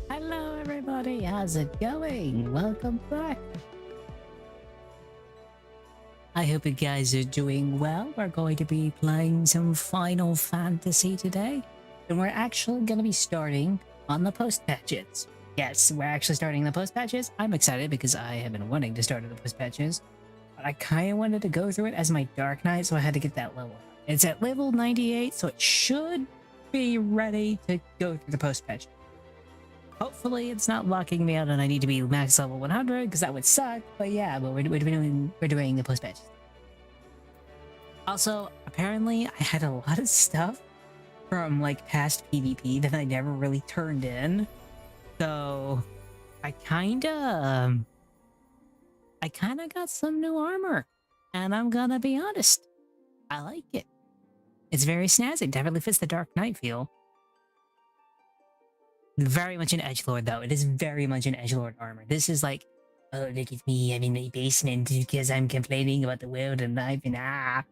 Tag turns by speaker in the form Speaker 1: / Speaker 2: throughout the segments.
Speaker 1: Hello everybody, how's it going? Welcome back. I hope you guys are doing well. We're going to be playing some Final Fantasy today. And we're actually going to be starting on the post patches. Yes, we're actually starting the post patches. I'm excited because I have been wanting to start at the post patches. But I kind of wanted to go through it as my Dark Knight, so I had to get that level. It's at level 98, so it should be ready to go through the post patch. Hopefully it's not locking me out and I need to be max level 100 because that would suck. But yeah, but we're doing the post patches. Also, apparently I had a lot of stuff from like past PvP that I never really turned in. So I kinda got some new armor, and I'm gonna be honest, I like it. It's very snazzy. Definitely fits the Dark Knight feel. Very much an edgelord though. It is very much an edgelord armor. This is like, oh look at me, I'm in my basement because I'm complaining about the world and life and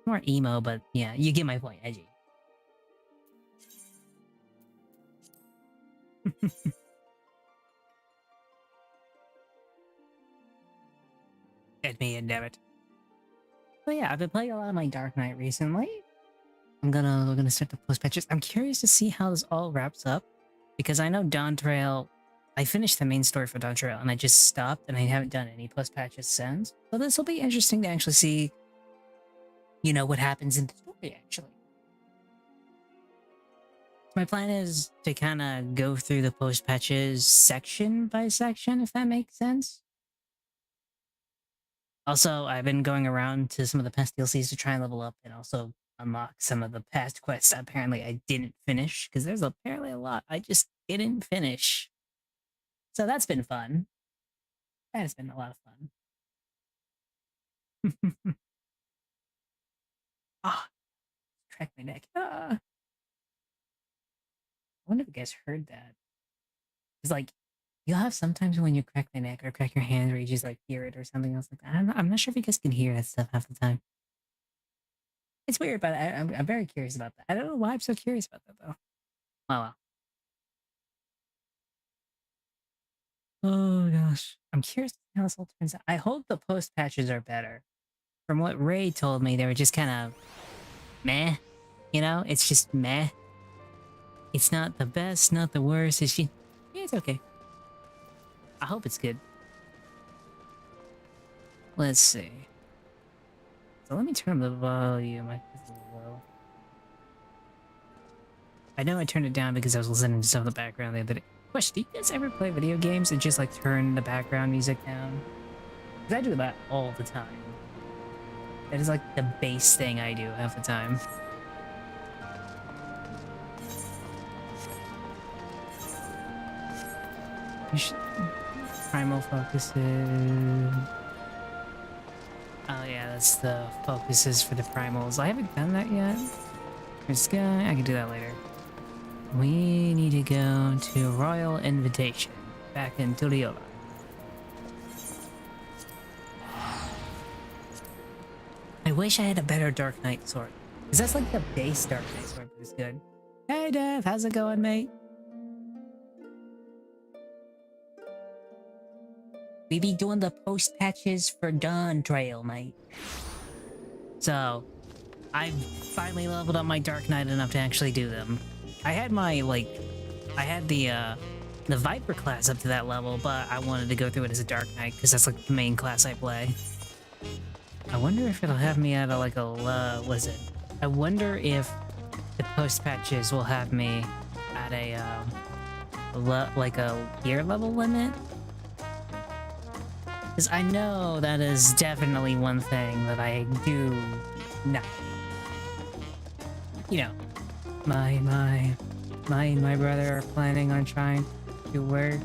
Speaker 1: more emo, but yeah, you get my point, edgy. Get me in, damn it. But yeah, I've been playing a lot of my Dark Knight recently. we're gonna start the post patches. I'm curious to see how this all wraps up, because I know Dawntrail, I finished the main story for Dawntrail and I just stopped and I haven't done any post patches since. So this will be interesting to actually see, you know, what happens in the story actually. My plan is to kind of go through the post patches section by section, if that makes sense. Also, I've been going around to some of the past DLCs to try and level up and also unlock some of the past quests that apparently I didn't finish, because there's apparently a lot I just didn't finish. So that's been fun. That has been a lot of fun. Ah, crack my neck. Ah. I wonder if you guys heard that. It's like, you'll have sometimes when you crack my neck or crack your hand where you just like hear it or something else like that. I'm not sure if you guys can hear that stuff half the time. It's weird, but I'm very curious about that. I don't know why I'm so curious about that though. Oh well. Oh gosh. I'm curious how this all turns out. I hope the post patches are better. From what Ray told me, they were just kind of meh. You know, it's just meh. It's not the best, not the worst. It's just, yeah, it's okay. I hope it's good. Let's see. So let me turn the volume. I think it's a little low. I know I turned it down because I was listening to stuff in the background the other day. Question, do you guys ever play video games and just like turn the background music down? Because I do that all the time. That is like the base thing I do half the time. You should... Primal focuses... Oh yeah, that's the focuses for the primals. I haven't done that yet. This guy, I can do that later. We need to go to Royal Invitation, back in Tuliola. I wish I had a better Dark Knight sword. Because that's like the base Dark Knight sword, but it's good. Hey Dev, how's it going, mate? We be doing the post patches for Dawntrail, mate. So, I've finally leveled up my Dark Knight enough to actually do them. I had my, like, I had the Viper class up to that level, but I wanted to go through it as a Dark Knight, because that's, like, the main class I play. I wonder if it'll have me at a, like, a, what is it? I wonder if the post patches will have me at a, like a gear level limit? Because I know that is definitely one thing that I do not. You know, my brother are planning on trying to work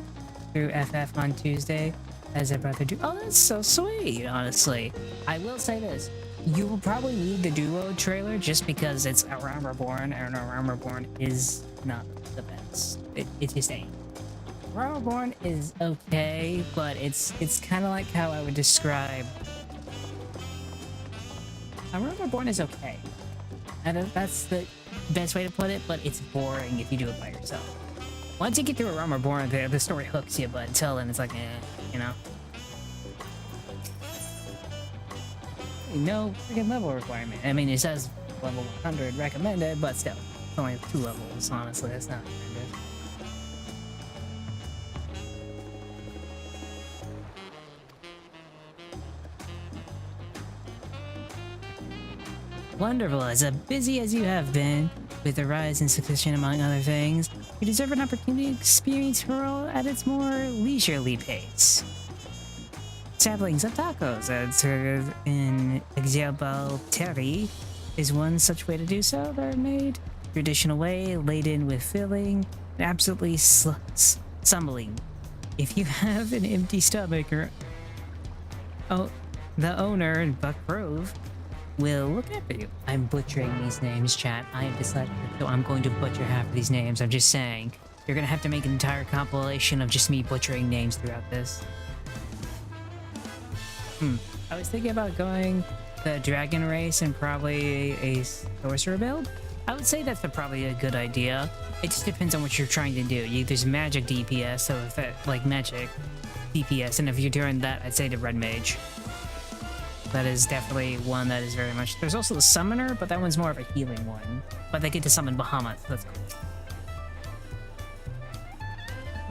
Speaker 1: through FF on Tuesday, as a brother do. Oh, that's so sweet, honestly. I will say this. You will probably need the duo trailer just because it's a Realm Reborn, and a Realm Reborn is not the best. It just ain't. Realm Reborn is okay, but it's kind of like how I would describe... A Realm Reborn is okay. And that's the best way to put it, but it's boring if you do it by yourself. Once you get through a Realm Reborn, the story hooks you, but until then it's like, you know? No freaking level requirement. I mean, it says level 100 recommended, but still. It's only 2 levels, honestly. That's not recommended. Wonderful. As busy as you have been, with the rise in succession among other things, you deserve an opportunity to experience Hurl at its more leisurely pace. Samplings of tacos at served in Exabal is one such way to do so. They're made traditional way, laden with filling, and absolutely stumbling. If you have an empty stomach, or the owner, Buck Grove, will look after you. I'm butchering these names, chat. I am dyslexic, so I'm going to butcher half of these names. I'm just saying. You're gonna have to make an entire compilation of just me butchering names throughout this. I was thinking about going the dragon race and probably a sorcerer build. I would say that's probably a good idea. It just depends on what you're trying to do. There's magic DPS, so if that, like magic DPS, and if you're doing that, I'd say the red mage. That is definitely one that is very much... There's also the summoner, but that one's more of a healing one. But they get to summon Bahamut, so that's cool.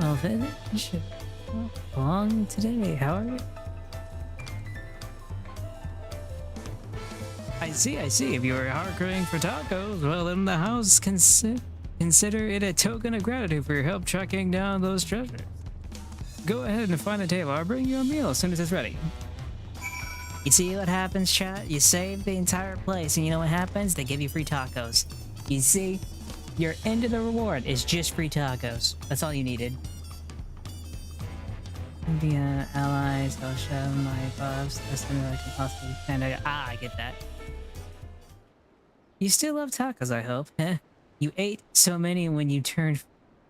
Speaker 1: Well, finish. Long today, how are you? I see. If you were harkering for tacos, well then the house consists Consider it a token of gratitude for your help tracking down those treasures. Go ahead and find a table. I'll bring you a meal as soon as it's ready. You see what happens, chat? You save the entire place, and you know what happens? They give you free tacos. You see? Your end of the reward is just free tacos. That's all you needed. The allies, I'll show my buffs. That's something I can possibly stand out. Ah, I get that. You still love tacos, I hope, huh? You ate so many when you turned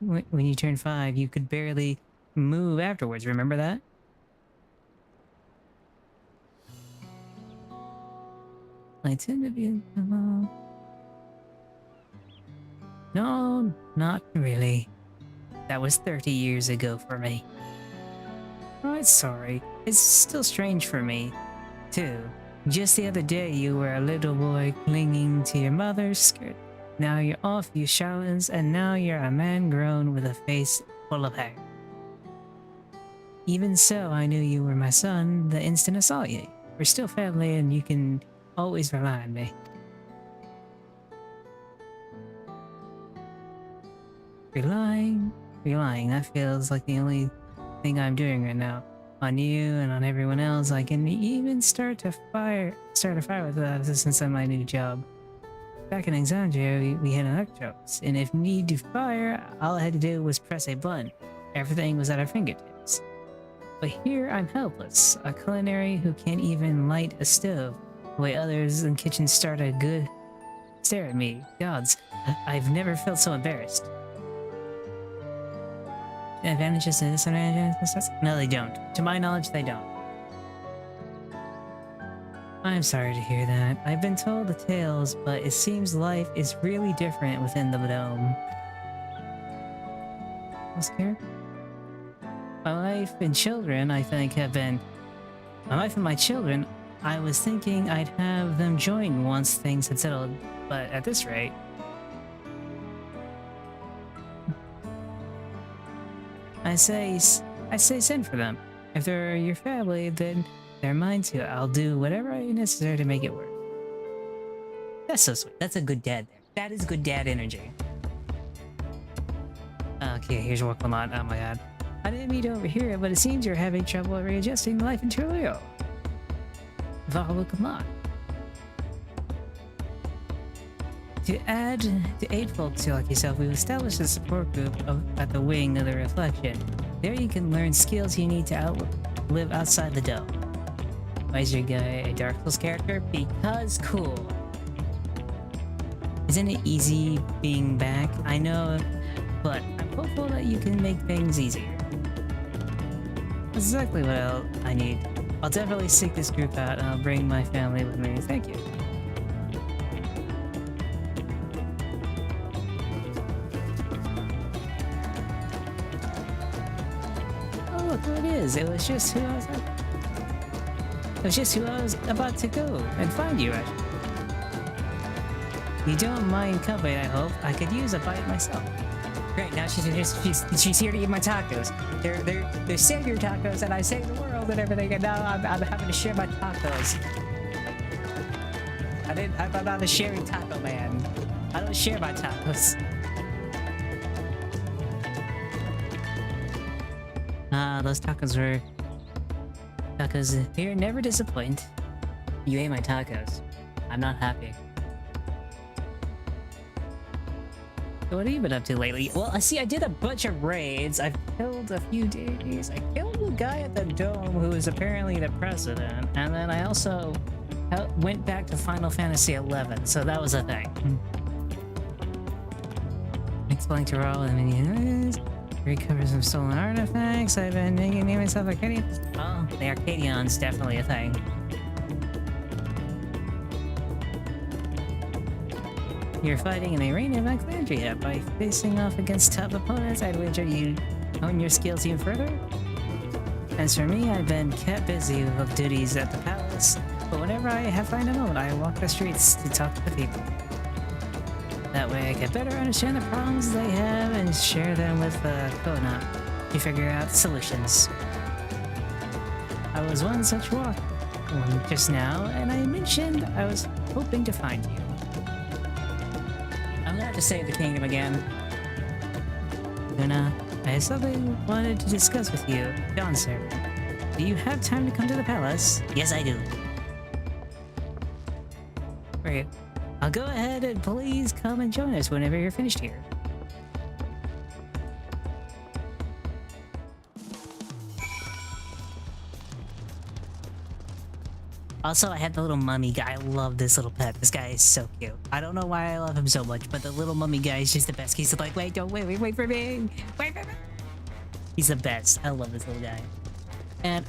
Speaker 1: 5, you could barely move afterwards. Remember that? I tend to be. No, not really. That was 30 years ago for me. Oh, it's sorry. It's still strange for me, too. Just the other day, you were a little boy clinging to your mother's skirt. Now you're off, you shallons, and now you're a man grown with a face full of hair. Even so, I knew you were my son the instant I saw you. We're still family, and you can always rely on me. Relying? That feels like the only thing I'm doing right now. On you and on everyone else. I can even start a fire without assistance on my new job. Back in Alexandria, we had an jobs, and if need to fire, all I had to do was press a button. Everything was at our fingertips. But here I'm helpless, a culinary who can't even light a stove, the way others in kitchens stare at me. Gods, I've never felt so embarrassed. Advantages and disadvantages? No, they don't. To my knowledge, they don't. I'm sorry to hear that. I've been told the tales, but it seems life is really different within the dome. What's scared? My wife and children, I think, have been... My wife and my children, I was thinking I'd have them join once things had settled, but at this rate... I say send for them. If they're your family, then they're mine too. I'll do whatever is necessary to make it work. That's so sweet. That's a good dad there. That is good dad energy. Okay, here's what come on. Oh my god. I didn't mean to overhear it, but it seems you're having trouble readjusting life in Trilio. Val, come on. To aid folks like yourself, we've established a support group at the wing of the Reflection. There you can learn skills you need to live outside the dome. Why is your guy a Dark Souls character? Because cool. Isn't it easy being back? I know, but I'm hopeful that you can make things easier. That's exactly what I need. I'll definitely seek this group out and I'll bring my family with me. Thank you. Who it is. It was just who I was about to go and find you at. You don't mind company, I hope. I could use a bite myself. Great, now she's here to eat my tacos. They're savior tacos and I saved the world and everything, and now I'm having to share my tacos. I'm not a sharing taco man. I don't share my tacos. Those tacos here never disappoint. You ate my tacos. I'm not happy. So what have you been up to lately? Well, I did a bunch of raids. I've killed a few days. I killed a guy at the dome who is apparently the president, and then I also went back to Final Fantasy XI, so that was a thing. Exploring to roll and many recover some stolen artifacts. I've been naming myself Arcadian. Oh, the Arcadian's definitely a thing. You're fighting in the arena of Alexandria. By facing off against tough opponents, I'd wager you hone your skills even further. As for me, I've been kept busy with duties at the palace, but whenever I find a moment, I walk the streets to talk to the people. That way I can better understand the problems they have and share them with Kona to figure out solutions. I was one such walk just now, and I mentioned I was hoping to find you. I'm gonna have to save the kingdom again. Luna, I have something I wanted to discuss with you. Dawn, sir. Do you have time to come to the palace? Yes, I do. Great. I'll go ahead and please come and join us whenever you're finished here. Also, I had the little mummy guy. I love this little pet. This guy is so cute. I don't know why I love him so much, but the little mummy guy is just the best. He's like, wait for me. Wait for me. He's the best. I love this little guy. And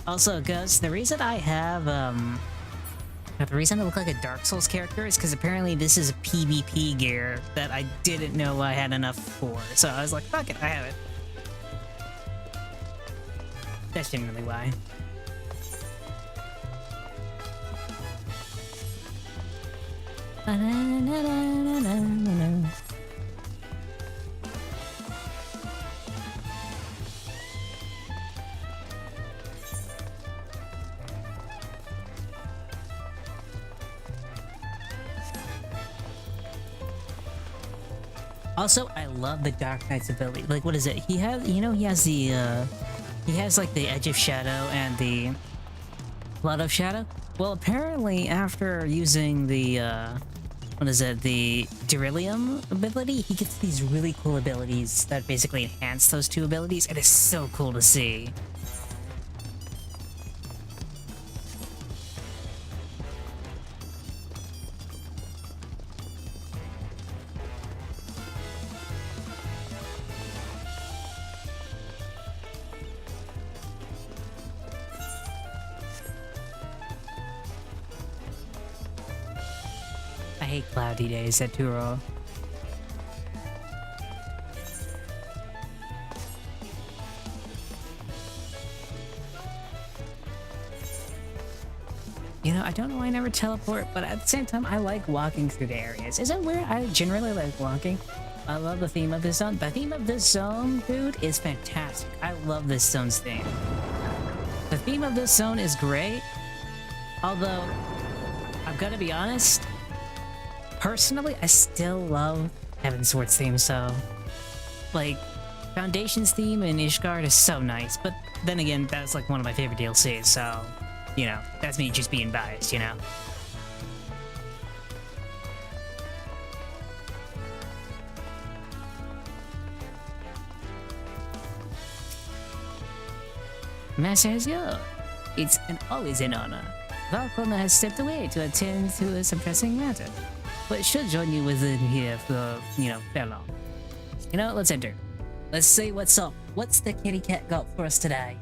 Speaker 1: also, Ghost, the reason I have, the reason I look like a Dark Souls character is because apparently this is a PvP gear that I didn't know I had enough for. So I was like, fuck it, I have it. That's generally why. Also, I love the Dark Knight's ability. Like, what is it? He has, you know, he has the, he has like the Edge of Shadow and the Blood of Shadow. Well, apparently after using the, what is it? The Beryllium ability, he gets these really cool abilities that basically enhance those two abilities. It is so cool to see. I hate cloudy days at Turo. You know, I don't know why I never teleport, but at the same time, I like walking through the areas. Is it weird? I generally like walking. I love the theme of this zone. The theme of this zone, dude, is fantastic. I love this zone's theme. The theme of this zone is great, although, I've got to be honest, personally, I still love Heavensward's theme, so... Like, Foundation's theme in Ishgard is so nice, but then again, that's like one of my favorite DLCs, so... You know, that's me just being biased, you know? Master has yours. It's always an honor. Valkona has stepped away to attend to some pressing matter, but should join you within here for, you know, fair long. You know, let's enter. Let's see what's up. What's the kitty cat got for us today?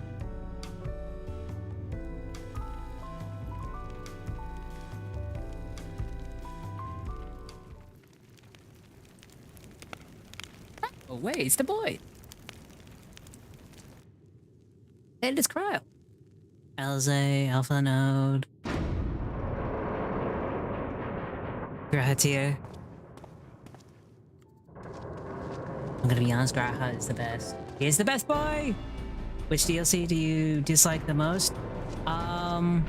Speaker 1: Oh wait, it's the boy. And it's Cryo. Elze, Alpha Node. Graha. I'm gonna be honest, Graha is the best. He is the best boy! Which DLC do you dislike the most? I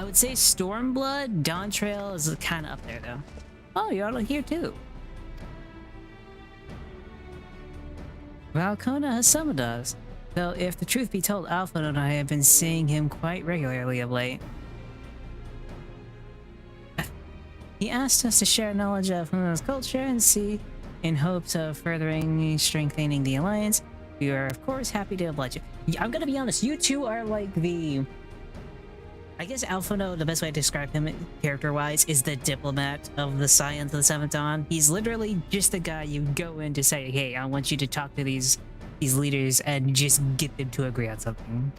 Speaker 1: would say Stormblood. Dawntrail is kind of up there though. Oh, you're all here too. Valkona has summoned us. Though, if the truth be told, Alpha and I have been seeing him quite regularly of late. He asked us to share knowledge of Huna's culture and see, in hopes of strengthening the alliance. We are, of course, happy to oblige you. I'm gonna be honest, you two are like the... I guess Alphano, the best way to describe him character-wise, is the diplomat of the Scions of the Seventh Dawn. He's literally just the guy you go in to say, hey, I want you to talk to these leaders and just get them to agree on something.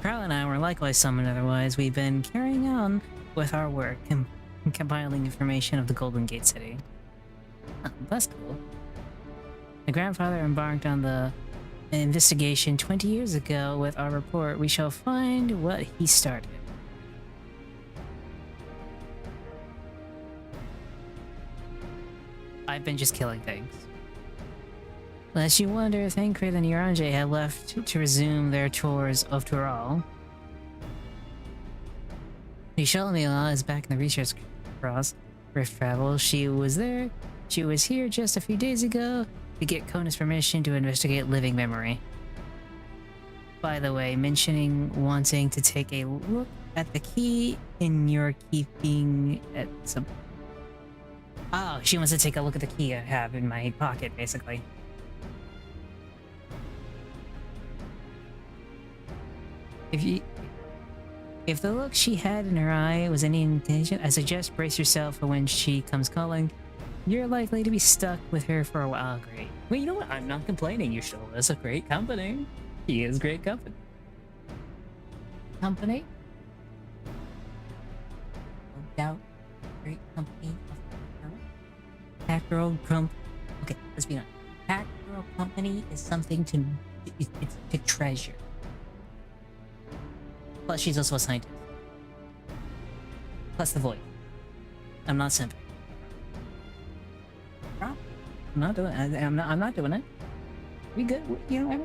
Speaker 1: Carl and I were likewise summoned otherwise. We've been carrying on with our work and compiling information of the Golden Gate City. Oh, that's cool. My grandfather embarked on the investigation 20 years ago. With our report, we shall find what he started. I've been just killing things. Lest you wonder, Thancred and Uranje have left to resume their tours of Tural. Nishalmila is back in the research cross. Rift travel. She was there. She was here just a few days ago to get Kona's permission to investigate living memory. By the way, mentioning wanting to take a look at the key in your keeping at some... Oh, she wants to take a look at the key I have in my pocket, basically. If the look she had in her eye was any intention, I suggest brace yourself for when she comes calling. You're likely to be stuck with her for a while. Great. Well, you know what? I'm not complaining. You show us a great company. He is great company. Company? No doubt. Great company. Pack Girl Crump. Okay, let's be honest. Pack Girl Company is something to... It's to treasure. Plus, she's also a scientist. Plus the voice. I'm not simping. I'm not doing it. I'm not doing it. We good. You know,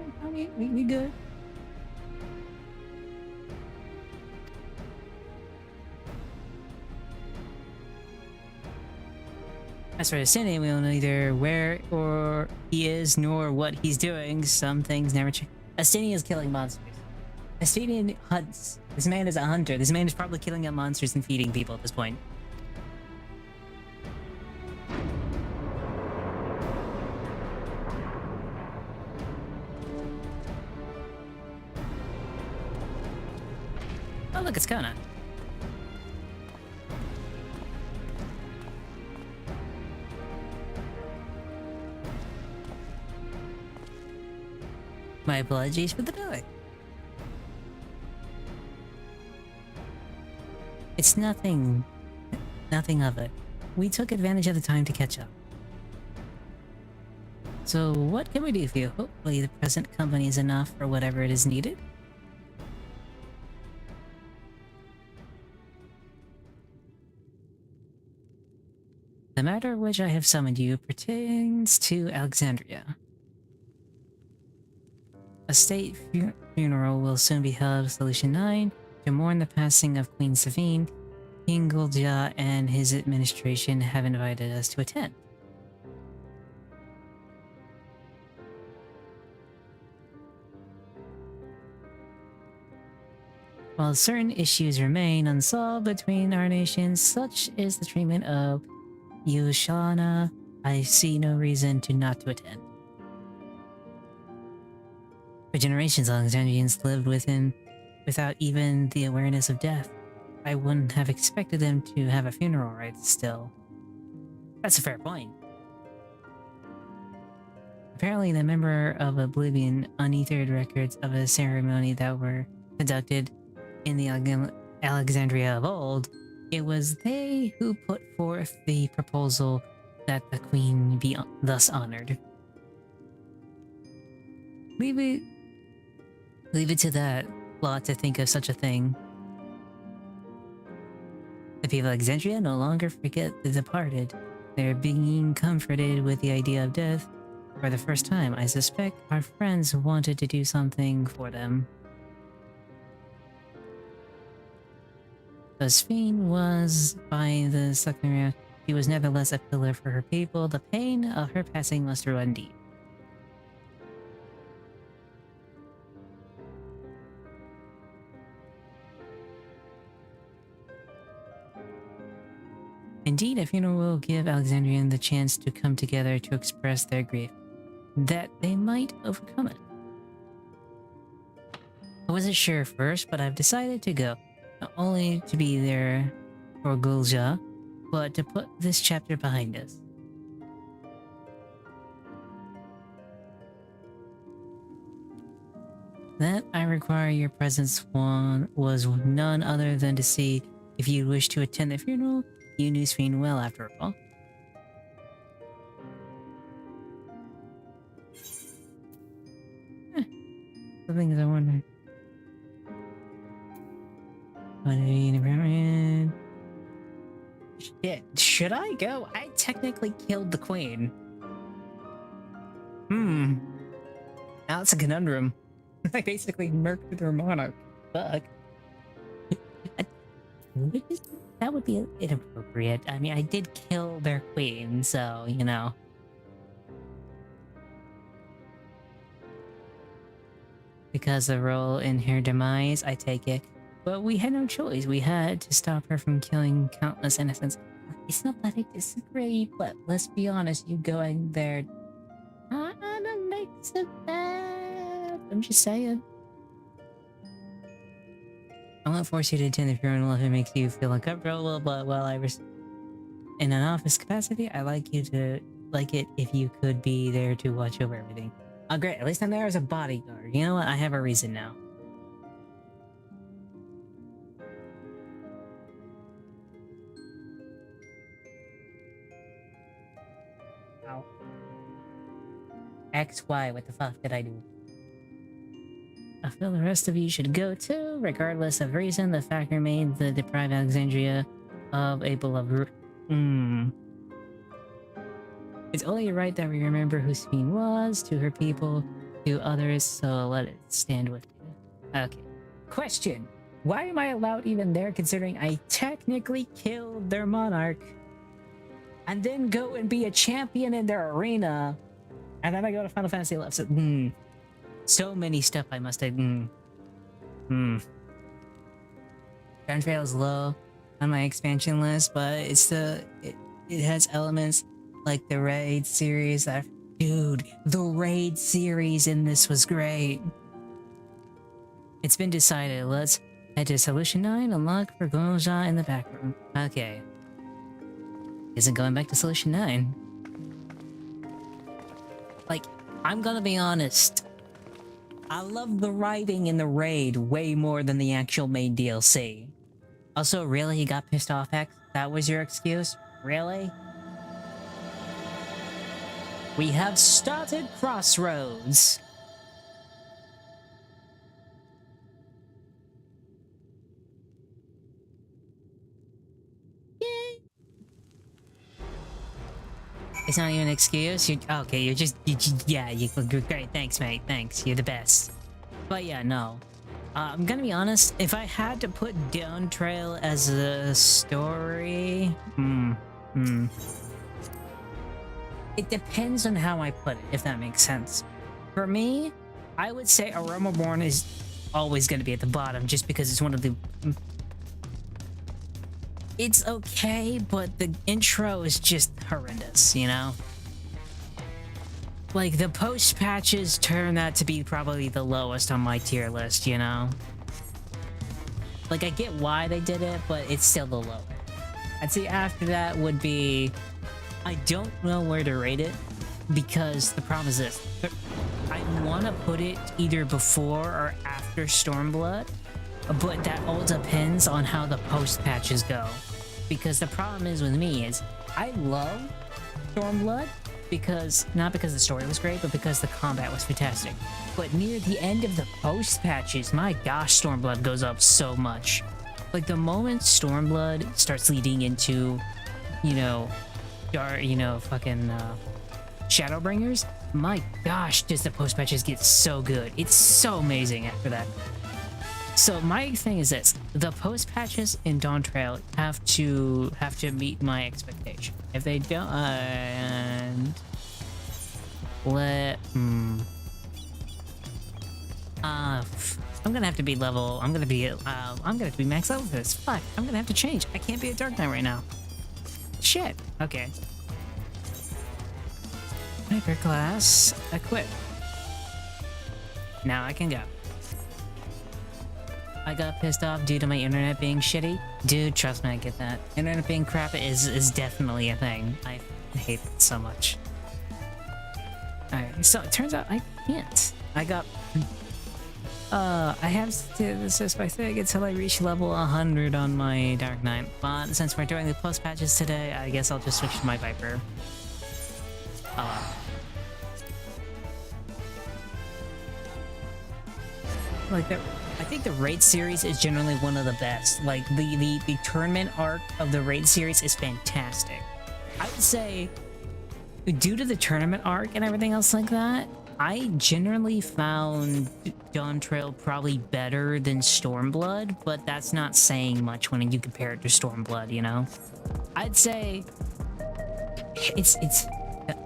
Speaker 1: we good. As for Destiny, we don't know either where or he is nor what he's doing. Some things never change. Destiny is killing monsters. Destiny hunts. This man is a hunter. This man is probably killing up monsters and feeding people at this point. Oh, look, it's Kona. My apologies for the delay. It's nothing of it. We took advantage of the time to catch up. So what can we do for you? Hopefully the present company is enough for whatever it is needed. The matter which I have summoned you pertains to Alexandria. A state funeral will soon be held at Solution 9 to mourn the passing of Queen Savine. King Gulja and his administration have invited us to attend. While certain issues remain unsolved between our nations, such is the treatment of Yushana, I see no reason to not to attend. For generations, Alexandrians lived without even the awareness of death. I wouldn't have expected them to have a funeral right still. That's a fair point. Apparently, the member of Oblivion unethered records of a ceremony that were conducted in the Alexandria of old. It was they who put forth the proposal that the queen be thus honored. Leave it to that lot to think of such a thing. The people of Alexandria no longer forget the departed. They're being comforted with the idea of death. For the first time, I suspect our friends wanted to do something for them. Josephine was by the second, she was nevertheless a pillar for her people. The pain of her passing must run deep. Indeed, a funeral will give Alexandrian the chance to come together to express their grief, that they might overcome it. I wasn't sure first, but I've decided to go, not only to be there for Gulja, but to put this chapter behind us. That I require your presence was none other than to see if you wish to attend the funeral. You knew Sphene well, after all. The things I wonder. Shit, should I go? I technically killed the queen. Now that's a conundrum. I basically murked their monarch. Fuck. What is that would be inappropriate. I mean, I did kill their queen, so, you know. Because the role in her demise, I take it. But we had no choice. We had to stop her from killing countless innocents. It's not that I disagree, but let's be honest, you going there kinda makes it bad. I'm just saying. I won't force you to attend the funeral if it makes you feel uncomfortable, but while I was in an office capacity, I like you to like it if you could be there to watch over everything. Oh great, at least I'm there as a bodyguard. You know what? I have a reason now. Ow. XY, what the fuck did I do? I feel the rest of you should go too, regardless of reason. The fact remains the deprived Alexandria of a beloved. It's only right that we remember who Sabine was to her people, to others, so let it stand with you. Okay. Question. Why am I allowed even there considering I technically killed their monarch? And then go and be a champion in their arena. And then I go to Final Fantasy 11. So many stuff I must have. Dawntrail is low on my expansion list, but it's it has elements like the raid series. Dude, the raid series in this was great. It's been decided. Let's head to Solution 9 and look for Gonja in the back room. Okay. Isn't going back to Solution 9. Like, I'm gonna be honest. I love the writing in the raid way more than the actual main DLC. Also, really? You got pissed off, X? That was your excuse? Really? We have started Crossroads. Yay! It's not even an excuse. Okay, yeah, you're great. Thanks, mate. Thanks. You're the best. But yeah, no. I'm gonna be honest. If I had to put Dawntrail as a story, it depends on how I put it, if that makes sense. For me, I would say Aromaborn is always gonna be at the bottom, just because it's one of the. It's okay, but the intro is just horrendous, you know? Like, the post patches turn that to be probably the lowest on my tier list, you know? Like, I get why they did it, but it's still the lowest. I'd say after that would be... I don't know where to rate it, because the problem is this. I want to put it either before or after Stormblood, but that all depends on how the post patches go. Because the problem is with me is I love Stormblood because not because the story was great, but because the combat was fantastic. But near the end of the post patches, my gosh, Stormblood goes up so much. Like the moment Stormblood starts leading into, fucking Shadowbringers, my gosh, does the post patches get so good. It's so amazing after that. So my thing is this: the post patches in Dawntrail have to meet my expectation. If they don't, I'm gonna have to be level. I'm gonna have to be max level for this. Fuck! I'm gonna have to change. I can't be a Dark Knight right now. Shit. Okay. Hyper class equip. Now I can go. I got pissed off due to my internet being shitty. Dude, trust me, I get that. Internet being crap is definitely a thing. I hate it so much. Alright, so it turns out I can't. I have to this by thing until I reach level 100 on my Dark Knight. But since we're doing the post patches today, I guess I'll just switch to my Viper. Like that. I think the raid series is generally one of the best. Like the tournament arc of the raid series is fantastic. I would say, due to the tournament arc and everything else like that, I generally found Dawntrail probably better than Stormblood, but that's not saying much when you compare it to Stormblood, you know? I'd say it's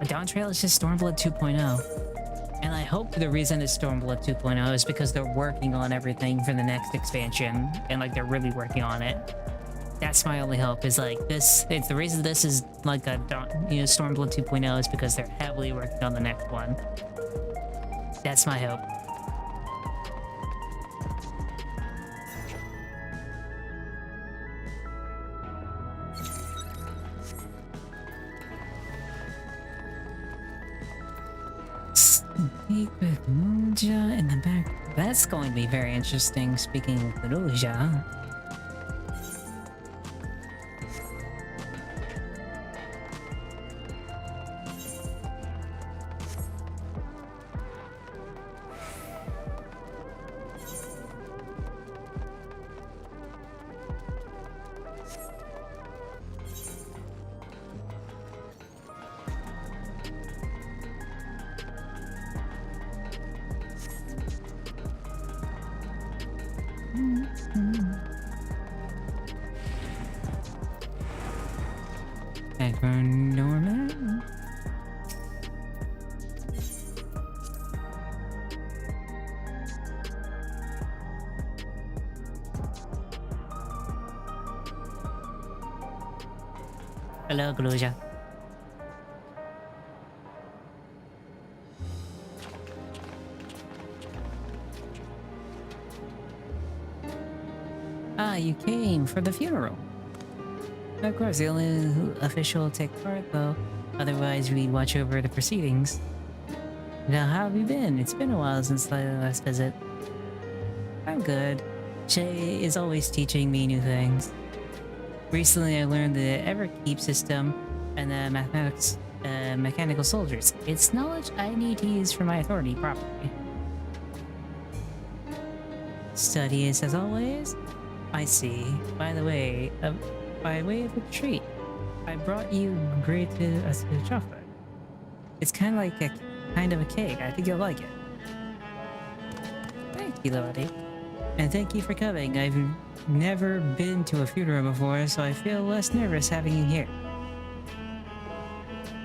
Speaker 1: Dawntrail is just Stormblood 2.0. And I hope the reason it's Stormblood 2.0 is because they're working on everything for the next expansion, and like they're really working on it. That's my only hope, is like this. It's the reason this is like a Stormblood 2.0 is because they're heavily working on the next one. That's my hope. Speak with Muja in the back. That's going to be very interesting, speaking with Muja. Norman. Hello, Gluja. Ah, you came for the funeral. Of course, the only official will take part, though. Otherwise, we'd watch over the proceedings. Now, how have you been? It's been a while since the last visit. I'm good. Shay is always teaching me new things. Recently, I learned the Everkeep system and the mechanical soldiers. It's knowledge I need to use for my authority properly. Studies as always? I see. By the way, by way of a treat, I brought you a chocolate. It's kind of like a cake. I think you'll like it. Thank you, Lodi. And thank you for coming. I've never been to a funeral before, so I feel less nervous having you here.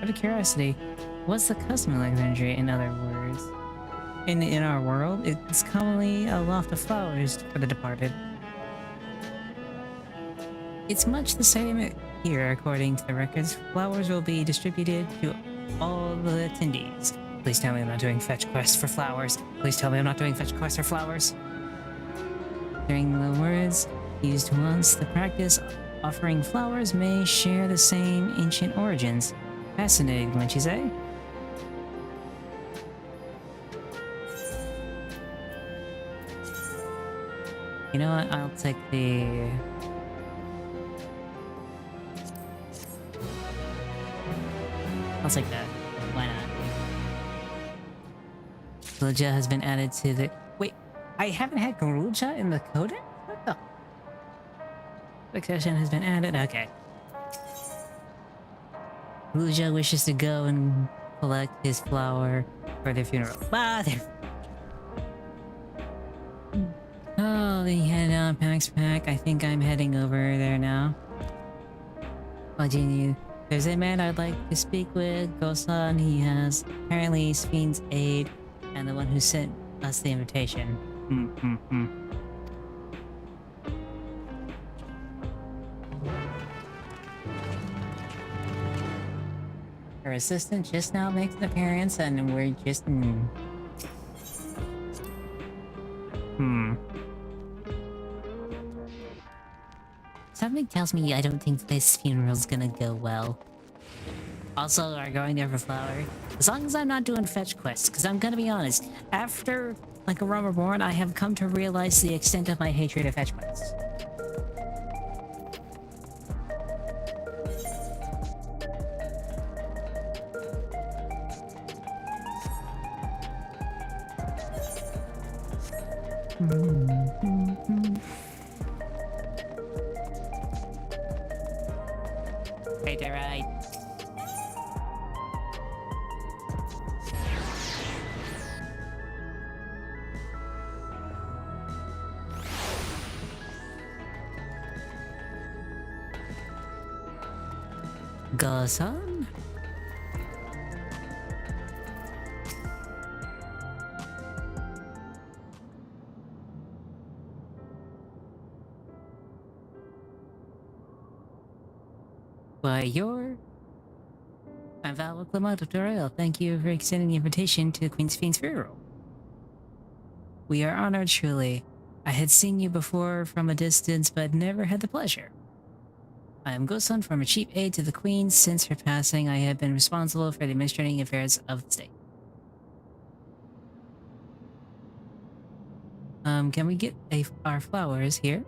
Speaker 1: Out of curiosity, what's the custom in Alexandria, in other words? In our world, it's commonly a loft of flowers for the departed. It's much the same here, according to the records. Flowers will be distributed to all the attendees. Please tell me I'm not doing fetch quests for flowers. Please tell me I'm not doing fetch quests for flowers. During the words used once, the practice offering flowers may share the same ancient origins. Fascinating, wouldn't you say? You know what? I'll take the... I'll take that. Why not? Garuja has been added to the... Wait, I haven't had Garuja in the codex? What the... Succession has been added? Okay. Garuja wishes to go and collect his flower for their funeral. Ah, there... Oh, they headed on Pax Pack. I think I'm heading over there now. Watching you. There's a man I'd like to speak with, Gosan. He has apparently Spheen's aid and the one who sent us the invitation. Her assistant just now makes an appearance and we're just... Something tells me I don't think this funeral's gonna go well. Also, are going there for flower. As long as I'm not doing fetch quests, because I'm gonna be honest, after like a Realm Reborn, I have come to realize the extent of my hatred of fetch quests. Right, alright. goes on. Why, I'm Val Clement of Dawntrail. Thank you for extending the invitation to the Queen's Fiend's funeral. We are honored, truly. I had seen you before from a distance, but never had the pleasure. I am Gosun, from a chief aide to the Queen. Since her passing, I have been responsible for the administrating affairs of the state. Can we get our flowers here?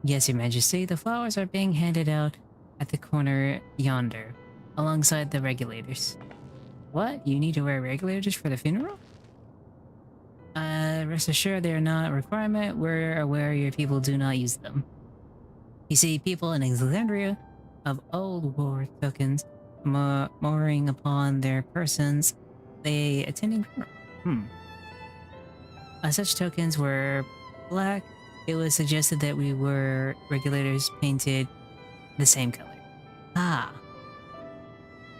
Speaker 1: Yes, Your Majesty. The flowers are being handed out at the corner yonder, alongside the regulators. What? You need to wear regulators for the funeral? Rest assured they are not a requirement. We're aware your people do not use them. You see, people in Alexandria of old war tokens mooring upon their persons, they attending funeral. Such tokens were black. It was suggested that we were regulators painted the same color. Ah.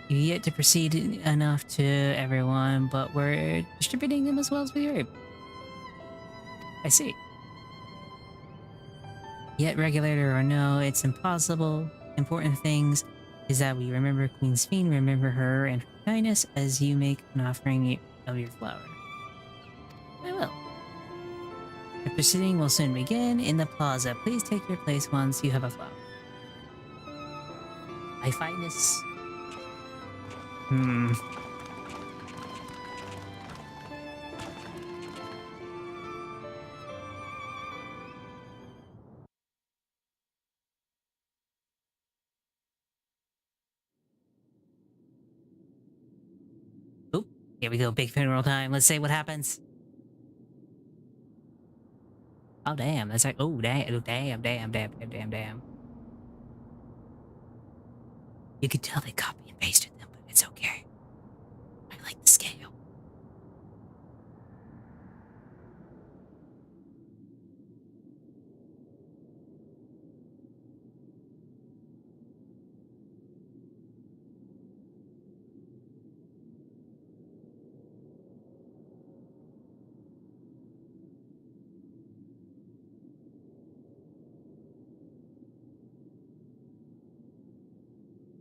Speaker 1: You've yet to proceed enough to everyone, but we're distributing them as well as we are. I see. Yet regulator or no, it's impossible. Important things is that we remember Queen's Fiend, remember her and her kindness as you make an offering of your flower. I will. The proceeding will soon begin in the plaza. Please take your place once you have a flower. I find this... Oop, here we go, big funeral time. Let's see what happens. Oh damn, that's like, oh damn. You could tell they copy and pasted them, but it's okay. I like the scale.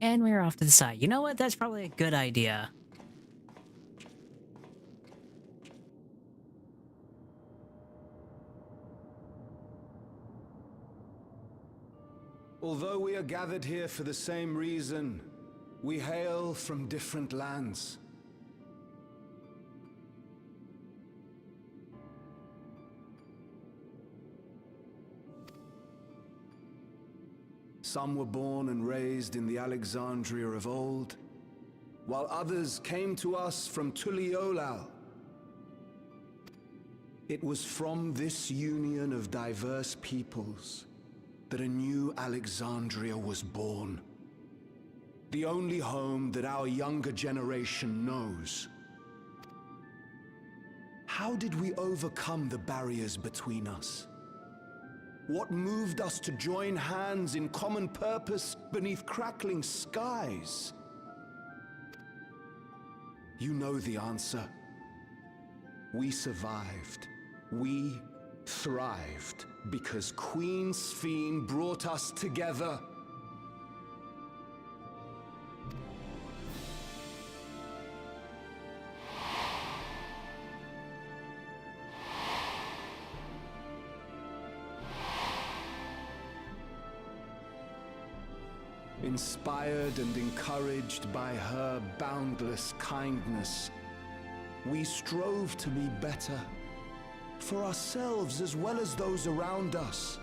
Speaker 1: And we're off to the side. You know what? That's probably a good idea.
Speaker 2: Although we are gathered here for the same reason, we hail from different lands. Some were born and raised in the Alexandria of old, while others came to us from Tuliolal. It was from this union of diverse peoples that a new Alexandria was born. The only home that our younger generation knows. How did we overcome the barriers between us? What moved us to join hands in common purpose beneath crackling skies? You know the answer. We survived. We thrived because Queen's Fiend brought us together. Inspired and encouraged by her boundless kindness, we strove to be better, for ourselves as well as those around us.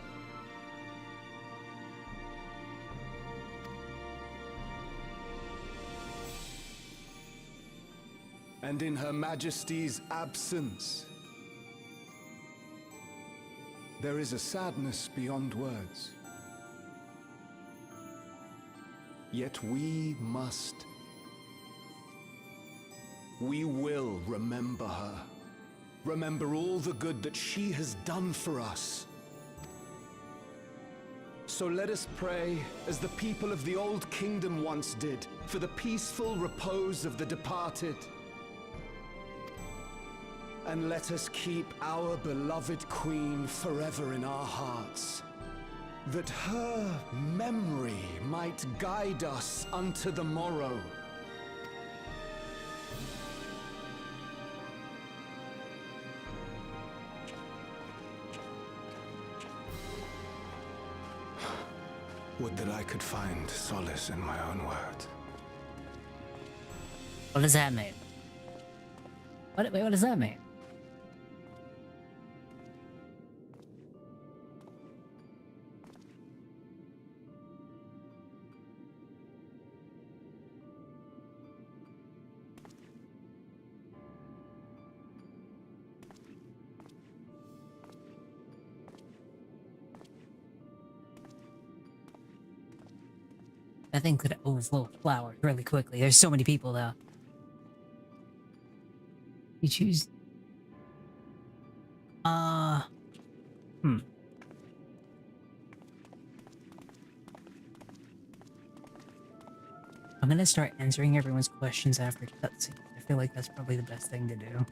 Speaker 2: And in Her Majesty's absence, there is a sadness beyond words. Yet we will remember her. Remember all the good that she has done for us. So let us pray, as the people of the Old Kingdom once did, for the peaceful repose of the departed. And let us keep our beloved Queen forever in our hearts, that her memory might guide us unto the morrow. Would that I could find solace in my own words.
Speaker 1: What does that mean? Wait, what does that mean? I think could overflow flowers really quickly. There's so many people though. You choose. I'm gonna start answering everyone's questions after cutscene. I feel like that's probably the best thing to do.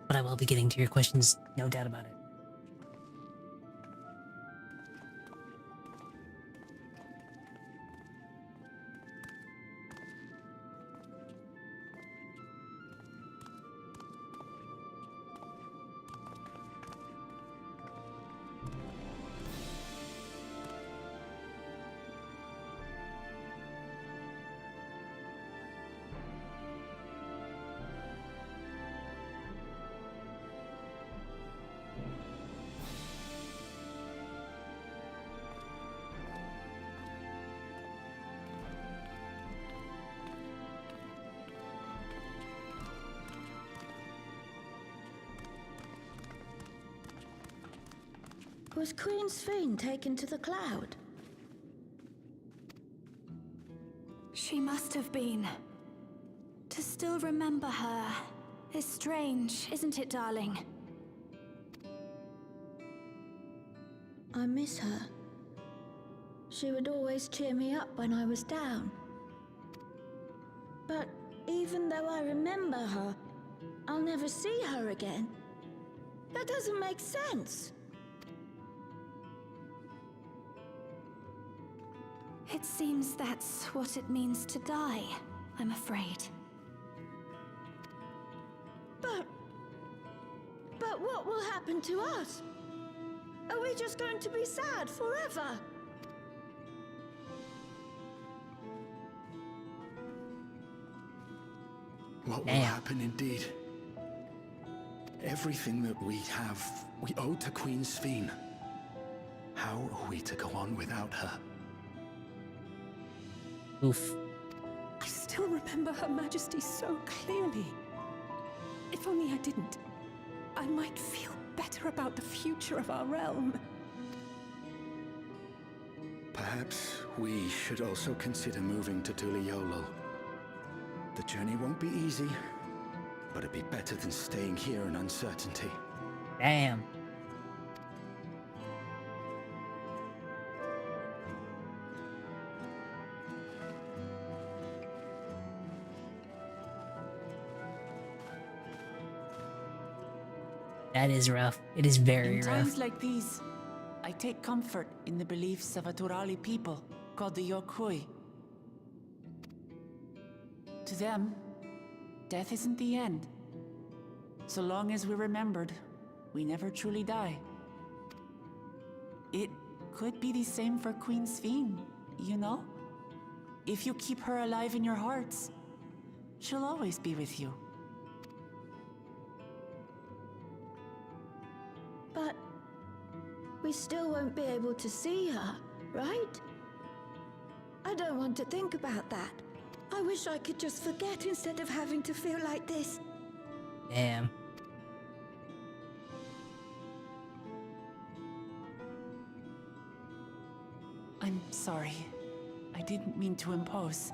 Speaker 1: But I will be getting to your questions, no doubt about it.
Speaker 3: Was Queen Sphene taken to the cloud?
Speaker 4: She must have been. To still remember her is strange, isn't it, darling?
Speaker 3: I miss her. She would always cheer me up when I was down. But even though I remember her, I'll never see her again. That doesn't make sense.
Speaker 4: It seems that's what it means to die, I'm afraid.
Speaker 3: But what will happen to us? Are we just going to be sad forever?
Speaker 2: What will happen indeed? Everything that we have, we owe to Queen Sphene. How are we to go on without her?
Speaker 1: Oof.
Speaker 5: I still remember Her Majesty so clearly. If only I didn't, I might feel better about the future of our realm.
Speaker 2: Perhaps we should also consider moving to Tuliolo. The journey won't be easy, but it'd be better than staying here in uncertainty.
Speaker 1: Damn. That is rough. It is very
Speaker 6: In
Speaker 1: rough.
Speaker 6: times like these, I take comfort in the beliefs of a Turali people called the Yokui. To them, death isn't the end. So long as we're remembered, we never truly die. It could be the same for Queen Sphene, you know? If you keep her alive in your hearts, she'll always be with you.
Speaker 3: But we still won't be able to see her, right? I don't want to think about that. I wish I could just forget instead of having to feel like this.
Speaker 1: Damn.
Speaker 6: I'm sorry. I didn't mean to impose.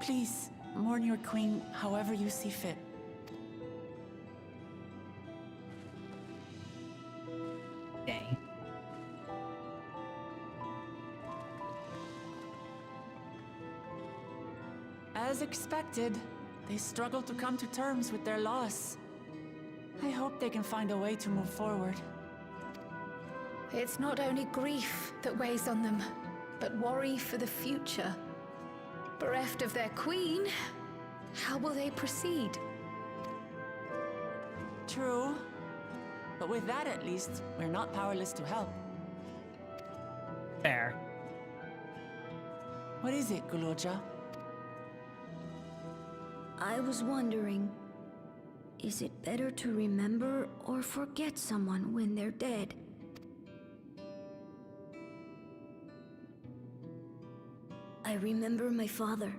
Speaker 6: Please, mourn your queen however you see fit. As expected, they struggle to come to terms with their loss. I hope they can find a way to move forward.
Speaker 4: It's not only grief that weighs on them, but worry for the future. Bereft of their queen, how will they proceed?
Speaker 6: True. But with that at least, we're not powerless to help.
Speaker 1: Fair.
Speaker 6: What is it, Guloja?
Speaker 3: I was wondering, is it better to remember or forget someone when they're dead? I remember my father,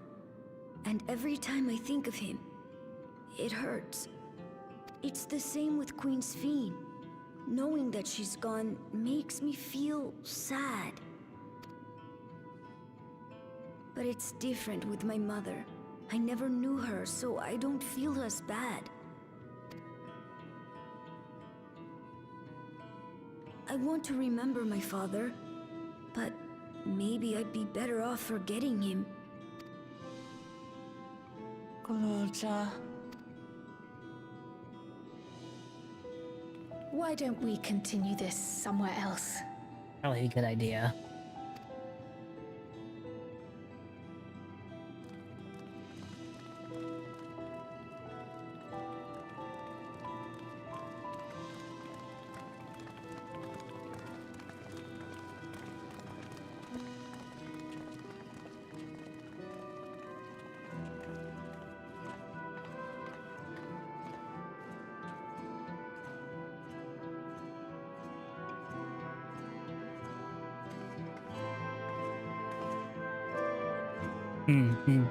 Speaker 3: and every time I think of him, it hurts. It's the same with Queen Sphene. Knowing that she's gone makes me feel sad. But it's different with my mother. I never knew her, so I don't feel as bad. I want to remember my father, but maybe I'd be better off forgetting him.
Speaker 6: Guloja.
Speaker 4: Why don't we continue this somewhere else?
Speaker 1: Probably a good idea. Mm-hmm.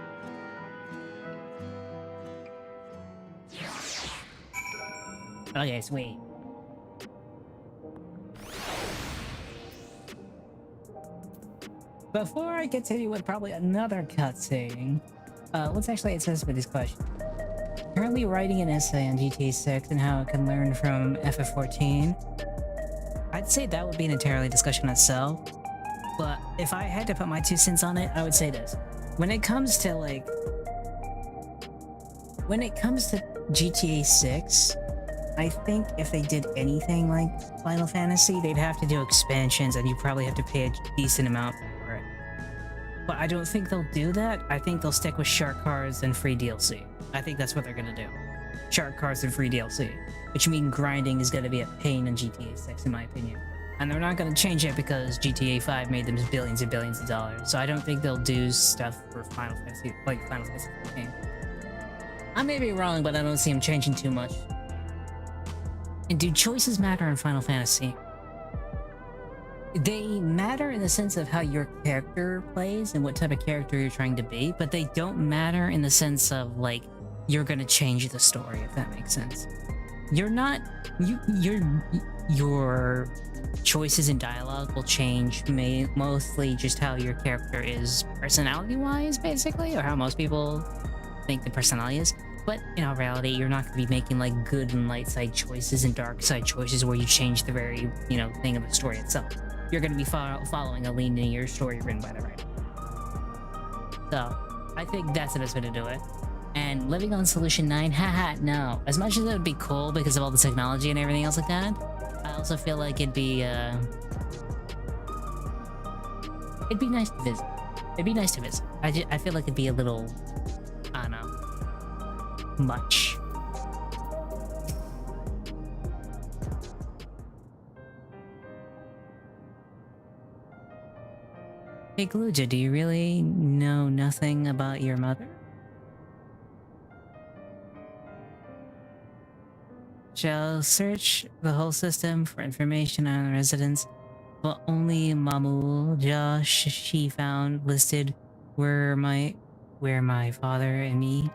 Speaker 1: Okay, sweet. Before I continue with probably another cutscene, let's actually answer this question. Currently writing an essay on GTA 6 and how it can learn from FF14. I'd say that would be an entirely discussion itself, but if I had to put my 2 cents on it, I would say this. When it comes to GTA 6, I think if they did anything like Final Fantasy, they'd have to do expansions and you probably have to pay a decent amount for it. But I don't think they'll do that. I think they'll stick with shark cards and free DLC. I think that's what they're gonna do. Shark cards and free DLC. Which means grinding is gonna be a pain in GTA 6 in my opinion. And they're not going to change it because GTA 5 made them billions and billions of dollars. So I don't think they'll do stuff for Final Fantasy, like Final Fantasy 15. I may be wrong, but I don't see them changing too much. And do choices matter in Final Fantasy? They matter in the sense of how your character plays and what type of character you're trying to be, but they don't matter in the sense of, like, you're going to change the story, if that makes sense. You're not... Your choices in dialogue will change mostly just how your character is personality-wise, basically, or how most people think the personality is. But in all reality, you're not going to be making like good and light side choices and dark side choices where you change the very, thing of the story itself. You're going to be following a linear story written by the writer. So, I think that's the best way to do it. And living on Solution 9, haha, no. As much as it would be cool because of all the technology and everything else like that, I also feel like it'd be nice to visit. It'd be nice to visit. I feel like it'd be a little, I don't know, much. Hey Gluja, do you really know nothing about your mother? Shall search the whole system for information on the residents, but only Mamu Josh she found listed where my father and me.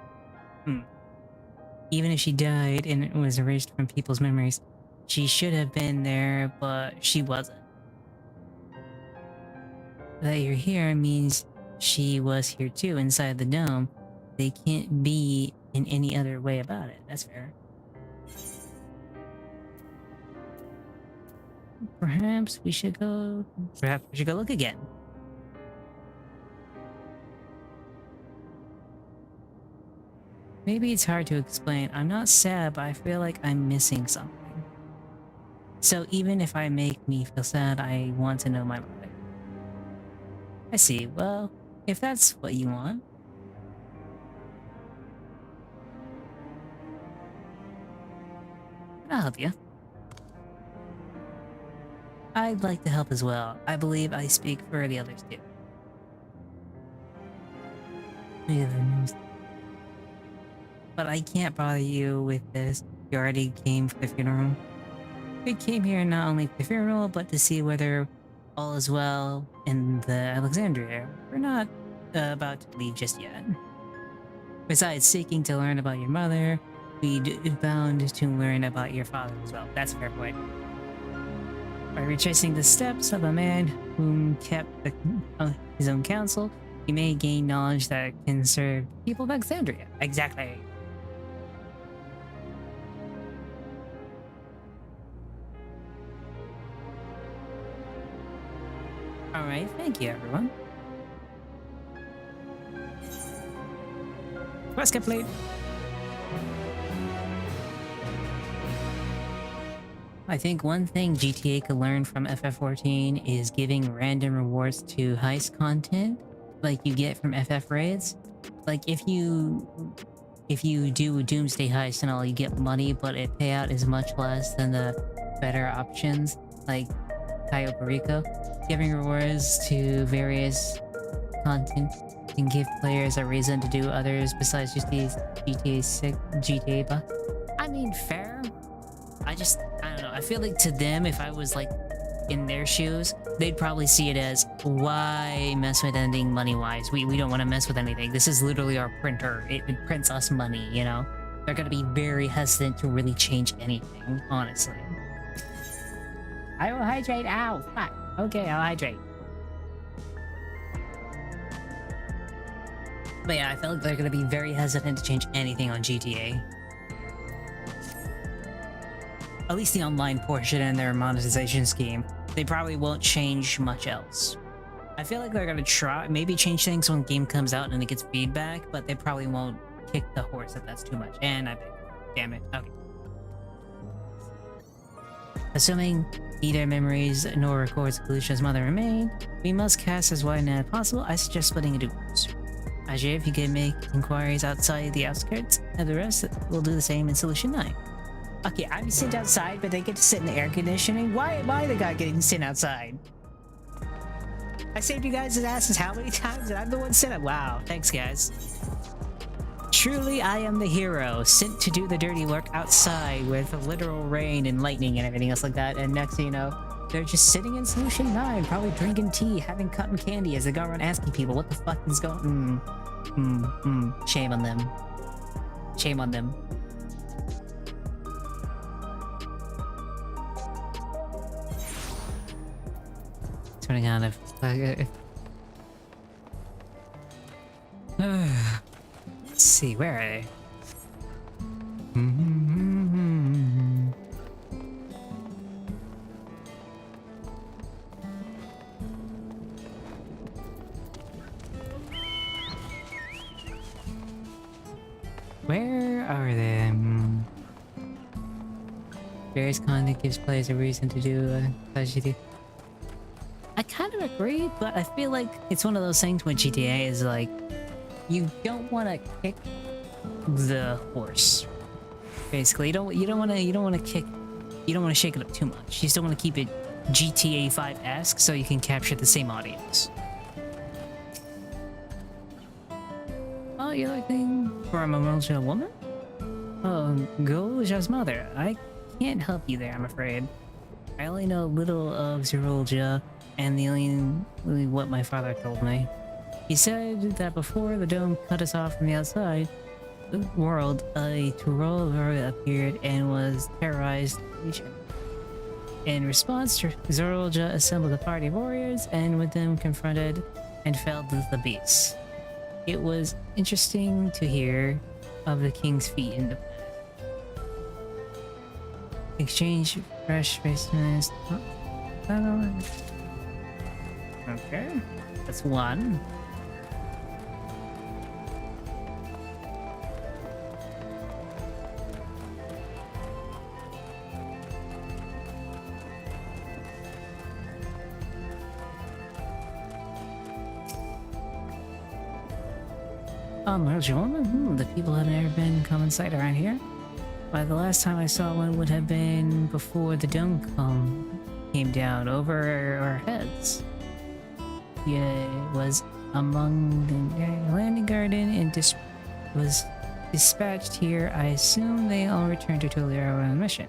Speaker 1: Even if she died and it was erased from people's memories, she should have been there, but she wasn't. That you're here means she was here too, inside the dome. They can't be in any other way about it. That's fair. Perhaps we should go look again. Maybe it's hard to explain. I'm not sad, but I feel like I'm missing something. So even if I make me feel sad, I want to know my mother. I see. Well, if that's what you want. I'll help you. I'd like to help as well. I believe I speak for the others too. But I can't bother you with this. You already came for the funeral. We came here not only for the funeral, but to see whether all is well in the Alexandria. We're not about to leave just yet. Besides seeking to learn about your mother, we'd bound to learn about your father as well. That's a fair point. By retracing the steps of a man whom kept his own counsel, you may gain knowledge that can serve people of Alexandria. Exactly. Alright, thank you everyone. Quest complete. I think one thing GTA could learn from FF14 is giving random rewards to heist content like you get from FF raids. Like if you do Doomsday heist and all, you get money, but it payout is much less than the better options like Cayo Perico. Giving rewards to various content can give players a reason to do others besides just these GTA bucks. I mean, fair. I don't know. I feel like to them, if I was like in their shoes, they'd probably see it as, why mess with anything money-wise? We don't want to mess with anything. This is literally our printer. It prints us money, you know? They're gonna be very hesitant to really change anything, honestly. I will hydrate. Ow, fuck. Okay, I'll hydrate. But yeah, I feel like they're gonna be very hesitant to change anything on GTA. At least the online portion and their monetization scheme. They probably won't change much else. I feel like they're gonna try, maybe change things when the game comes out and it gets feedback, but they probably won't kick the horse if that's too much. And I picked. Damn it. Okay. Assuming neither memories nor records of Felicia's mother remain, we must cast as wide net as possible. I suggest splitting into groups. Ajay, if you can make inquiries outside the outskirts, and the rest will do the same in Solution 9. Okay, I'm sitting outside, but they get to sit in the air conditioning. Why am I the guy getting to sit outside? I saved you guys' asses how many times, and I'm the one sitting. Wow, thanks guys. Truly, I am the hero, sent to do the dirty work outside with literal rain and lightning and everything else like that. And next thing you know, they're just sitting in Solution 9, probably drinking tea, having cotton candy as they go around asking people what the fuck is going. Shame on them. Shame on them. Turning on if let's see, where are they? Where are they? Various content gives players a reason to do GT. I kind of agree, but I feel like it's one of those things when GTA is like, you don't want to kick the horse. Basically, you don't want to shake it up too much. You still want to keep it GTA 5-esque so you can capture the same audience. Oh, you're looking for a memorial woman? Oh, Golja's mother. I can't help you there, I'm afraid. I only know little of Zerolja and the only what my father told me. He said that before the dome cut us off from the outside world, a Turolver appeared and was terrorized the region. In response, Zerolja assembled a party of warriors and with them confronted and felled the beasts. It was interesting to hear of the king's feat in the exchange fresh specimens. Okay, that's one. Merge woman? The people have never been common sight around here. By the last time I saw one would have been before the dome came down over our heads. Yeah, it was among the landing garden and was dispatched here. I assume they all returned to Tulio on a mission.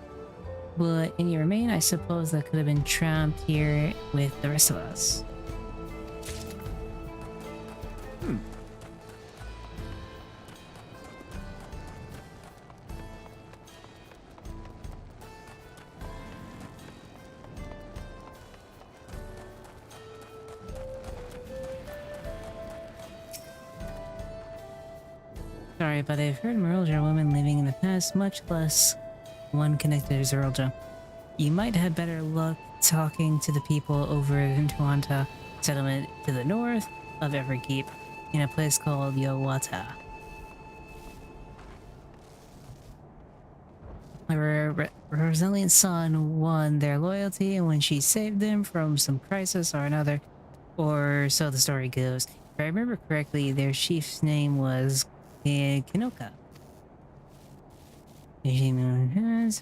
Speaker 1: But any remain, I suppose that could have been trapped here with the rest of us. Sorry, but I've heard Merulja women living in the past, much less one connected to Zerulja. You might have better luck talking to the people over in Tuanta settlement to the north of Everkeep, in a place called Yowata. My resilient son won their loyalty, and when she saved them from some crisis or another, or so the story goes. If I remember correctly, their chief's name was Kinoka. She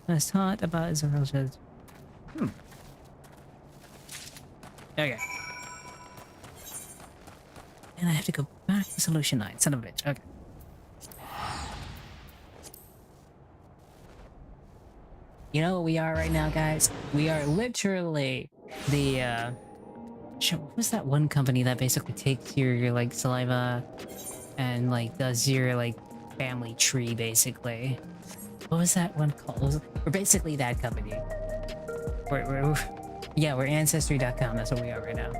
Speaker 1: was taught about Zerulja's. Okay. And I have to go back to Solution 9, son of a bitch. Okay. You know what we are right now, guys? We are literally the, what was that one company that basically takes your like, saliva and, like, does your, like, family tree, basically? What was that one called? We're basically that company. We're Ancestry.com. That's what we are right now.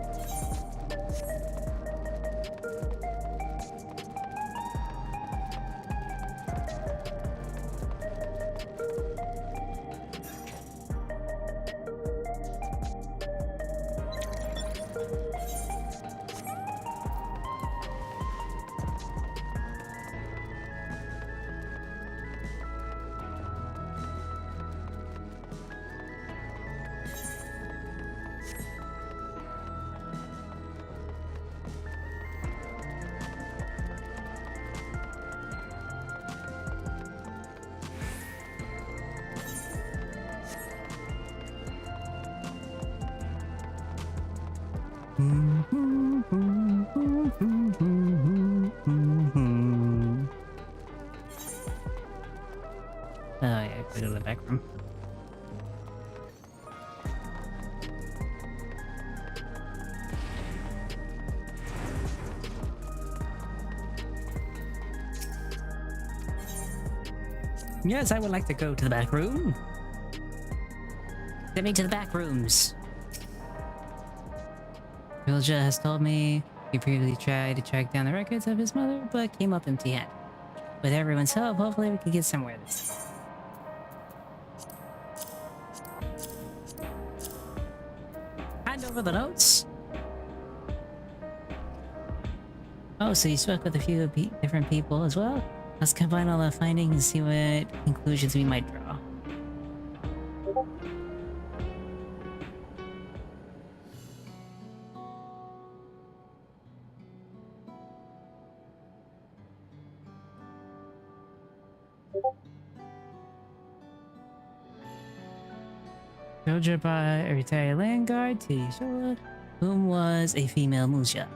Speaker 1: Oh yeah, go to the back room. Yes, I would like to go to the back room. Send me to the back rooms. Vilja has told me he previously tried to track down the records of his mother, but came up empty-handed. With everyone's help, hopefully we can get somewhere this time. Hand over the notes. Oh, so you spoke with a few different people as well? Let's combine all the findings and see what conclusions we might draw. Soldier by a retired land guard to Yashola, whom was a female Musha.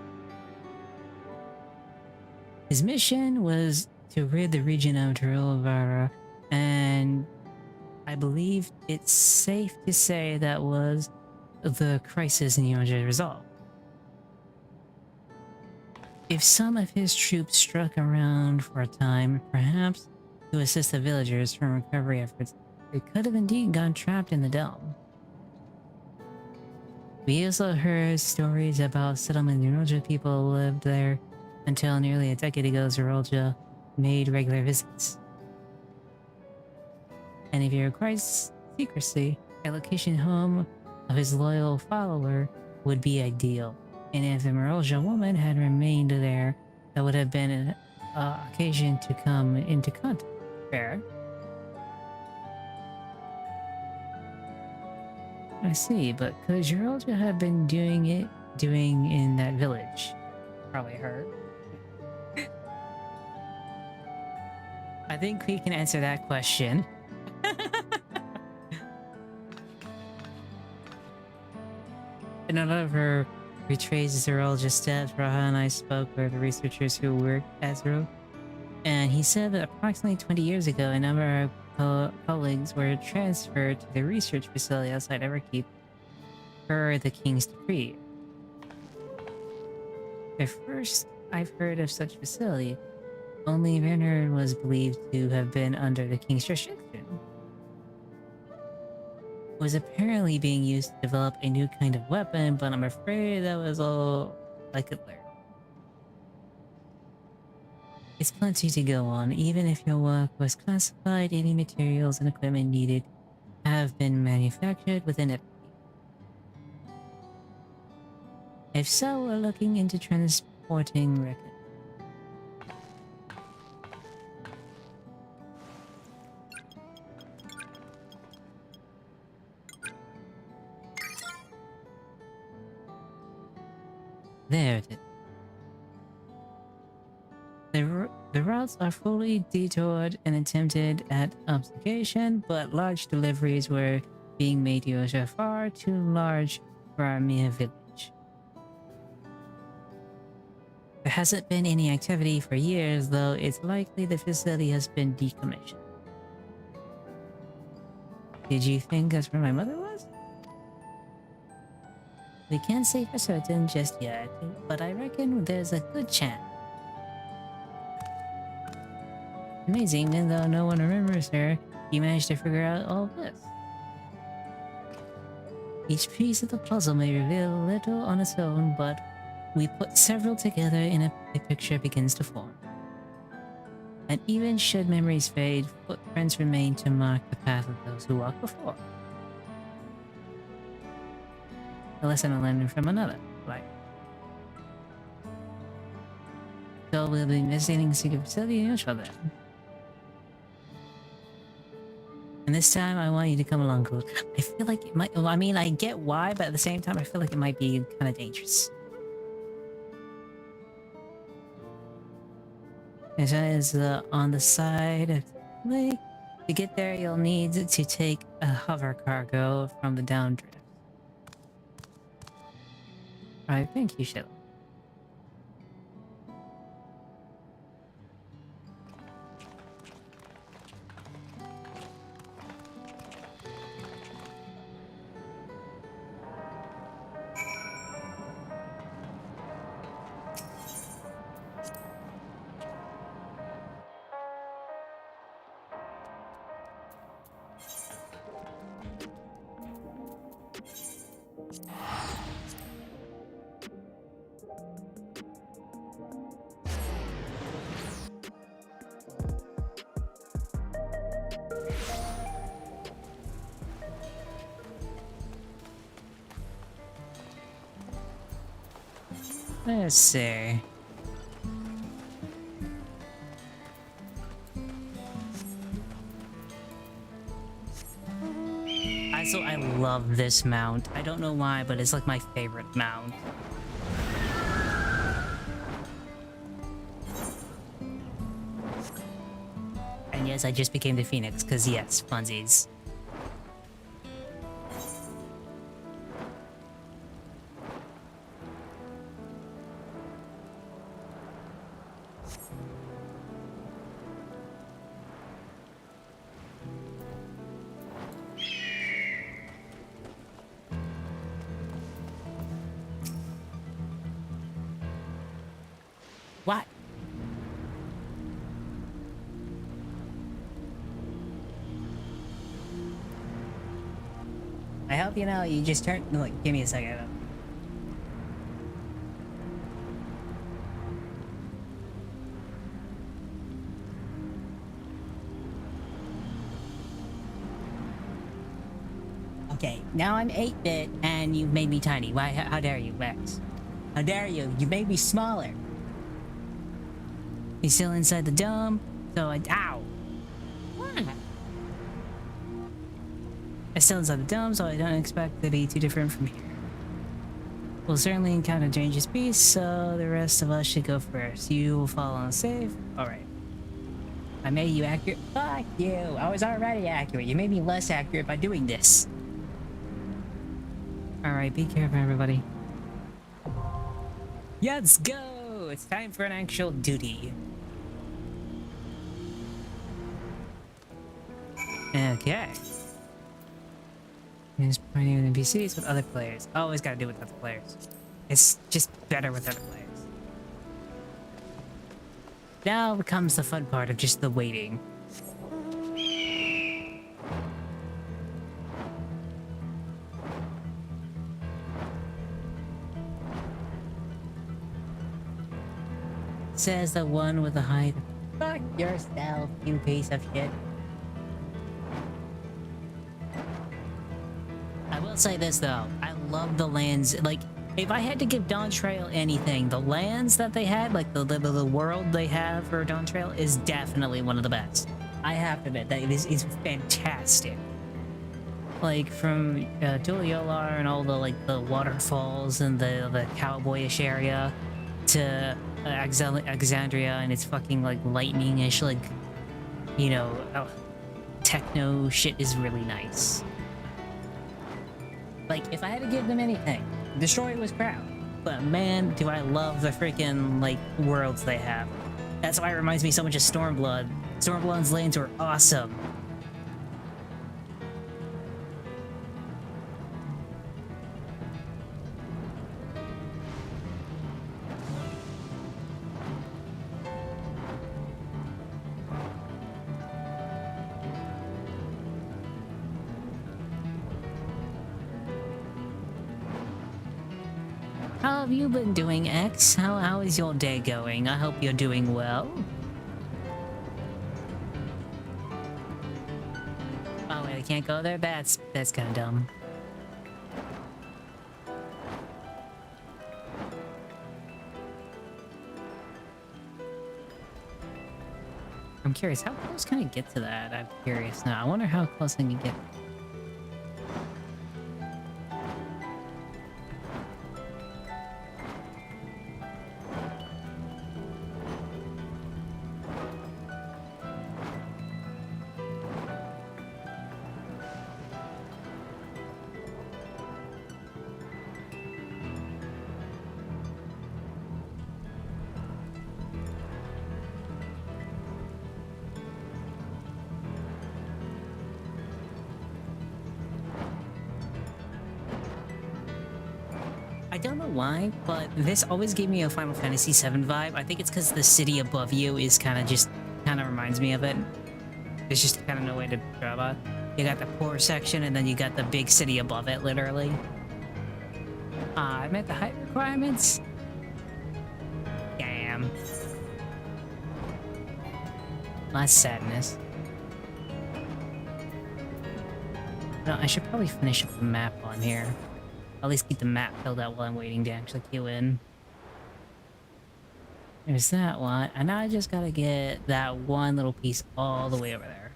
Speaker 1: His mission was to rid the region of Terulavara, and I believe it's safe to say that was the crisis in Yoja resolved. If some of his troops struck around for a time, perhaps to assist the villagers from recovery efforts, they could have indeed gone trapped in the dome. We also heard stories about settlement Zerulja people lived there until nearly a decade ago. Zerulja made regular visits. And if he requires secrecy, a location home of his loyal follower would be ideal. And if the Merulja woman had remained there, that would have been an occasion to come into contact. Fair. I see, but could Zerulja have been doing in that village? Probably her. I think we can answer that question. Another betrays Zerol just dead. Raha and I spoke with the researchers who worked at Zerol, and he said that approximately 20 years ago, a number of colleagues were transferred to the research facility outside Everkeep per the King's decree. At first, I've heard of such facility. Only Werner was believed to have been under the King's restriction. Was apparently being used to develop a new kind of weapon, but I'm afraid that was all I could learn. It's plenty to go on. Even if your work was classified, any materials and equipment needed have been manufactured within it. If so, we're looking into transporting records. There it is. The routes are fully detoured and attempted at obfuscation, but large deliveries were being made to a far too large for our mere village. There hasn't been any activity for years, though it's likely the facility has been decommissioned. Did you think that's where my mother was? We can't say for certain just yet, but I reckon there's a good chance. Amazing, even though no one remembers her, you managed to figure out all this. Each piece of the puzzle may reveal little on its own, but we put several together and a picture begins to form. And even should memories fade, footprints remain to mark the path of those who walked before. A lesson I learned from another life. So we'll be visiting secret facility in Israel then. And this time I want you to come along, Groot. I feel like it might, well, I mean, I get why, but at the same time I feel like it might be kind of dangerous. It is on the side of the lake. To get there, you'll need to take a hover cargo from the Dawntrail. I think you should. Let's see. I love this mount. I don't know why, but it's like my favorite mount. And yes, I just became the Phoenix, because yes, funsies. What? I hope you know you just turned. Look, give me a second. Okay, now I'm 8-bit and you've made me tiny. Why? How dare you, Rex? How dare you? You made me smaller. He's still inside the dome, so ow! What? I'm still inside the dome, so I don't expect to be too different from here. We'll certainly encounter dangerous beasts, so the rest of us should go first. You will follow on safe? Alright. I made you accurate. Fuck you. I was already accurate. You made me less accurate by doing this. Alright, be careful, everybody. Let's go! It's time for an actual duty. Okay. Use pioneering NPCs with other players. Always gotta do it with other players. It's just better with other players. Now becomes the fun part of just the waiting. Says the one with the hide. Fuck yourself, you piece of shit. I will say this though, I love the lands. Like, if I had to give Dawntrail anything, the lands that they had, like the world they have for Dawntrail is definitely one of the best. I have to admit that it is fantastic. Like from Duliolar and all the the waterfalls and the cowboyish area to Alexandria and its fucking like lightning-ish, like, you know, techno shit is really nice. Like, if I had to give them anything, Destroy was proud, but man, do I love the freaking like worlds they have. That's why it reminds me so much of Stormblood. Stormblood's lands were awesome. How have you been doing, X? How is your day going? I hope you're doing well. Oh wait, I can't go there? That's kinda dumb. I'm curious, how close can I get to that? I'm curious now. I wonder how close I can get. I don't know why, but this always gave me a Final Fantasy VII vibe. I think it's because the city above you is kind of reminds me of it. There's just kind of no way to describe it. You got the poor section, and then you got the big city above it, literally. I met the height requirements. Damn. That's sadness. No, I should probably finish up the map on here. At least keep the map filled out while I'm waiting to actually queue in. There's that one, and now I just gotta get that one little piece all the way over there.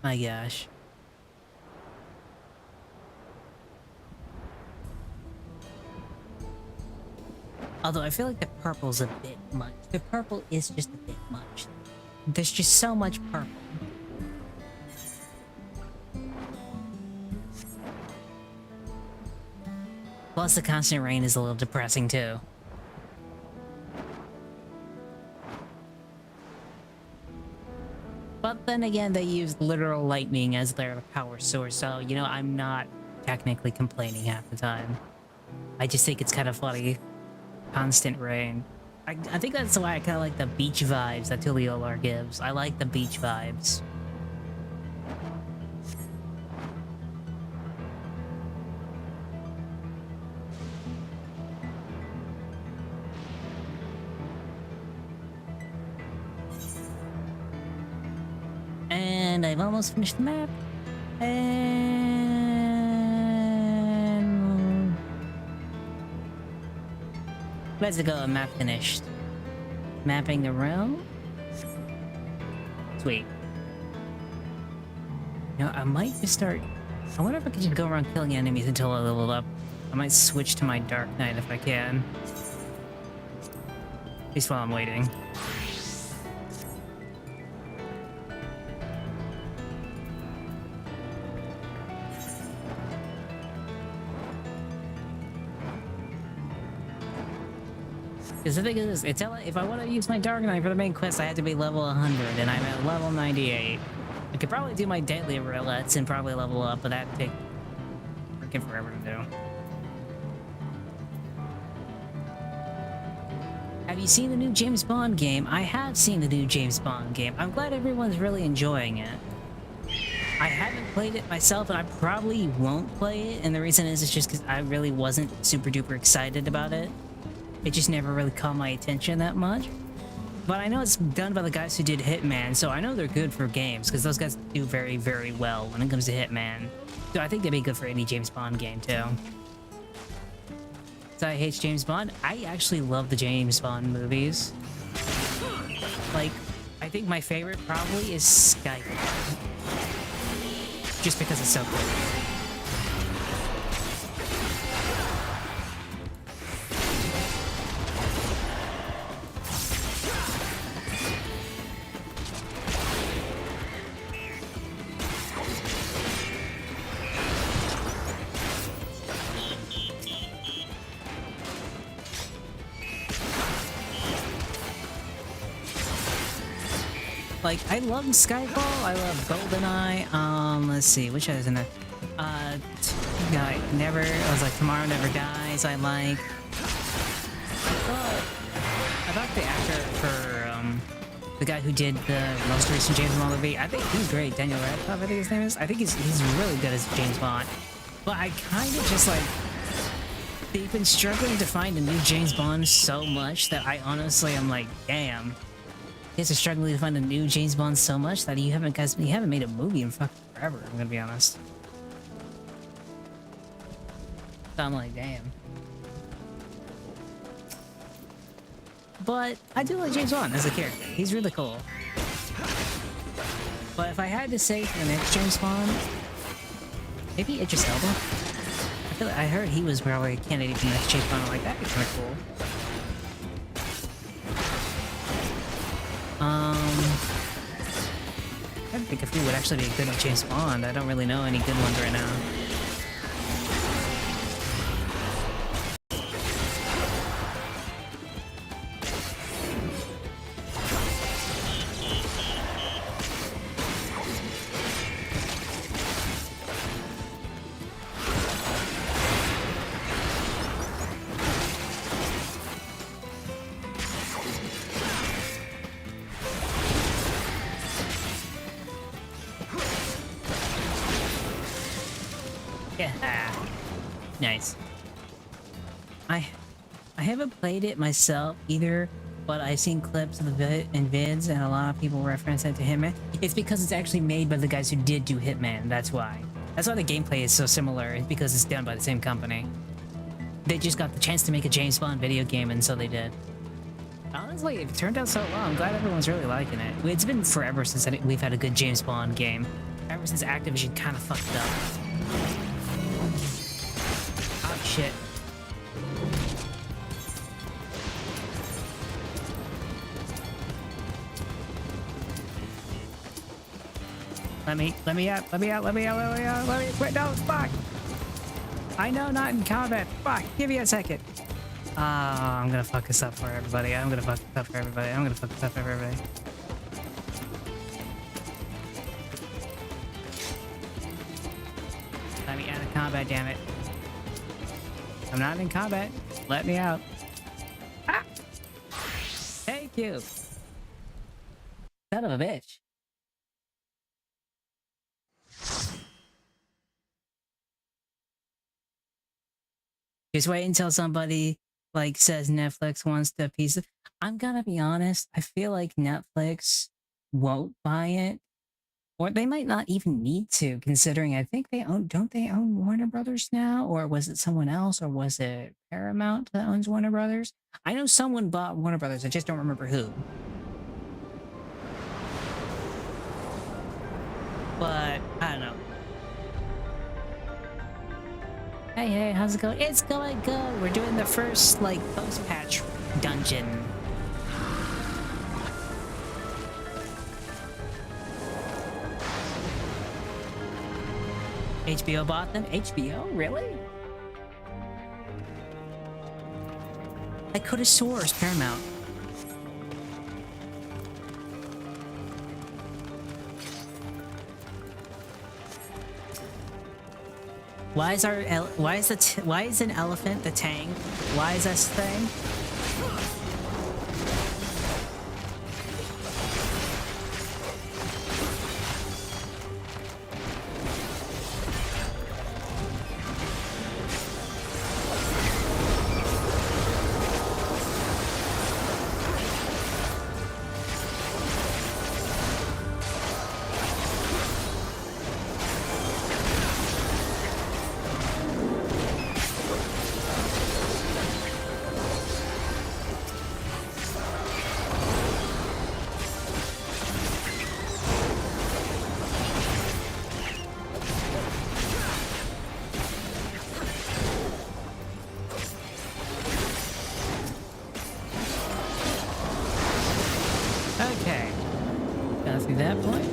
Speaker 1: My gosh. Although I feel like the purple's a bit much. The purple is just a bit much. There's just so much purple. Plus the constant rain is a little depressing too. But then again, they use literal lightning as their power source, so, you know, I'm not technically complaining half the time. I just think it's kind of funny. Constant rain. I think that's why I kind of like the beach vibes that Tuliolar gives. I like the beach vibes. And I've almost finished the map. And let's go, map finished. Mapping the realm. Sweet. You know, I might just start. I wonder if I could just go around killing enemies until I level up. I might switch to my Dark Knight if I can. At least while I'm waiting. Because the thing is, if I want to use my Dark Knight for the main quest, I have to be level 100, and I'm at level 98. I could probably do my daily roulettes and probably level up, but that'd take freaking forever to do. Have you seen the new James Bond game? I have seen the new James Bond game. I'm glad everyone's really enjoying it. I haven't played it myself, and I probably won't play it, and the reason is it's just because I really wasn't super duper excited about it. It just never really caught my attention that much. But I know it's done by the guys who did Hitman, so I know they're good for games, because those guys do very, very well when it comes to Hitman. So I think they'd be good for any James Bond game, too. So I hate James Bond. I actually love the James Bond movies. Like, I think my favorite probably is Skyfall. Just because it's so cool. Like, I love Skyfall, I love GoldenEye, let's see, which other's in there? I was like, Tomorrow Never Dies, I like. I thought the actor for, the guy who did the most recent James Bond movie, I think he's great, Daniel Radcliffe, I think his name is. I think he's really good as James Bond. But I kind of just, like, they've been struggling to find a new James Bond so much that I honestly am like, damn. You guys are struggling to find a new James Bond so much that you haven't made a movie in fucking forever, I'm gonna be honest. So I'm like, damn. But I do like James Bond as a character. He's really cool. But if I had to say for the next James Bond, maybe Idris Elba. I heard he was probably a candidate for the next James Bond. I'm like, that'd be kind of cool. I think if he would actually be a good James Bond. I don't really know any good ones right now. Yeah. Nice. I haven't played it myself either, but I've seen clips of the vids, and a lot of people reference it to Hitman. It's because it's actually made by the guys who did do Hitman. That's why. That's why the gameplay is so similar. It's because it's done by the same company. They just got the chance to make a James Bond video game, and so they did. Honestly, it turned out so well. I'm glad everyone's really liking it. It's been forever since we've had a good James Bond game. Ever since Activision kind of fucked up. Oh, shit. Let me out, wait, no, fuck! I know not in combat, fuck, give me a second. I'm gonna fuck this up for everybody, I'm gonna fuck this up for everybody. Let me out of combat, damn it. I'm not in combat, let me out. Ah! Thank you! Son of a bitch. Just wait until somebody, like, says Netflix wants the piece of... I'm gonna be honest, I feel like Netflix won't buy it. Or they might not even need to, considering I think they own... Don't they own Warner Brothers now? Or was it someone else? Or was it Paramount that owns Warner Brothers? I know someone bought Warner Brothers, I just don't remember who. But, I don't know. Hey, hey, how's it going? It's going good. We're doing the first, like, post-patch dungeon. HBO bought them? HBO? Really? I could have sourced Paramount. Why is why is an elephant the tank? Why is this thing? Okay. Got through that point.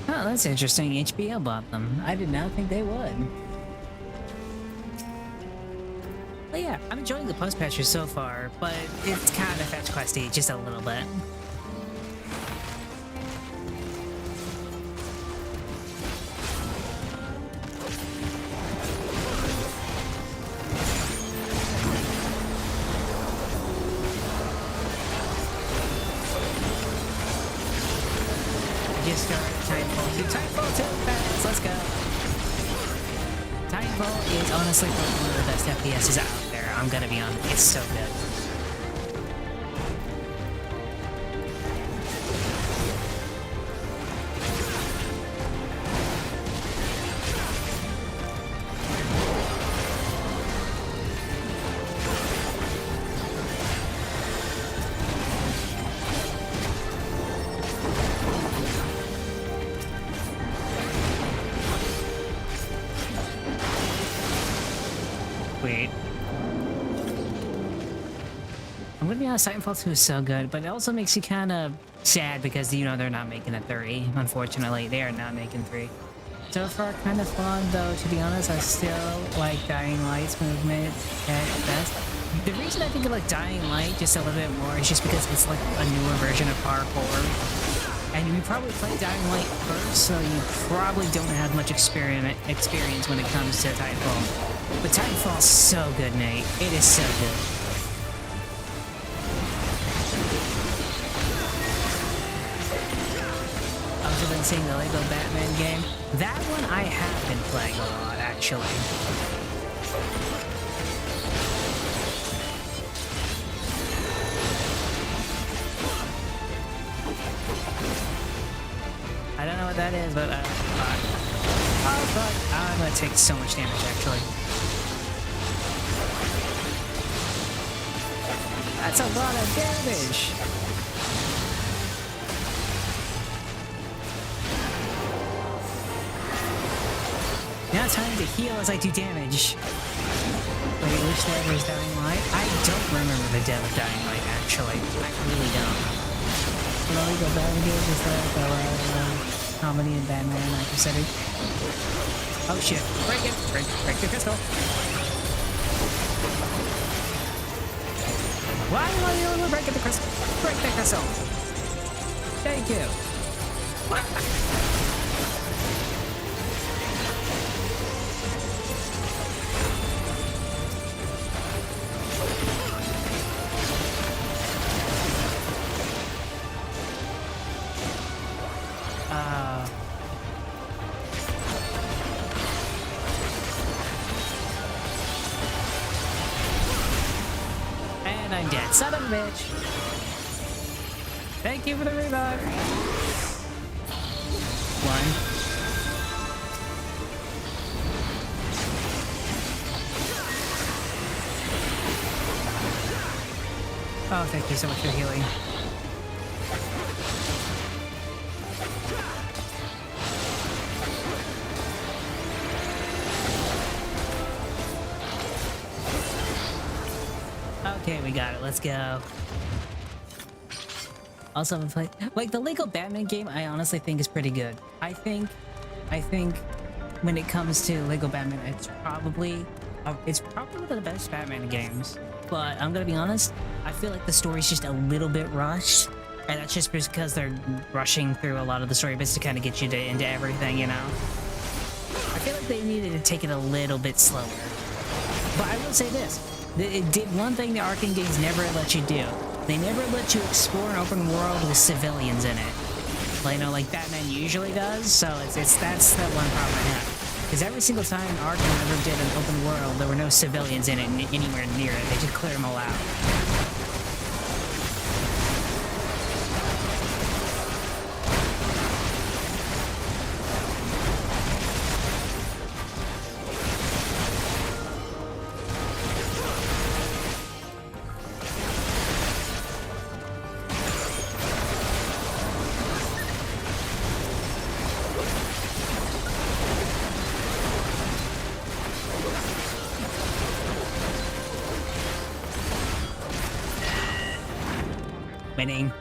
Speaker 1: Oh, that's interesting. HBO bought them. I did not think they would. But yeah, I'm enjoying the post-patches so far, but it's kind of fetch questy just a little bit. Just started Titanfall 2. Titanfall 2 fans, let's go. Titanfall is honestly probably one of the best FPSs out there. I'm gonna be honest, it's so good. Wait. I'm gonna be honest, Titanfall 2 is so good, but it also makes you kind of sad because, you know, they're not making a 3. Unfortunately, they are not making 3. So far, kind of fun, though, to be honest. I still like Dying Light's movement at best. The reason I think I like Dying Light just a little bit more is just because it's like a newer version of parkour. And you probably played Dying Light first, so you probably don't have much experience when it comes to Titanfall. But Titanfall's so good, Nate. It is so good. I've also been seeing the Lego Batman game. That one I have been playing a lot, actually. I don't know what that is, but oh fuck, I'm gonna take so much damage actually. That's a lot of damage. Now time to heal as I do damage. Wait, which dev was Dying Light? I don't remember the dev of Dying Light actually. I really don't. Lego Batman games is like comedy and Batman Arkham City. Oh shit! Break it! Break the crystal! Why are you only breaking the crystal? Break the crystal! Thank you. And I'm dead. Son of a bitch. Thank you for the revive. One. Oh, thank you so much for healing. Okay, we got it. Let's go. Also, haven't played like the Lego Batman game. I honestly think is pretty good. I think when it comes to Lego Batman, it's probably one of the best Batman games. But I'm gonna be honest, I feel like the story's just a little bit rushed, and that's just because they're rushing through a lot of the story bits to kind of get you into everything, you know. I feel like they needed to take it a little bit slower. But I will say this: it did one thing the Arkham games never let you do. They never let you explore an open world with civilians in it. Like, you know, like Batman usually does. So that's the one problem I have. Because every single time Arkham ever did an open world, there were no civilians in it anywhere near it. They just cleared them all out. Winning.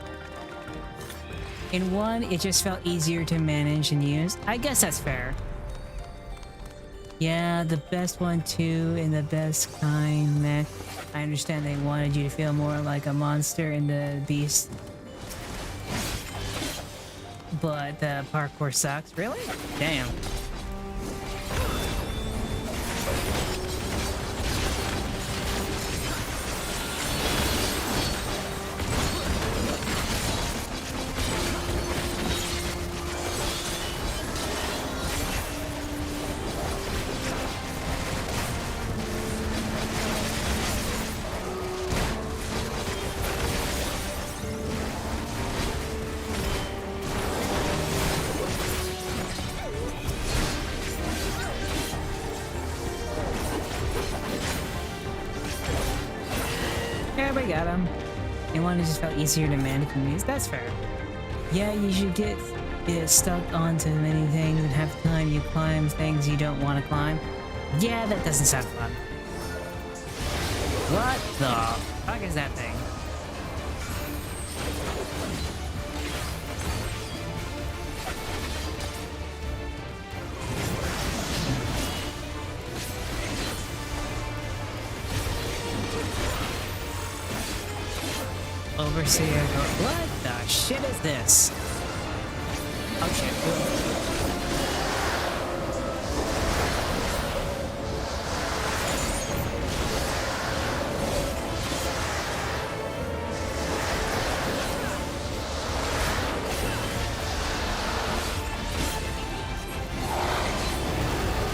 Speaker 1: In one, it just felt easier to manage and use. I guess that's fair. Yeah, the best one too, and the best kind, man. I understand they wanted you to feel more like a monster in the beast. But the parkour sucks. Really? Damn. Yeah, we got him. And one just felt easier to manage and use. That's fair. Yeah, you should get stuck onto many things, and half the time you climb things you don't want to climb. Yeah, that doesn't sound fun. What the fuck is that thing? Overseer, what the shit is this? Oh shit.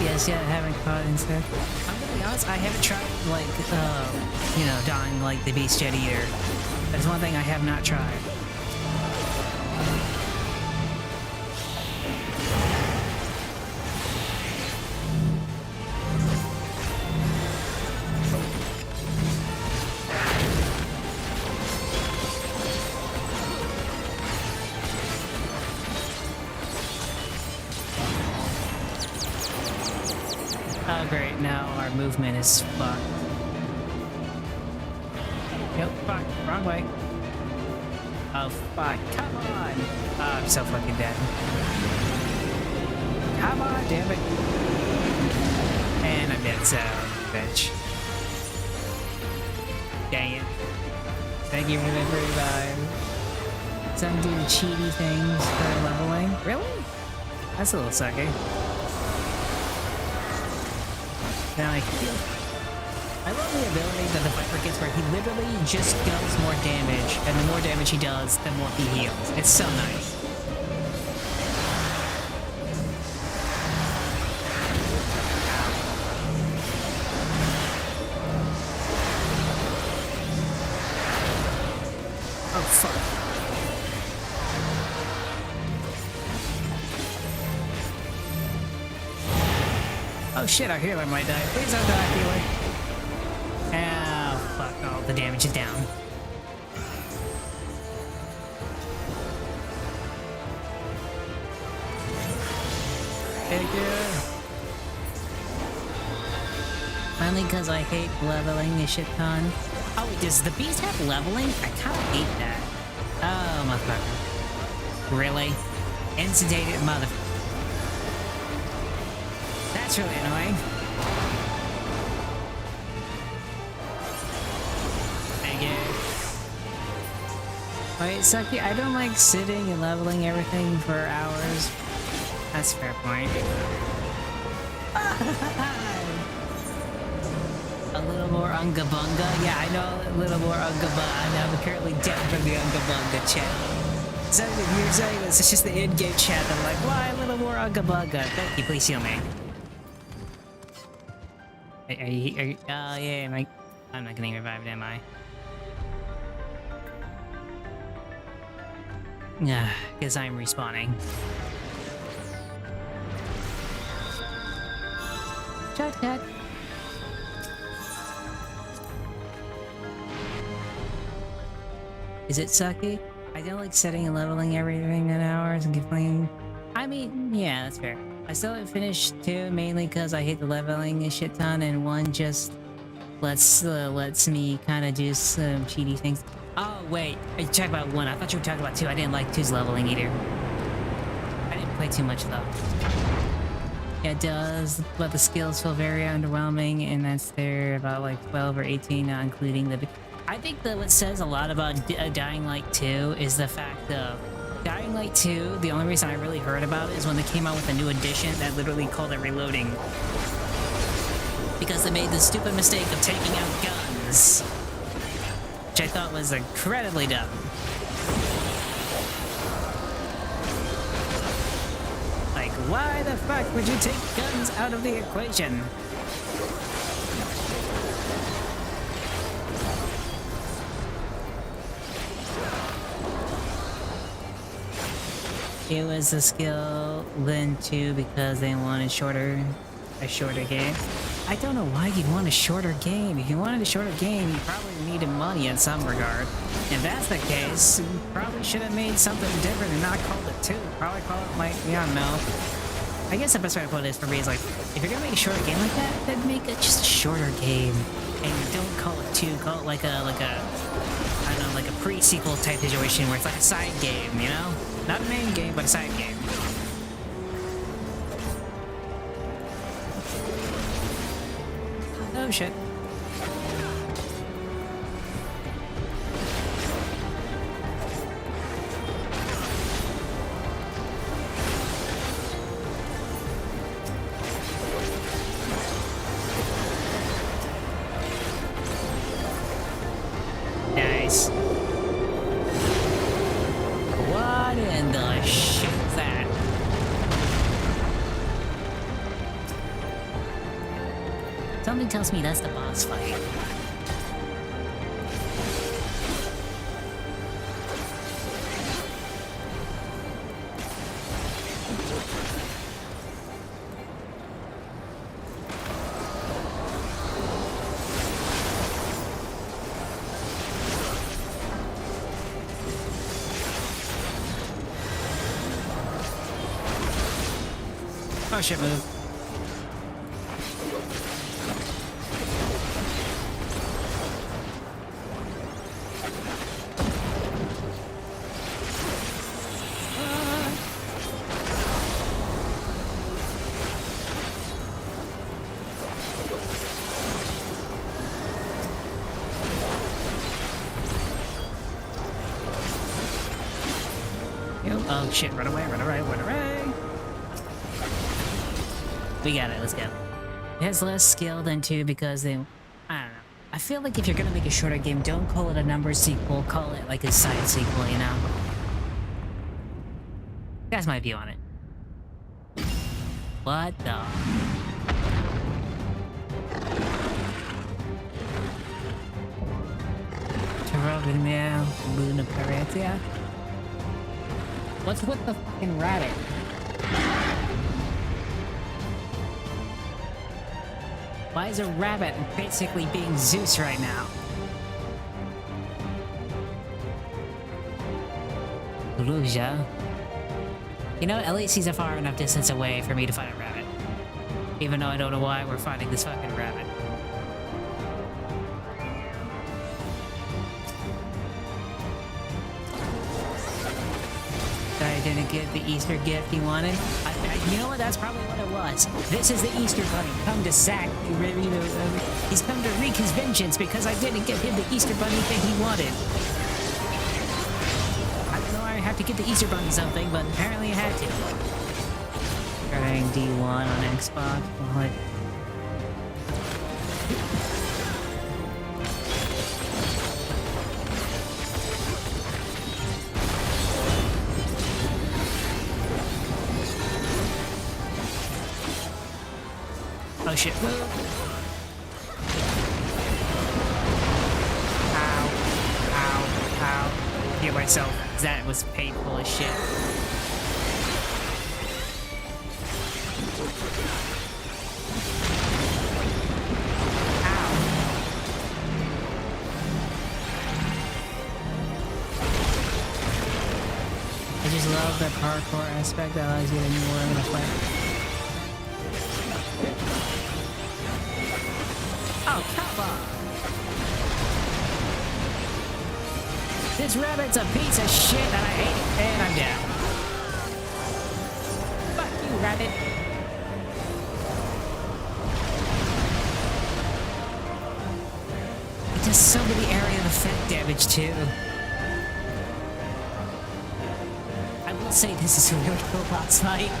Speaker 1: Yes, yeah, I haven't caught insect. I'm gonna be honest, I haven't tried, like, you know, dying like the beast yet either. That's one thing I have not tried. Oh great, now our movement is fucked. Nope, fuck, wrong way. Oh fuck, come on! Oh, I'm so fucking dead. Come on, damn it. And I'm dead, so, bitch. Dang it. Thank you for the revive. Some do cheaty things for leveling. Really? That's a little sucky. Now I love the ability that the Viper gets where he literally just does more damage, and the more damage he does, the more he heals. It's so nice. Oh, fuck. Oh shit, our healer might die. Please don't die, healer. Oh, fuck. Oh, the damage is down. Thank you. Mainly because I hate leveling a shit ton. Oh, wait, does the beast have leveling? I kind of hate that. Oh, motherfucker. Really? Instantated mother... That's really annoying. Thank you. Wait, Sucky, I don't like sitting and leveling everything for hours. That's a fair point. A little more Unga Bunga? Yeah, I know a little more Unga Bunga. I'm currently dead from the Unga Bunga chat. So if you're saying this, it's just the in-game chat. I'm like, why a little more Unga Bunga? Thank you, please heal me. Are you oh yeah, I'm not getting revived, am I? Yeah, because I'm respawning. Shortcut. Is it sucky? I don't like setting and leveling everything in hours and complaining. I mean, yeah, that's fair. I still haven't finished 2 mainly because I hate the leveling a shit ton, and 1 just lets me kind of do some cheaty things. Oh wait, you talking about 1? I thought you were talking about 2. I didn't like 2's leveling either. I didn't play too much though. Yeah, it does, but the skills feel very underwhelming, and that's there about like 12 or 18, not including the... I think that what says a lot about Dying Light 2 is the fact of Dying Light 2, the only reason I really heard about it is when they came out with a new edition that literally called it reloading. Because they made the stupid mistake of taking out guns. Which I thought was incredibly dumb. Like, why the fuck would you take guns out of the equation? It was a skill then too because they wanted a shorter game. I don't know why you'd want a shorter game. If you wanted a shorter game, you probably needed money in some regard. If that's the case, you probably should have made something different and not called it 2. Probably call it like, yeah, I don't know. I guess the best way to put it is for me is like, if you're gonna make a shorter game like that, then make it just a shorter game. And don't call it 2, call it like a I don't know, like a pre-sequel type situation where it's like a side game, you know? Not a main game, but a side game. Oh shit. Nice. What in the shit is that? Something tells me that's the boss fight. Oh shit, move. Oh shit, run away, run away, run away! We got it, let's go. It has less skill than 2 because they... I don't know. I feel like if you're gonna make a shorter game, don't call it a number sequel, call it like a side sequel, you know? That's my view on it. What the... Terrognia Luna Paratia? What's with the fucking rabbit? Why is a rabbit basically being Zeus right now? Luja. You know, LAC's a far enough distance away for me to fight a rabbit. Even though I don't know why we're fighting this fucking rabbit. didn't get the Easter gift he wanted. You know what? That's probably what it was. This is the Easter Bunny. Come to sack. He's come to wreak his vengeance because I didn't get him the Easter Bunny thing he wanted. I don't know why I have to get the Easter Bunny something, but apparently I had to. Trying D1 on Xbox. What? Oh shit. Ow. Ow. Ow. Heal myself. That was painful as shit. Ow. I just love the parkour aspect that allows you to move around the fight. Oh, come on! This rabbit's a piece of shit and I hate it, and I'm down. Fuck you, rabbit! It does so many area of effect damage, too. I will say this is a really cool boss fight.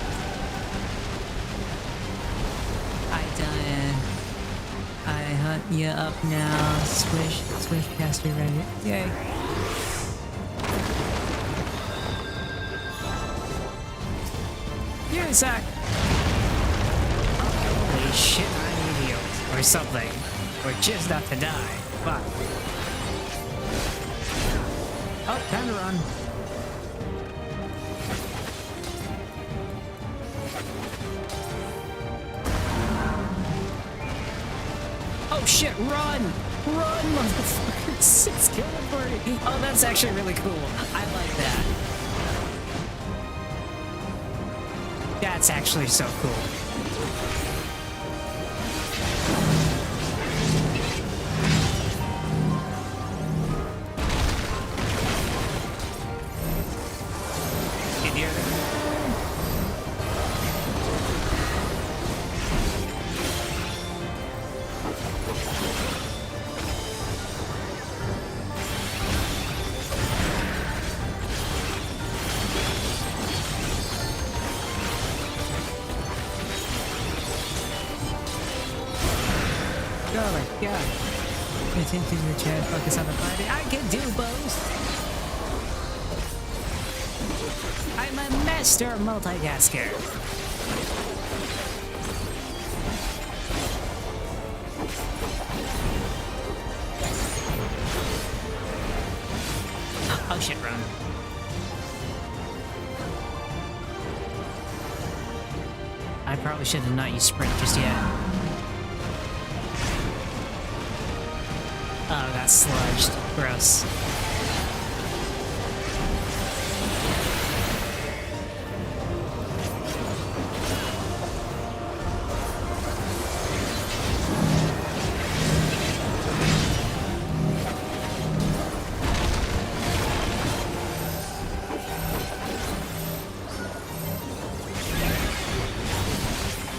Speaker 1: I hunt you up now. Swish past your right. Yay. You suck. Holy shit, I need heals. Or something. Or just not to die. Fuck. Oh, time to run. Oh shit, run! Run, motherfuckers! It's killing party! Oh, that's actually really cool. I like that. That's actually so cool. Can you hear that? Oh my god. Continue to your chat, focus on the fighting. I can do both! I'm a master multitasker. Oh shit, run. I probably should have not used sprint just yet. Oh, got sludged. Gross.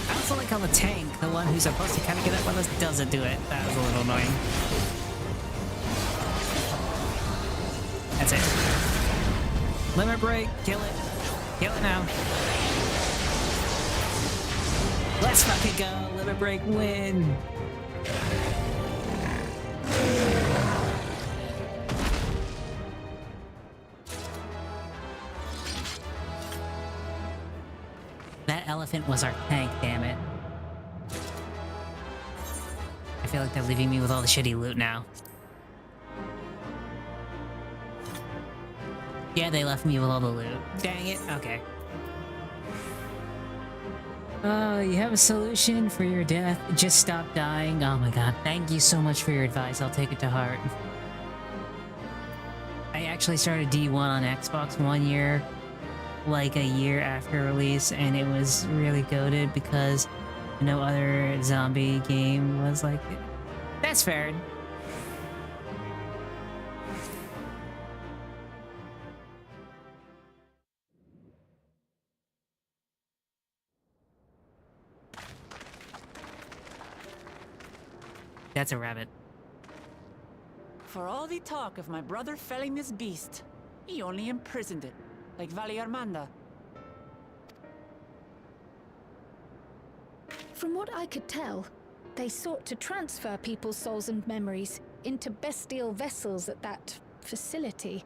Speaker 1: I also like how the tank, the one who's supposed to kind of get up with us, doesn't do it. That was a little annoying. That's it. Limit break. Kill it. Kill it now. Let's fucking go. Limit break win. That elephant was our tank, damn it. I feel like they're leaving me with all the shitty loot now. Yeah, they left me with all the loot. Dang it. Okay. You have a solution for your death? Just stop dying? Oh my god. Thank you so much for your advice. I'll take it to heart. I actually started D1 on Xbox 1 year, like a year after release, and it was really goated because no other zombie game was like it. That's fair. that's a rabbit.
Speaker 6: For all the talk of my brother felling this beast, he only imprisoned it, like Valley Armanda.
Speaker 4: From what I could tell, they sought to transfer people's souls and memories into bestial vessels at that facility.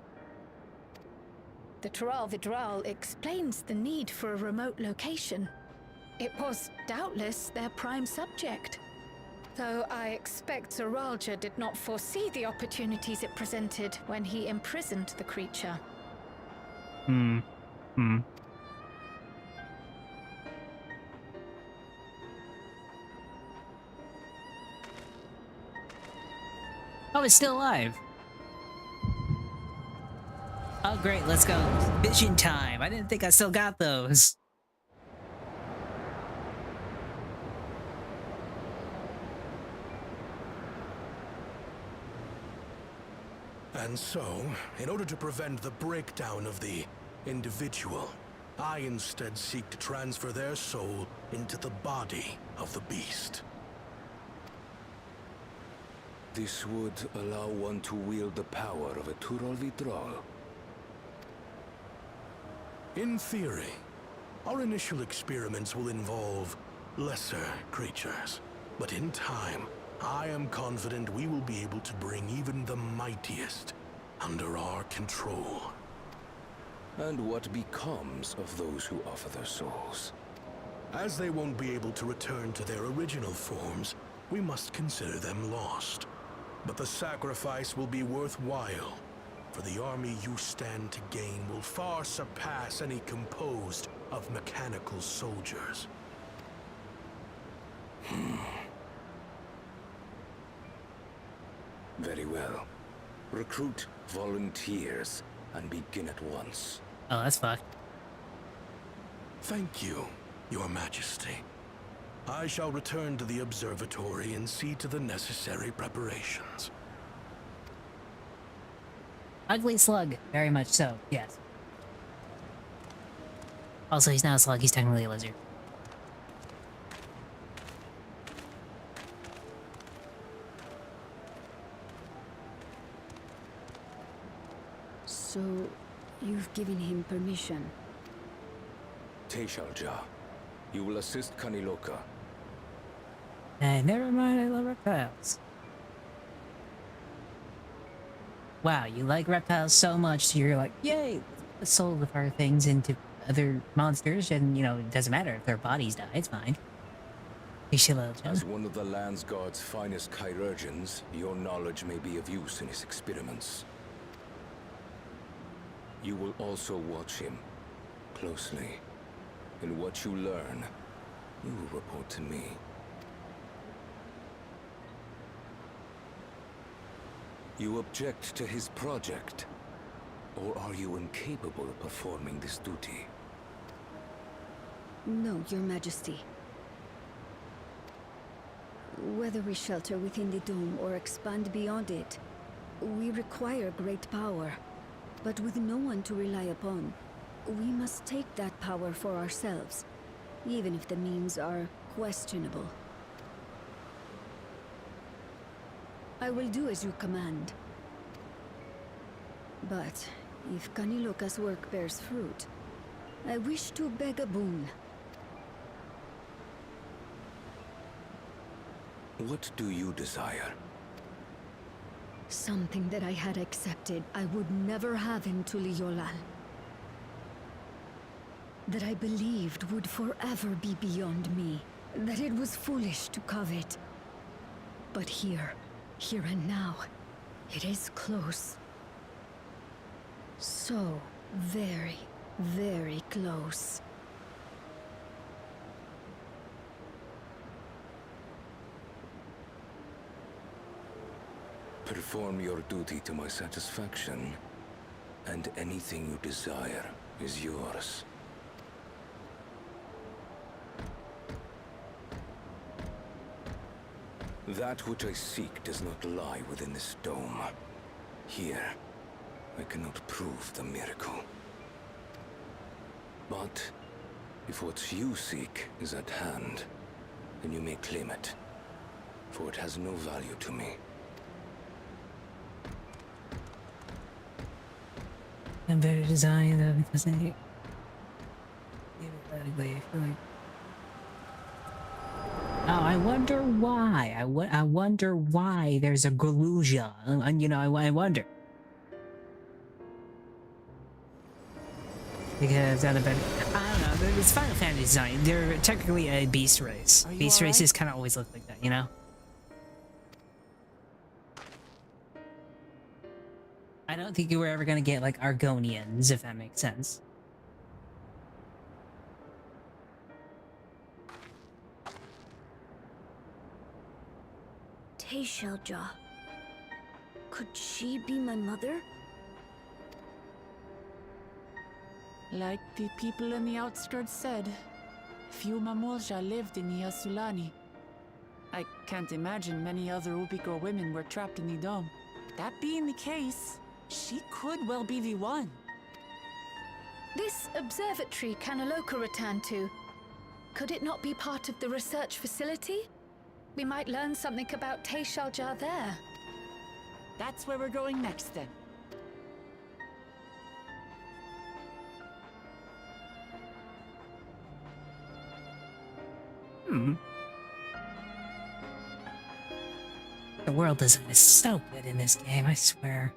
Speaker 4: The Tral Vidral explains the need for a remote location. It was doubtless their prime subject. Though I expect Zoralja did not foresee the opportunities it presented when he imprisoned the creature.
Speaker 1: Oh, it's still alive. Oh, great, let's go. Vision time. I didn't think I still got those.
Speaker 7: And so, in order to prevent the breakdown of the individual, I instead seek to transfer their soul into the body of the beast.
Speaker 8: This would allow one to wield the power of a Tural Vidral.
Speaker 7: In theory, our initial experiments will involve lesser creatures. But in time, I am confident we will be able to bring even the mightiest under our control.
Speaker 8: And what becomes of those who offer their souls?
Speaker 7: As they won't be able to return to their original forms, we must consider them lost. But the sacrifice will be worthwhile, for the army you stand to gain will far surpass any composed of mechanical soldiers.
Speaker 8: Very well. Recruit volunteers and begin at once.
Speaker 1: Oh, that's fucked.
Speaker 7: Thank you, Your Majesty. I shall return to the observatory and see to the necessary preparations.
Speaker 1: Ugly slug, very much so, yes. Also, he's not a slug, he's technically a lizard.
Speaker 9: So, you've given him permission?
Speaker 8: Teshalja, you will assist Kaniloka.
Speaker 1: Hey, never mind, I love reptiles. Wow, you like reptiles so much, so you're like, yay, let's put the soul of our things into other monsters, and, you know, it doesn't matter if their bodies die, it's fine.
Speaker 8: As one of the Landsguard's finest chirurgeons, your knowledge may be of use in his experiments. You will also watch him closely. And what you learn, you will report to me. You object to his project? Or are you incapable of performing this duty?
Speaker 9: No, Your Majesty. Whether we shelter within the dome or expand beyond it, we require great power. But with no one to rely upon, we must take that power for ourselves, even if the means are questionable. I will do as you command. But if Kaniloka's work bears fruit, I wish to beg a boon.
Speaker 8: What do you desire?
Speaker 9: Something that I had accepted I would never have in Tuliyolan. That I believed would forever be beyond me. That it was foolish to covet. But here and now, it is close. So very, very close.
Speaker 8: Perform your duty to my satisfaction, and anything you desire is yours. That which I seek does not lie within this dome. Here, I cannot prove the miracle. But if what you seek is at hand, then you may claim it. for it has no value to me.
Speaker 1: I'm better designed though because I feel like. Oh, I wonder why. I wonder why there's a Galuja. And you know, I wonder. Because out of bed, I don't know. It's Final Fantasy design. They're technically a beast race. Beast races kind of always look like that, you know. I don't think you were ever gonna get like Argonians, if that makes sense.
Speaker 9: Teishelja. Could she be my mother?
Speaker 6: Like the people in the outskirts said, few Mamulja lived in Yasulani. I can't imagine many other Ubiko women were trapped in the dome. That being the case, she could well be the one.
Speaker 4: This observatory Kanaloka returned to, could it not be part of the research facility? We might learn something about Teishelja there.
Speaker 6: That's where we're going next then.
Speaker 1: The world design is so good in this game, I swear.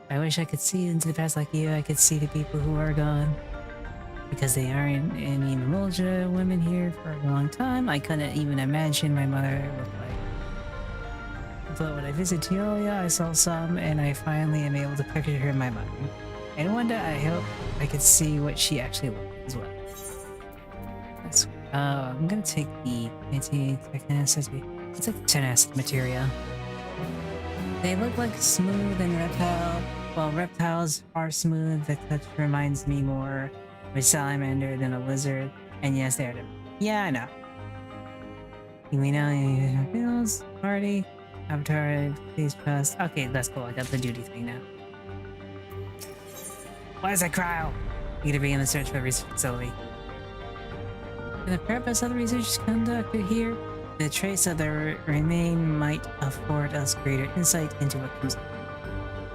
Speaker 1: I wish I could see into the past like you. I could see the people who are gone. Because they aren't any Mamulja women here for a long time, I couldn't even imagine my mother looked like. But when I visit Teolia, I saw some, and I finally am able to picture her in my mind. And one day I hope I could see what she actually looked like as well. That's, I'm gonna take the anti-technicity. It's like tenacity materia. They look like smooth and reptile. Well, reptiles are smooth. The touch reminds me more of a salamander than a lizard. And yes, they are different. Yeah, I know. We now feels party. Avatar, please trust. Okay, that's cool. I got the duty thing now. Why is that cryo? You to be in the search for a research facility. For the purpose of the research conducted here, the trace of the remain might afford us greater insight into what comes up.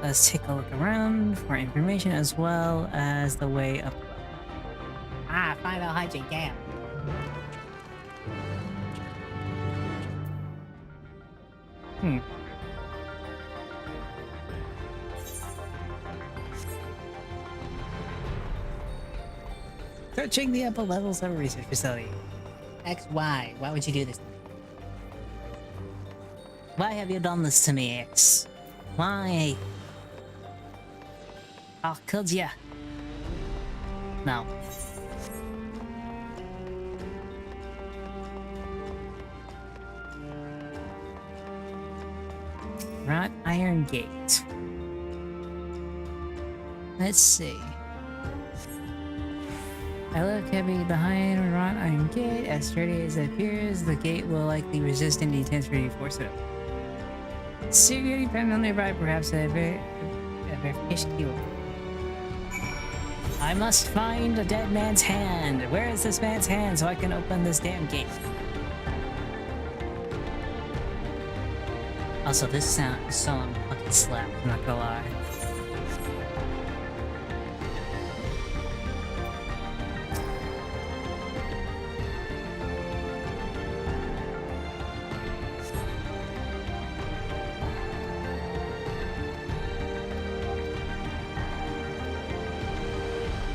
Speaker 1: Let's take a look around for information as well as the way up. Ah, final hygiene, damn. Searching the upper levels of a research facility. X, Y. Why would you do this? Why have you done this to me, X? Why? Oh, could ya? No. Wrought iron gate. Let's see. I look heavy behind wrought iron gate. As sturdy as it appears, the gate will likely resist any intense force it up. Security panel nearby, perhaps a verification key. I must find a dead man's hand. Where is this man's hand so I can open this damn gate? Also, this song fucking slapped, I'm not gonna lie.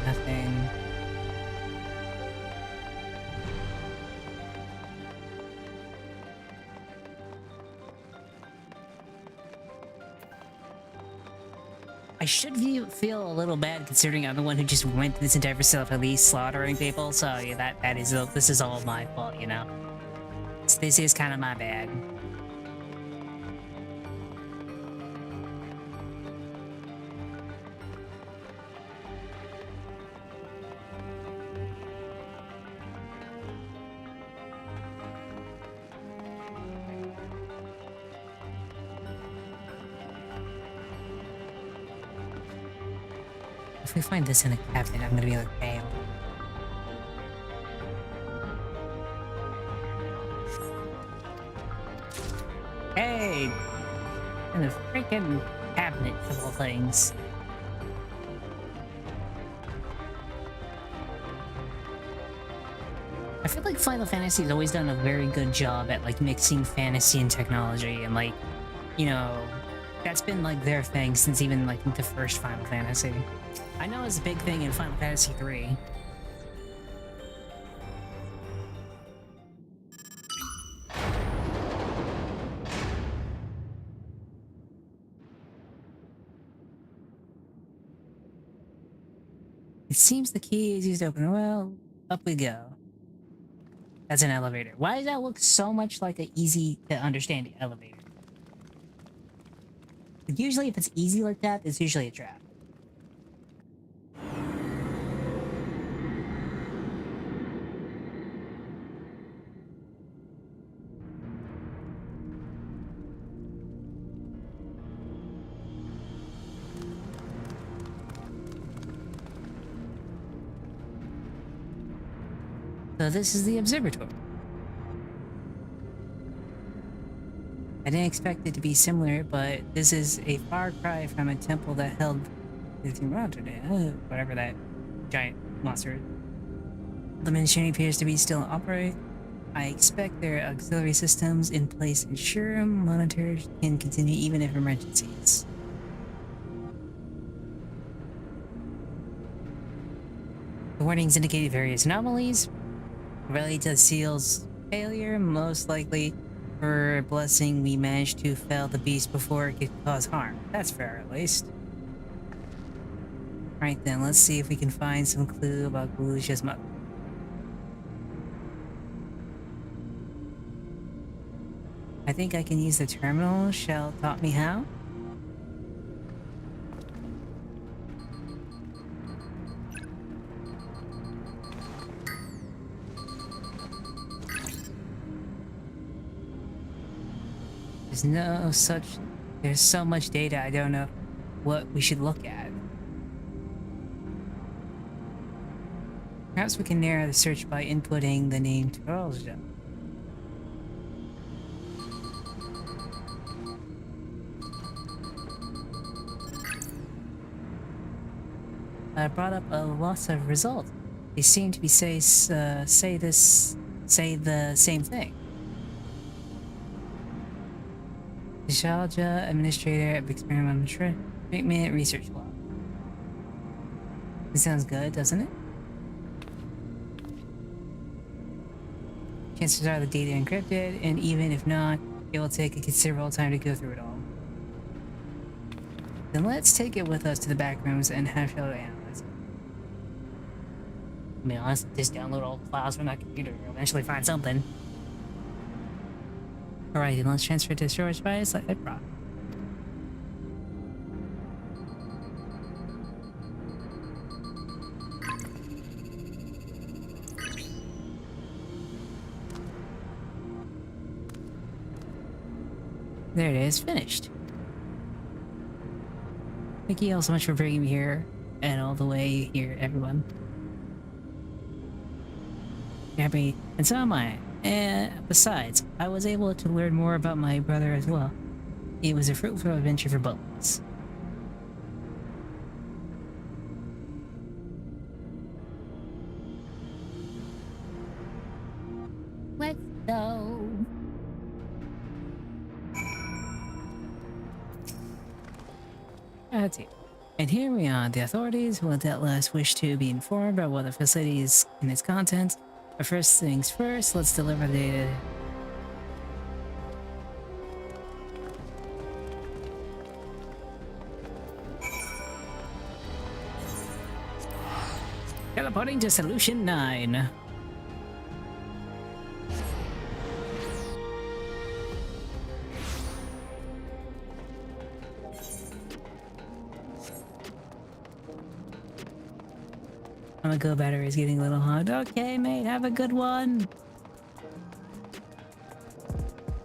Speaker 1: Nothing. I should feel a little bad considering I'm the one who just went through this entire facility slaughtering people, so yeah, this is all my fault, you know? This is kind of my bad. If we find this in a cabinet, I'm gonna be like, fail. Hey! And a freaking cabinet of all things. I feel like Final Fantasy has always done a very good job at like mixing fantasy and technology, and like, you know, that's been like their thing since even like the first Final Fantasy. I know it's a big thing in Final Fantasy 3. It seems the key is used to open. Well, up we go. That's an elevator. Why does that look so much like an easy to understand elevator? Usually if it's easy like that, it's usually a trap. So this is the observatory. I didn't expect it to be similar, but this is a far cry from a temple that held whatever that giant monster is. The machinery appears to be still in operate. I expect there are auxiliary systems in place ensure monitors can continue even if emergencies. The warnings indicate various anomalies related to the seal's failure, most likely for a blessing we managed to fell the beast before it could cause harm. That's fair, at least. Right then, let's see if we can find some clue about Galusha's mother. I think I can use the terminal. Shell taught me how. There's so much data, I don't know what we should look at. Perhaps we can narrow the search by inputting the name Trolja. I brought up a loss of results. They seem to be say the same thing. Shalja, administrator of experimental treatment research lab. It sounds good, doesn't it? Chances are the data encrypted, and even if not, it will take a considerable time to go through it all. Then let's take it with us to the back rooms and have Shalja analyze it. I mean, honestly, just download all the files from that computer. You'll eventually find something. Alright, then let's transfer to storage device like I brought. There it is, finished. Thank you all so much for bringing me here and all the way here, everyone. Happy, and so am I. And besides, I was able to learn more about my brother as well. It was a fruitful adventure for both of us. Let's go. That's it. And here we are. The authorities will at last wish to be informed about what the facility is and its contents. But first things first, let's deliver the data. Teleporting to Solution 9. My go battery is getting a little hot. Okay, mate, have a good one.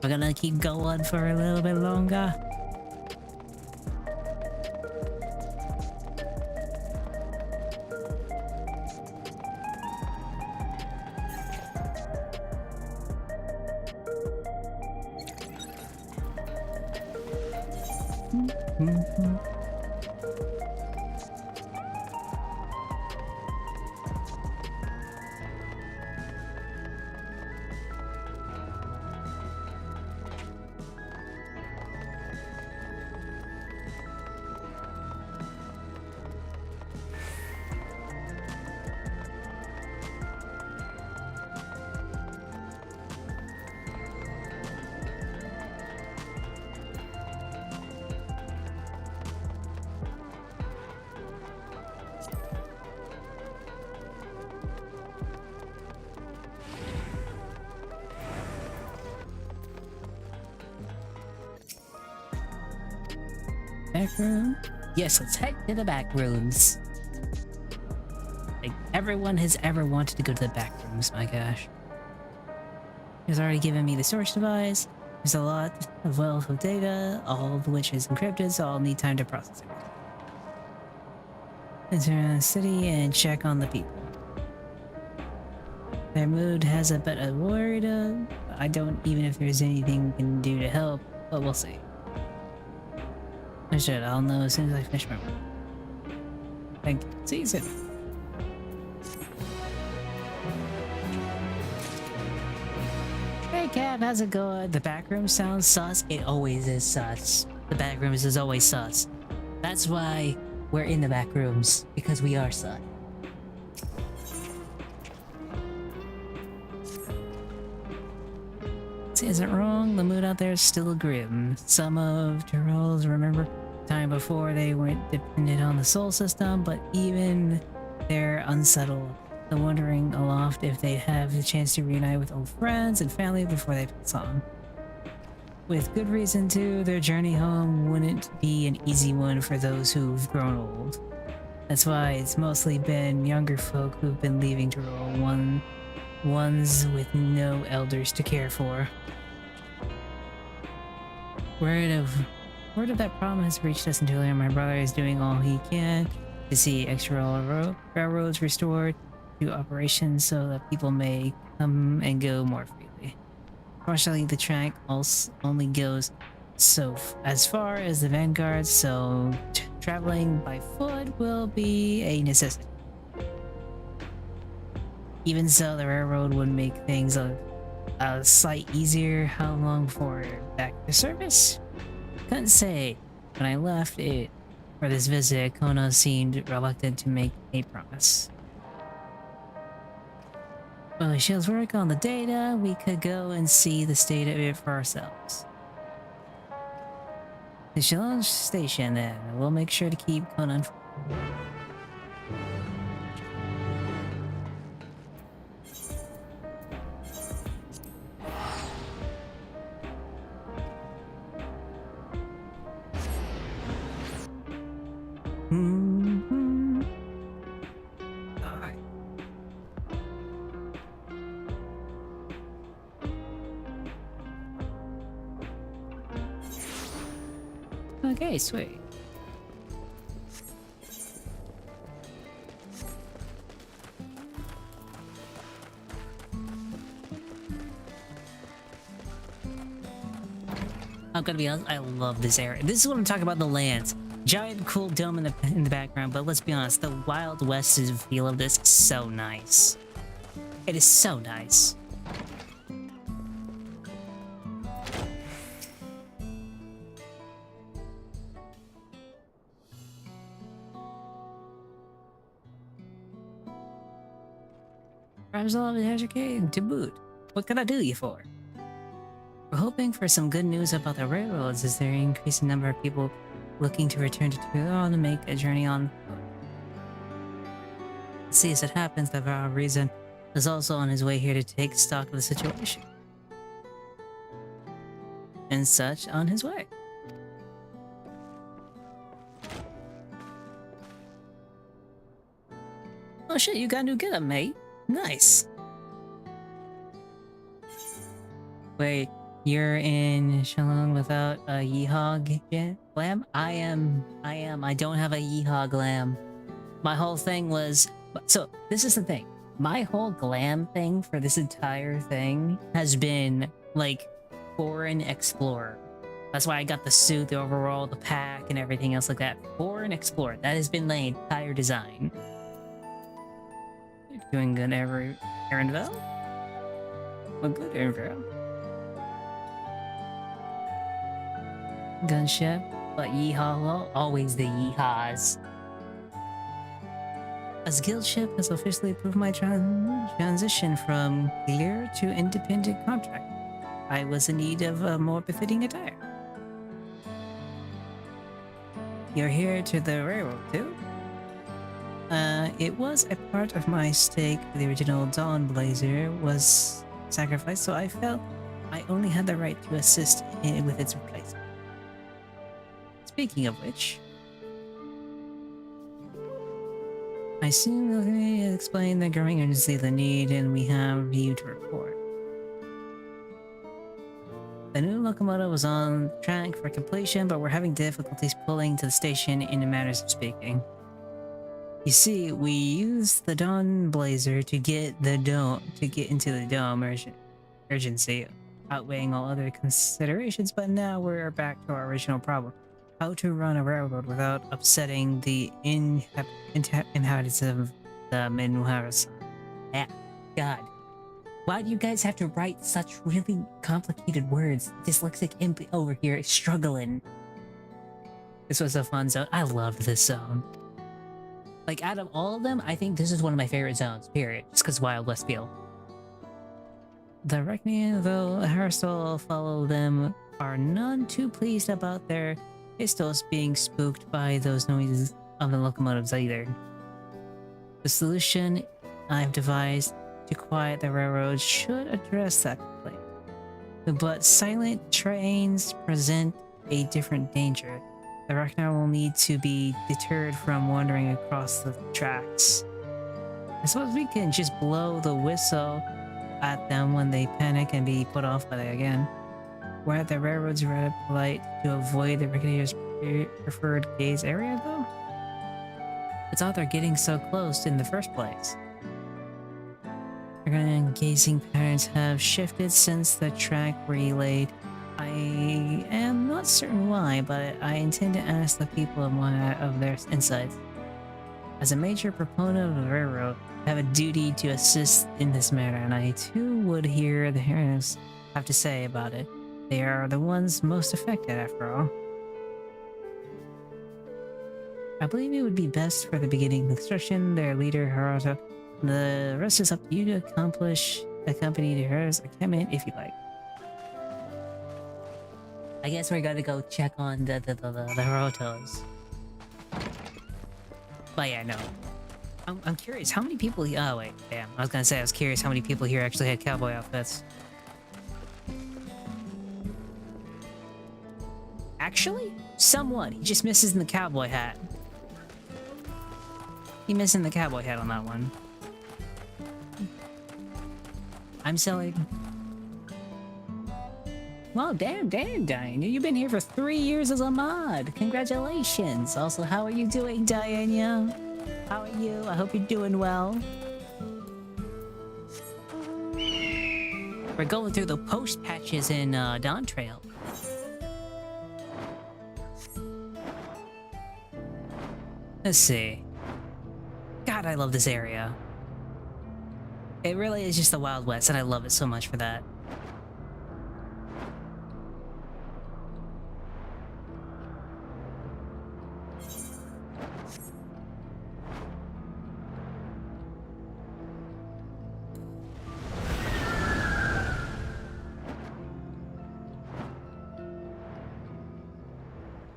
Speaker 1: We're gonna keep going for a little bit longer. Back room? Yes, let's head to the back rooms. Like, everyone has ever wanted to go to the back rooms, my gosh. He's already given me the storage device. There's a lot of wealth of data, all of which is encrypted, so I'll need time to process it. Enter the city and check on the people. Their mood has a bit of worried. I don't even if there's anything we can do to help, but we'll see. Understood. I'll know as soon as I finish my work. Thank you. See you soon. Hey Cat, how's it going? The back room sounds sus. It always is sus. The back rooms is always sus. That's why we're in the back rooms, because we are sus. Isn't wrong, the mood out there is still grim. Some of Tyrell's remember time before they weren't dependent on the soul system, but even they're unsettled. They're wondering aloft if they'd have the chance to reunite with old friends and family before they pass on. With good reason too, their journey home wouldn't be an easy one for those who've grown old. That's why it's mostly been younger folk who've been leaving Tyrell, ones with no elders to care for. Word of that problem has reached us until my brother is doing all he can to see extra railroads restored to operations so that people may come and go more freely. Fortunately, the track only goes so as far as the vanguard, so traveling by foot will be a necessity. Even so, the railroad would make things a slight easier. How long before back to service? Couldn't say. When I left it for this visit, Kono seemed reluctant to make a promise. While she'll work on the data, we could go and see the state of it for ourselves. The Shillong station then. We'll make sure to keep Kono informed. Okay, sweet. I'm gonna be honest, I love this area. This is what I'm talking about, the lands. Giant cool dome in the background, but let's be honest, the Wild West feel of this is so nice. It is so nice. Perhaps I'll have a educated to boot. What can I do you for? We're hoping for some good news about the railroads as there increasing number of people looking to return to Tyrell to make a journey on foot. See, as it happens, the Vow of Reason is also on his way here to take stock of the situation. And such on his way. Oh shit, you got a new getup, mate. Nice. Wait, you're in Shillong without a yeehog glam? I am. I don't have a yeehog glam. My whole thing was... So, this is the thing. My whole glam thing for this entire thing has been, like, Foreign Explorer. That's why I got the suit, the overall, the pack, and everything else like that for an explorer. That has been my entire design. Doing good, Aaronville? Well, good, Aaronville. Gunship, but yeehaw, well, always the yeehaws. As guild ship has officially approved my transition from clear to independent contract. I was in need of a more befitting attire. You're here to the railroad too? It was a part of my stake. The original Dawn Blazer was sacrificed, so I felt I only had the right to assist with its replacement. Speaking of which, I soon explained the growing urgency of the need, and we have you to report. The new locomotive was on track for completion, but we're having difficulties pulling to the station in the matters of speaking. You see, we used the Dawn Blazer to get into the dome urgency, outweighing all other considerations, but now we're back to our original problem. How to run a railroad without upsetting the inhabitants of the Minwaras. Yeah, God. Why do you guys have to write such really complicated words? Dyslexic imp over here is struggling. This was a fun zone. I loved this zone. Like, out of all of them, I think this is one of my favorite zones, period. Just because Wild West feel. The Reckoning, though Hairstall follow them, are none too pleased about their pistols being spooked by those noises of the locomotives either. The solution I've devised to quiet the railroad should address that complaint. But silent trains present a different danger. The Reckoner will need to be deterred from wandering across the tracks. I suppose we can just blow the whistle at them when they panic and be put off by it again. We're at the railroad's red light to avoid the Reckoner's preferred gaze area, though? It's how they're getting so close in the first place. Reckoner gazing patterns have shifted since the track relayed. I am not certain why, but I intend to ask the people of their insights. As a major proponent of the railroad, I have a duty to assist in this matter, and I too would hear the heroes have to say about it. They are the ones most affected, after all. I believe it would be best for the beginning construction, their leader, Haruto. The rest is up to you to accompany the heroes or come in if you like. I guess we're gonna go check on the Harutos. But yeah, no. I'm curious, how many people... Oh, wait, damn. I was gonna say, I was curious how many people here actually had cowboy outfits. Actually, someone. He just misses in the cowboy hat. He missing the cowboy hat on that one. I'm selling... Well, damn, Diane. You've been here for 3 years as a mod. Congratulations. Also, how are you doing, Diana? How are you? I hope you're doing well. We're going through the post patches in Dawntrail. Let's see. God, I love this area. It really is just the Wild West, and I love it so much for that.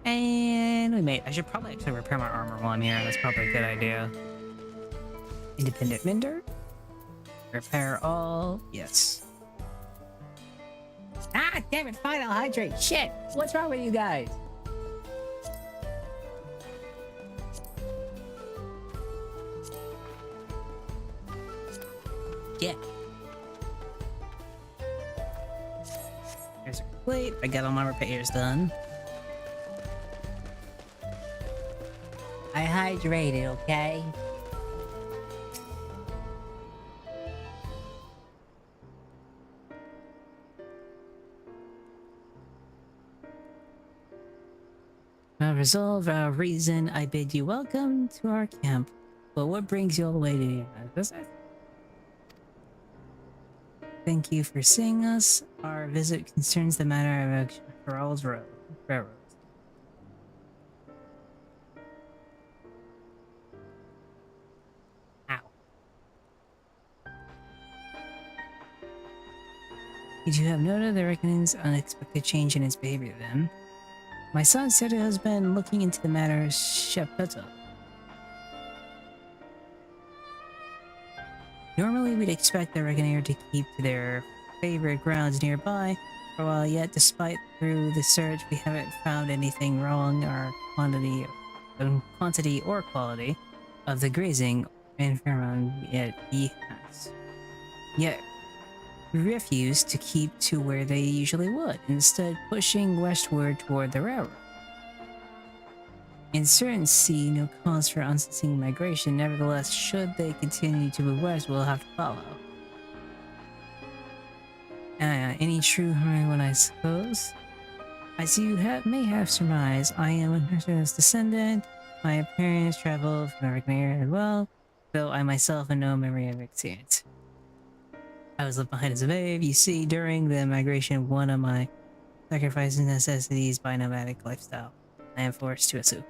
Speaker 1: And we made... I should probably actually repair my armor while I'm here. That's probably a good idea. Independent vendor. Repair all. Yes. Ah, damn it. Fine, I'll hydrate. Shit. What's wrong with you guys? Yeah. Here's a plate. I got all my repairs done. I hydrated, okay? Resolve, reason, I bid you welcome to our camp. But what brings you all the way to here? Thank you for seeing us. Our visit concerns the matter of Charles Railroad. Ow. Did you have noted the reckoning's unexpected change in his behavior then? My son said he has been looking into the matter of Shepherd. Normally, we'd expect the Reckoner to keep to their favorite grounds nearby for a while, yet despite through the search, we haven't found anything wrong or quantity or quality of the grazing and pheromone yet he has. Yet, refused to keep to where they usually would, instead pushing westward toward the railroad. In certain see no cause for unceasing migration, nevertheless, should they continue to move west, we'll have to follow. Any true harm, I suppose? As you may have surmised, I am a Nurse's descendant. My parents traveled from the Reckoner as well, though I myself have no memory of experience. I was left behind as a babe. You see, during the migration, one of my sacrifices necessities by nomadic lifestyle. I am forced to assume.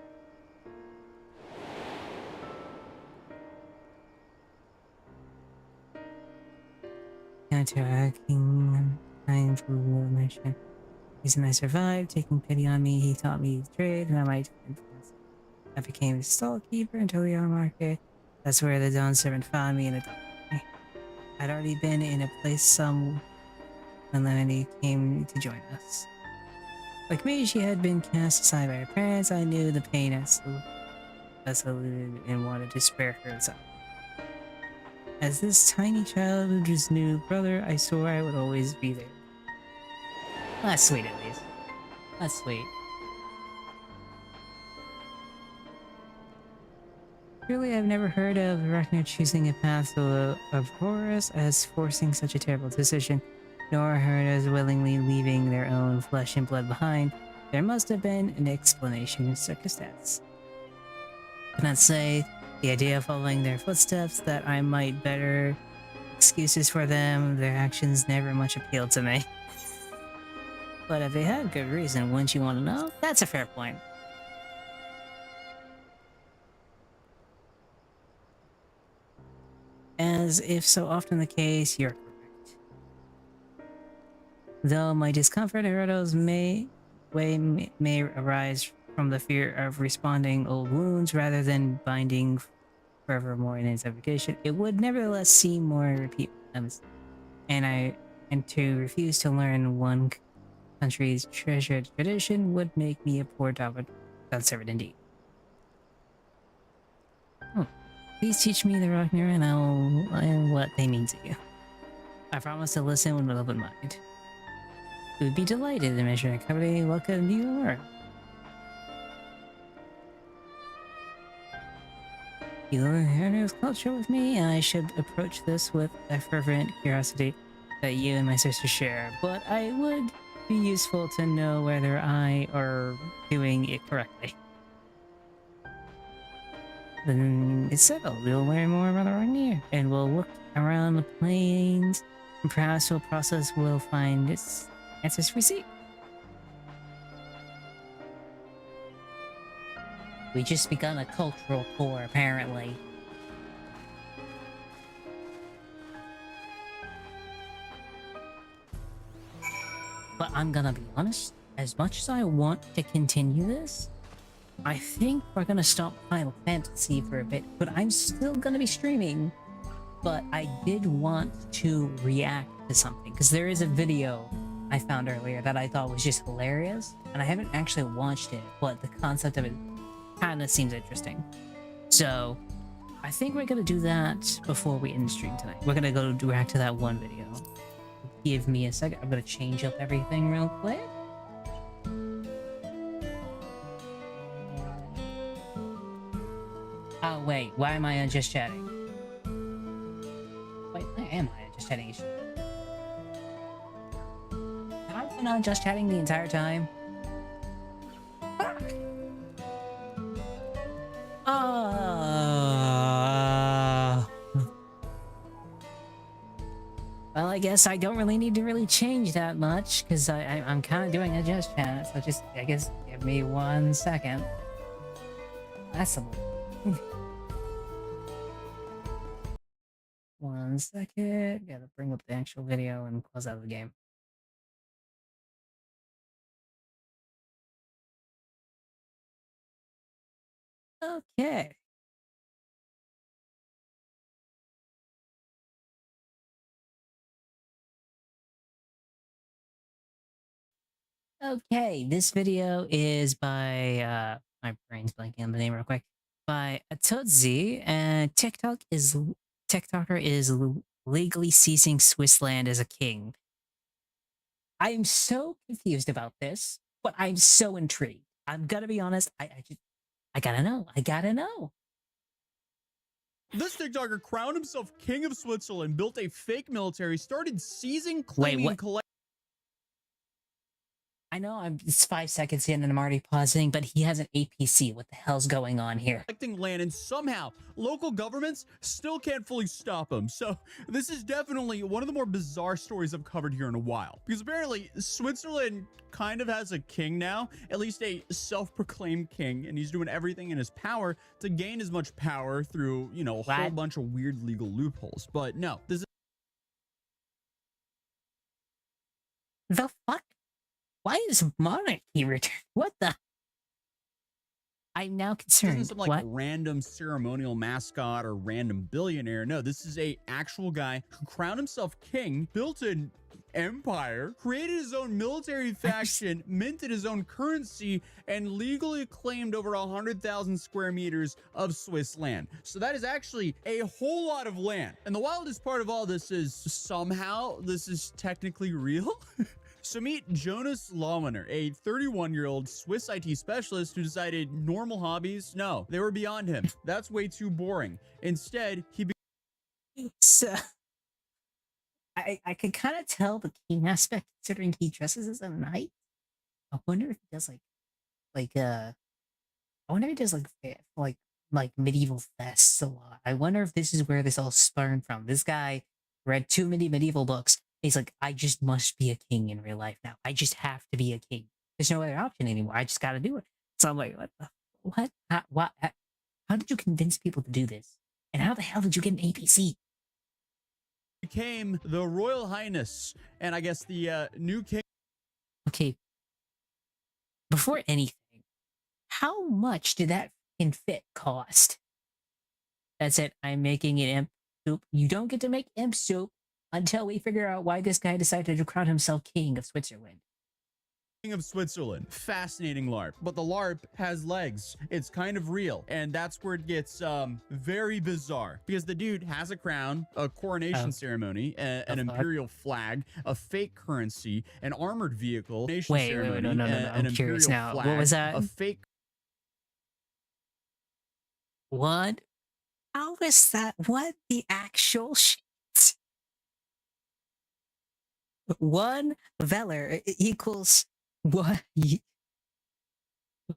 Speaker 1: Counteracting time for mission. Reason I survived, taking pity on me, he taught me to trade, and I might influence. I became a stallkeeper until the yarn market. That's where the Dawn servant found me and adopted me. I'd already been in a place some when Lemony came to join us. Like me, she had been cast aside by her parents. I knew the pain and wanted to spare her some. As this tiny child's new brother, I swore I would always be there. That's sweet, at least. That's sweet. Surely I've never heard of Ragnar choosing a path of horrors as forcing such a terrible decision, nor heard as willingly leaving their own flesh and blood behind. There must have been an explanation in circumstance. I cannot say the idea of following their footsteps, that I might better excuses for them, their actions never much appealed to me. But if they had good reason, wouldn't you want to know? That's a fair point. As if so often the case, you're correct. Though my discomfort and riddles may arise from the fear of responding old wounds rather than binding forevermore in its application, it would nevertheless seem more repeat and to refuse to learn one country's treasured tradition would make me a poor servant indeed. Please teach me the Ragnar and what they mean to you. I promise to listen with an open mind. We would be delighted to measure a company welcome you are. You learn Herner's culture with me, and I should approach this with a fervent curiosity that you and my sister share, but I would be useful to know whether I are doing it correctly. Then it's settled. We'll learn more about the Ragnar, and we'll look around the plains, and perhaps we'll find its answers we seek. We just begun a cultural tour, apparently. But I'm gonna be honest, as much as I want to continue this, I think we're gonna stop Final Fantasy for a bit, but I'm still gonna be streaming. But I did want to react to something, because there is a video I found earlier that I thought was just hilarious, and I haven't actually watched it, but the concept of it kind of seems interesting. So I think we're gonna do that before we end the stream tonight. We're gonna go react to that one video. Give me a second. I'm gonna change up everything real quick. Oh wait, why am I just chatting? Wait, why am I just chatting? Have I been on just chatting the entire time? Fuck! guess I don't really need to really change that much because I'm kind of doing a just chat. So just, I guess, give me 1 second. That's a 1 second. Gotta bring up the actual video and close out the game. Okay. Okay, this video is by my brain's blanking on the name real quick. By Atotzi, and TikToker is legally seizing Swiss land as a king. I'm so confused about this, but I'm so intrigued. I'm gonna be honest, I gotta know. I gotta know.
Speaker 10: This TikToker crowned himself king of Switzerland, built a fake military, started seizing, claiming, and collecting.
Speaker 1: I know it's 5 seconds in and I'm already pausing, but he has an APC. What the hell's going on here?
Speaker 10: Collecting land, and somehow local governments still can't fully stop him. So this is definitely one of the more bizarre stories I've covered here in a while, because apparently Switzerland kind of has a king now, at least a self-proclaimed king, and he's doing everything in his power to gain as much power through, you know, a whole bunch of weird legal loopholes. But no, this is
Speaker 1: the fuck. Why is monarchy returned? What the? I'm now concerned.
Speaker 10: This isn't some like random ceremonial mascot or random billionaire. No, this is a actual guy who crowned himself king, built an empire, created his own military faction, minted his own currency, and legally claimed over 100,000 square meters of Swiss land. So that is actually a whole lot of land. And the wildest part of all this is somehow this is technically real. So meet Jonas Laumener, a 31-year-old Swiss IT specialist who decided normal hobbies, no, they were beyond him. That's way too boring. Instead, he
Speaker 1: So, I can kind of tell the king aspect considering he dresses as a knight. I wonder if he does I wonder if he does like medieval fests a lot. I wonder if this is where this all spawned from. This guy read too many medieval books. He's like, I just must be a king in real life now. I just have to be a king. There's no other option anymore. I just got to do it. So I'm like, what? How did you convince people to do this? And how the hell did you get an APC?
Speaker 10: became the Royal Highness, and I guess the new king.
Speaker 1: Okay. Before anything, how much did that fucking fit cost? That's it. I'm making it imp soup. You don't get to make imp soup until we figure out why this guy decided to crown himself king of Switzerland.
Speaker 10: King of Switzerland. Fascinating LARP. But the LARP has legs. It's kind of real. And that's where it gets very bizarre. Because the dude has a crown, a coronation ceremony, an imperial flag, a fake currency, an armored vehicle,
Speaker 1: wait, no. I'm curious now. Flag, what was that?
Speaker 10: A fake.
Speaker 1: What? How is that? What the actual shit? One Veller equals what?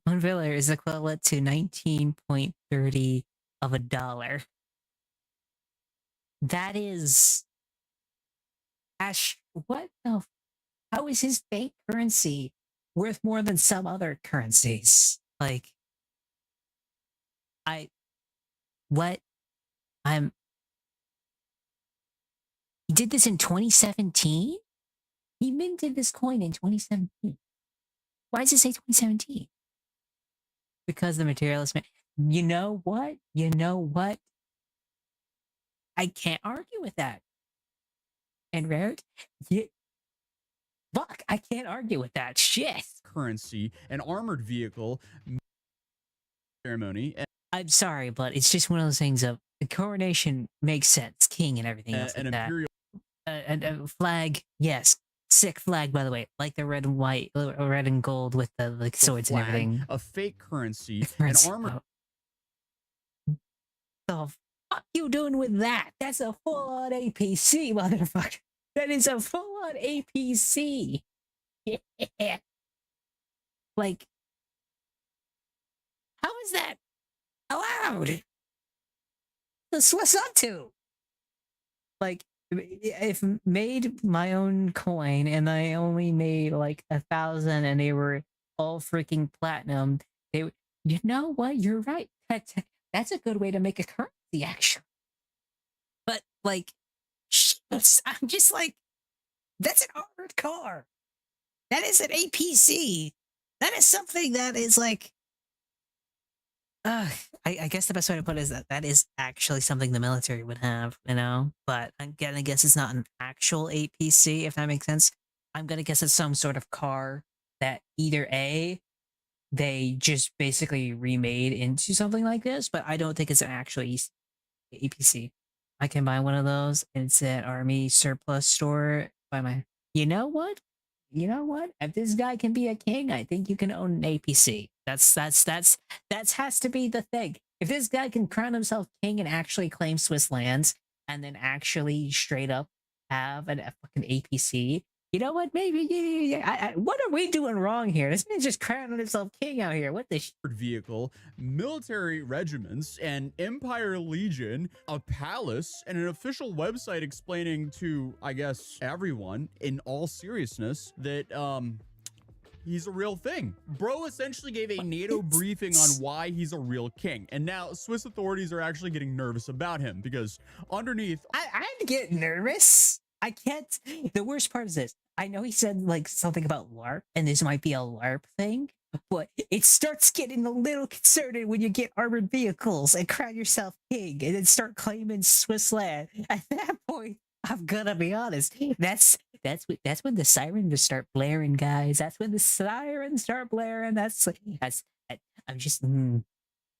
Speaker 1: 1 Veller is equivalent to 19.30 of a dollar. That is Ash. What the? How is his fake currency worth more than some other currencies? Like, what? He did this in 2017? He minted this coin in 2017. Why does it say 2017? Because the materialist man. You know what? You know what? I can't argue with that. And Rare, fuck, I can't argue with that. Shit.
Speaker 10: Currency, an armored vehicle, ceremony.
Speaker 1: I'm sorry, but it's just one of those things of the coronation makes sense, king and everything else like
Speaker 10: an
Speaker 1: that.
Speaker 10: imperial
Speaker 1: A flag, yes. Sick flag, by the way, like the red and white, red and gold with the like swords
Speaker 10: flag,
Speaker 1: and everything.
Speaker 10: A fake currency, an armor.
Speaker 1: The fuck you doing with that? That's a full-on APC, motherfucker. That is a full-on APC. Yeah. Like, how is that allowed? The Swiss up to? Like, if made my own coin and I only made like 1,000 and they were all freaking platinum, you know what? You're right. That's a good way to make a currency, actually. But like, I'm just like, that's an armored car. That is an APC. That is something that is like, I guess the best way to put it is that is actually something the military would have, you know? But again, I guess it's not an actual APC, if that makes sense. I'm gonna guess it's some sort of car that either A, they just basically remade into something like this, but I don't think it's an actual APC. I can buy one of those. It's at Army Surplus Store by my. You know what? You know what? If this guy can be a king, I think you can own an APC. That has to be the thing. If this guy can crown himself king and actually claim Swiss lands, and then actually straight up have a fucking APC, you know what? Maybe what are we doing wrong here? This man's just crowning himself king out here. What the
Speaker 10: vehicle, military regiments, an Empire Legion, a palace, and an official website explaining to, I guess, everyone in all seriousness that he's a real thing. Bro essentially gave a NATO briefing on why he's a real king, and now Swiss authorities are actually getting nervous about him because underneath,
Speaker 1: I'd get nervous. I can't. The worst part is this. I know he said like something about LARP, and this might be a LARP thing, but it starts getting a little concerted when you get armored vehicles and crown yourself king, and then start claiming Swiss land. At that point, I'm gonna be honest. That's when the sirens just start blaring, guys. That's when the sirens start blaring. I'm just.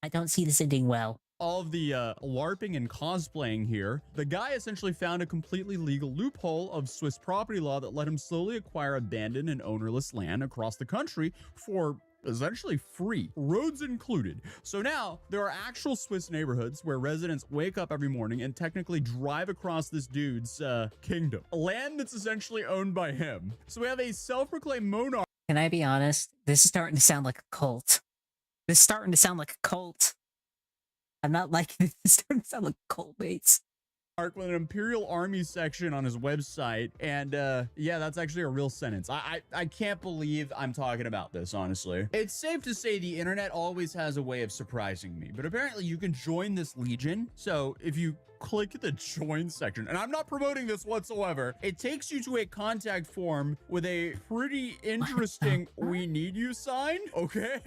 Speaker 1: I don't see this ending well.
Speaker 10: All of the LARPing and cosplaying here, the guy essentially found a completely legal loophole of Swiss property law that let him slowly acquire abandoned and ownerless land across the country for essentially free, roads included. So now there are actual Swiss neighborhoods where residents wake up every morning and technically drive across this dude's kingdom, land that's essentially owned by him. So we have a self-proclaimed monarch.
Speaker 1: Can I be honest? This is starting to sound like a cult. This is starting to sound like a cult. I'm not liking this. It's starting to sound like cult mates.
Speaker 10: With an Imperial Army section on his website, and yeah, that's actually a real sentence. I can't believe I'm talking about this, honestly. It's safe to say the internet always has a way of surprising me, but apparently you can join this legion. So if you click the join section, and I'm not promoting this whatsoever, it takes you to a contact form with a pretty interesting we need you sign, okay?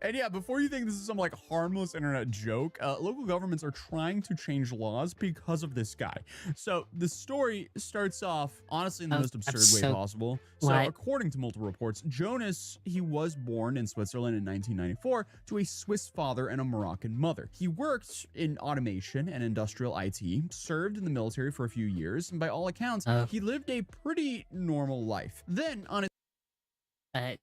Speaker 10: And yeah, before you think this is some like harmless internet joke, local governments are trying to change laws because of this guy. So the story starts off honestly in the most absurd way possible. So according to multiple reports, Jonas, he was born in Switzerland in 1994 to a Swiss father and a Moroccan mother. He worked in automation and industrial IT, served in the military for a few years, and by all accounts, he lived a pretty normal life. Then on his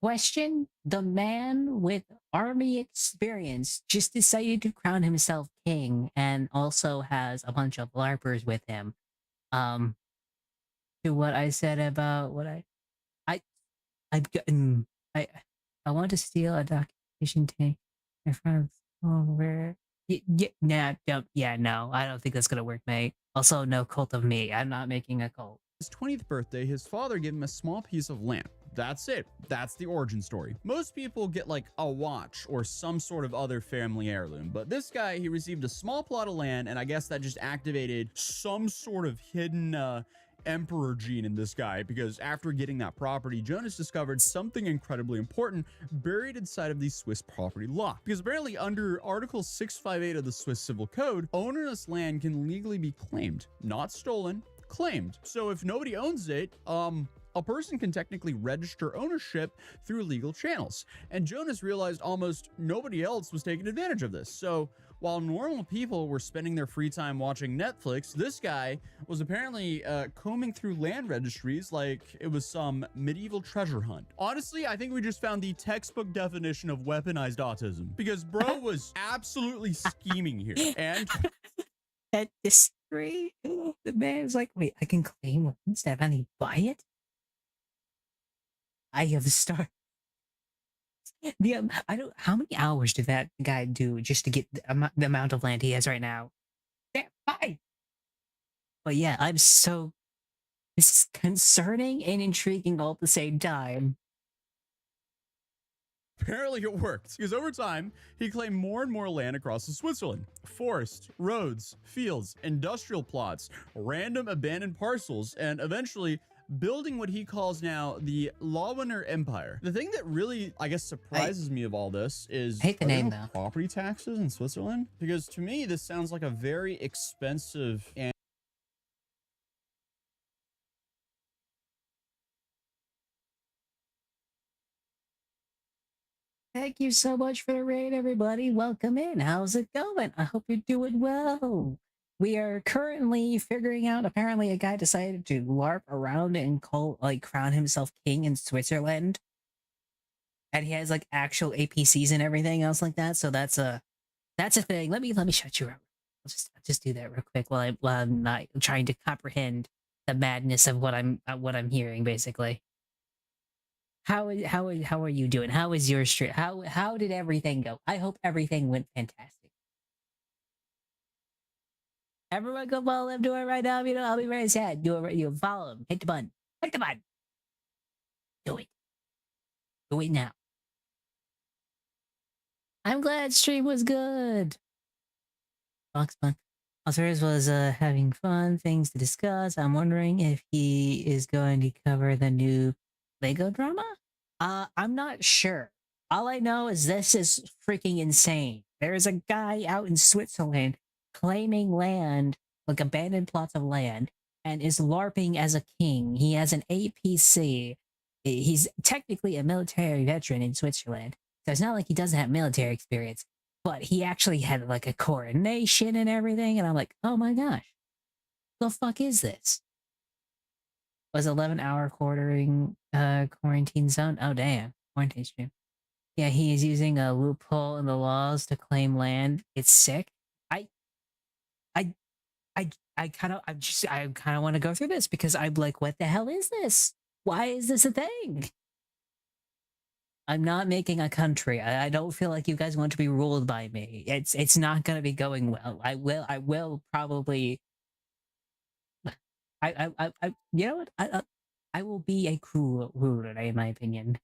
Speaker 1: question, the man with army experience just decided to crown himself king and also has a bunch of LARPers with him. To what I said about what I've gotten, I want to steal a documentation tank in front of where. Yeah, no, I don't think that's gonna work, mate. Also, no cult of me. I'm not making a cult.
Speaker 10: His 20th birthday, his father gave him a small piece of land. That's it. That's the origin story. Most people get like a watch or some sort of other family heirloom, but this guy, he received a small plot of land, and I guess that just activated some sort of hidden emperor gene in this guy, because after getting that property, Jonas discovered something incredibly important buried inside of the Swiss property law. Because apparently under Article 658 of the Swiss Civil Code, ownerless land can legally be claimed, not stolen, claimed. So if nobody owns it, a person can technically register ownership through legal channels. And Jonas realized almost nobody else was taking advantage of this. So while normal people were spending their free time watching Netflix, this guy was apparently combing through land registries like it was some medieval treasure hunt. Honestly, I think we just found the textbook definition of weaponized autism, because bro was absolutely scheming here. And
Speaker 1: at this rate, the man's like, wait, I can claim one instead of having to buy it? I have started. I don't. How many hours did that guy do just to get the amount of land he has right now? Damn, fine. But yeah, I'm so... This is concerning and intriguing all at the same time.
Speaker 10: Apparently it worked, because over time, he claimed more and more land across Switzerland. Forest, roads, fields, industrial plots, random abandoned parcels, and eventually building what he calls now the Lawiner Empire. The thing that really, I guess, surprises me of all this is
Speaker 1: I hate the name,
Speaker 10: there no
Speaker 1: though.
Speaker 10: property taxes in Switzerland? Because to me, this sounds like a very expensive and
Speaker 1: Thank you so much for the raid, everybody. Welcome in. How's it going? I hope you're doing well. We are currently figuring out, apparently a guy decided to LARP around and crown himself king in Switzerland. And he has like actual APCs and everything else like that. So that's a thing. Let me shut you up. I'll just do that real quick while I'm not trying to comprehend the madness of what I'm hearing, basically. How are you doing? How is your stream? How did everything go? I hope everything went fantastic. Everyone go follow him, do it right now. You know, I'll be very sad. Do it, you follow him. Hit the button. Hit the button. Do it. Do it now. I'm glad stream was good. Box fun. Oscars was having fun, things to discuss. I'm wondering if he is going to cover the new Lego drama? I'm not sure. All I know is this is freaking insane. There is a guy out in Switzerland claiming land, like abandoned plots of land, and is LARPing as a king. He has an APC. He's technically a military veteran in Switzerland, so it's not like he doesn't have military experience, but he actually had like a coronation and everything, and I'm like, oh my gosh, the fuck is this? Was 11-hour quarantine zone? Oh damn, quarantine stream. Yeah, he is using a loophole in the laws to claim land. It's sick. I kind of want to go through this because I'm like, what the hell is this? Why is this a thing? I'm not making a country. I don't feel like you guys want to be ruled by me. It's not gonna be going well. I will probably. You know what? I will be a cruel ruler, in my opinion.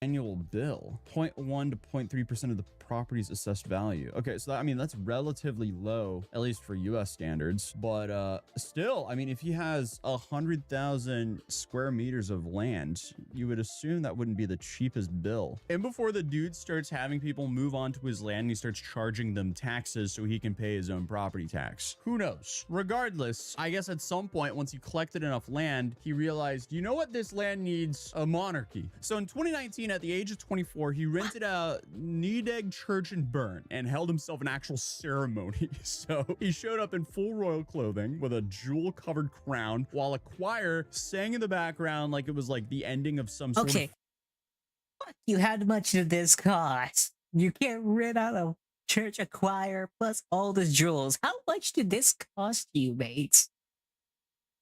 Speaker 10: annual bill, 0.1 to 0.3% of the property's assessed value. Okay, so that, I mean, that's relatively low, at least for US standards, but still, I mean, if he has 100,000 square meters of land, you would assume that wouldn't be the cheapest bill. And before the dude starts having people move onto his land, he starts charging them taxes so he can pay his own property tax. Who knows? Regardless, I guess at some point, once he collected enough land, he realized, you know what? This land needs a monarchy. So in 2019, at the age of 24, he rented a Niedeg church in Bern and held himself an actual ceremony. So he showed up in full royal clothing with a jewel-covered crown while a choir sang in the background like it was like the ending of some sort of...
Speaker 1: Fuck you, how much did this cost? You can't rent out a church, a choir, plus all the jewels. How much did this cost you, mates?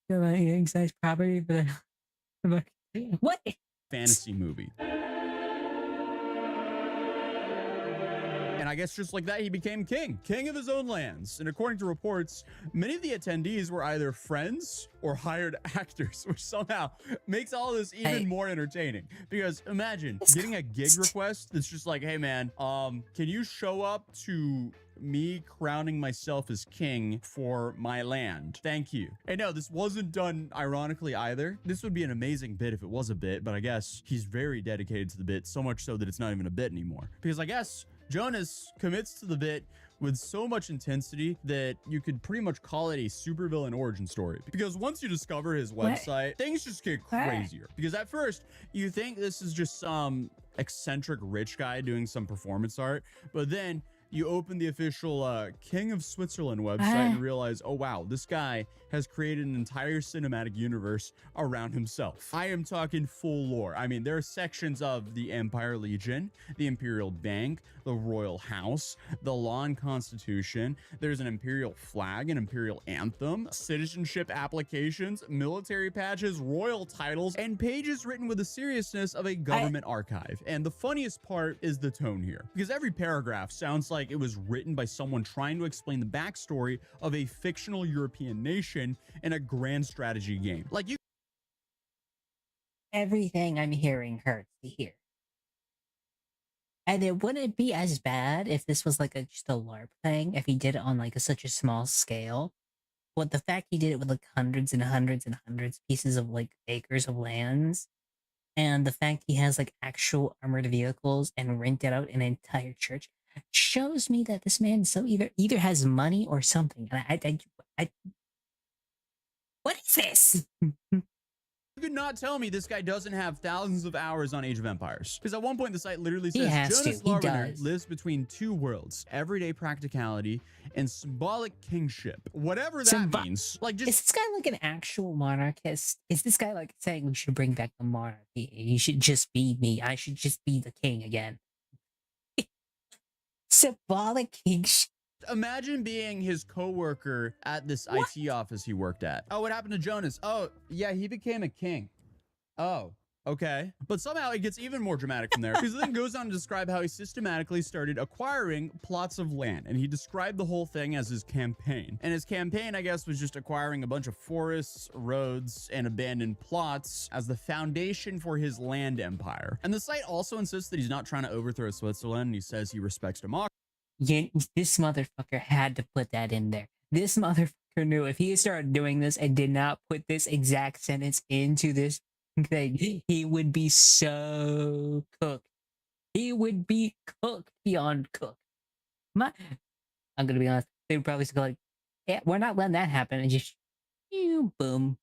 Speaker 1: You're eating size property for the... What?
Speaker 10: Fantasy movie. And I guess just like that, he became king of his own lands. And according to reports, many of the attendees were either friends or hired actors, which somehow makes all this even more entertaining. Because imagine getting a gig request that's just like, hey man, can you show up to me crowning myself as king for my land? Thank you. And no, this wasn't done ironically either. This would be an amazing bit if it was a bit, but I guess he's very dedicated to the bit, so much so that it's not even a bit anymore. Because I guess Jonas commits to the bit with so much intensity that you could pretty much call it a supervillain origin story. Because once you discover his website, things just get crazier. Because at first, you think this is just some eccentric rich guy doing some performance art, but then you open the official King of Switzerland website and realize, oh wow, this guy has created an entire cinematic universe around himself. I am talking full lore. I mean, there are sections of the Empire Legion, the Imperial Bank, the Royal House, the Law and Constitution. There's an Imperial flag, an Imperial anthem, citizenship applications, military patches, royal titles, and pages written with the seriousness of a government archive. And the funniest part is the tone here, because every paragraph sounds like like it was written by someone trying to explain the backstory of a fictional European nation in a grand strategy game. Like, you
Speaker 1: Everything I'm hearing hurts to hear. And it wouldn't be as bad if this was like just a LARP thing, if he did it on like such a small scale. But the fact he did it with like hundreds and hundreds and hundreds of pieces of like acres of lands, and the fact he has like actual armored vehicles and rented out an entire church shows me that this man so either has money or something. And I what is this?
Speaker 10: You could not tell me this guy doesn't have thousands of hours on Age of Empires. Because at one point the site literally
Speaker 1: He
Speaker 10: says
Speaker 1: has
Speaker 10: Jonas
Speaker 1: to. He
Speaker 10: Larvener
Speaker 1: does.
Speaker 10: lives between two worlds, everyday practicality and symbolic kingship. Whatever that means. Like, just
Speaker 1: Is this guy like an actual monarchist? Is this guy like saying we should bring back the monarchy? You should just be me. I should just be the king again. Symbolic kingship.
Speaker 10: imagine being his co-worker at this IT office he worked at. Oh, what happened to Jonas? Oh, yeah, he became a king. Oh, okay. But somehow it gets even more dramatic from there, because it then goes on to describe how he systematically started acquiring plots of land, and he described the whole thing as his campaign. And his campaign, I guess, was just acquiring a bunch of forests, roads, and abandoned plots as the foundation for his land empire. And the site also insists that he's not trying to overthrow Switzerland, and he says he respects democracy.
Speaker 1: Yeah, this motherfucker had to put that in there. This motherfucker knew if he started doing this and did not put this exact sentence into this thing, he would be so cooked. He would be cooked beyond cooked. I'm gonna be honest, they would probably go like, yeah, we're not letting that happen, and just boom.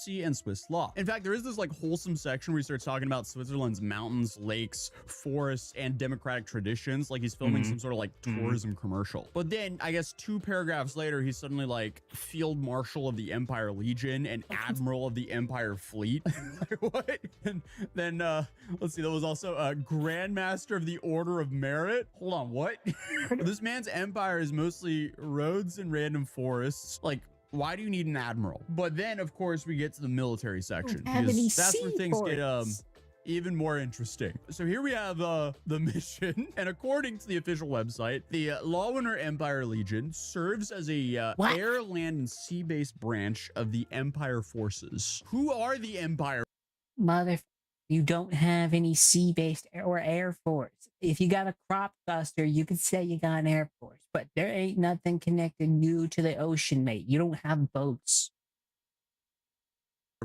Speaker 10: And Swiss law. In fact, there is this like wholesome section where he starts talking about Switzerland's mountains, lakes, forests, and democratic traditions, like he's filming some sort of like tourism commercial. But then I guess 2 paragraphs later, he's suddenly like Field Marshal of the Empire Legion and Admiral of the Empire Fleet. Like, what? And then let's see, that was also Grandmaster of the Order of Merit. Hold on, what? This man's empire is mostly roads and random forests. Like, why do you need an admiral? But then, of course, we get to the military section, because that's where things get even more interesting. So here we have the mission, and according to the official website, the Lawinner Empire Legion serves as a air, land, and sea-based branch of the Empire forces. Who are the Empire?
Speaker 1: You don't have any sea-based or air force. If you got a crop duster, you could say you got an air force, but there ain't nothing connecting you to the ocean, mate. You don't have boats.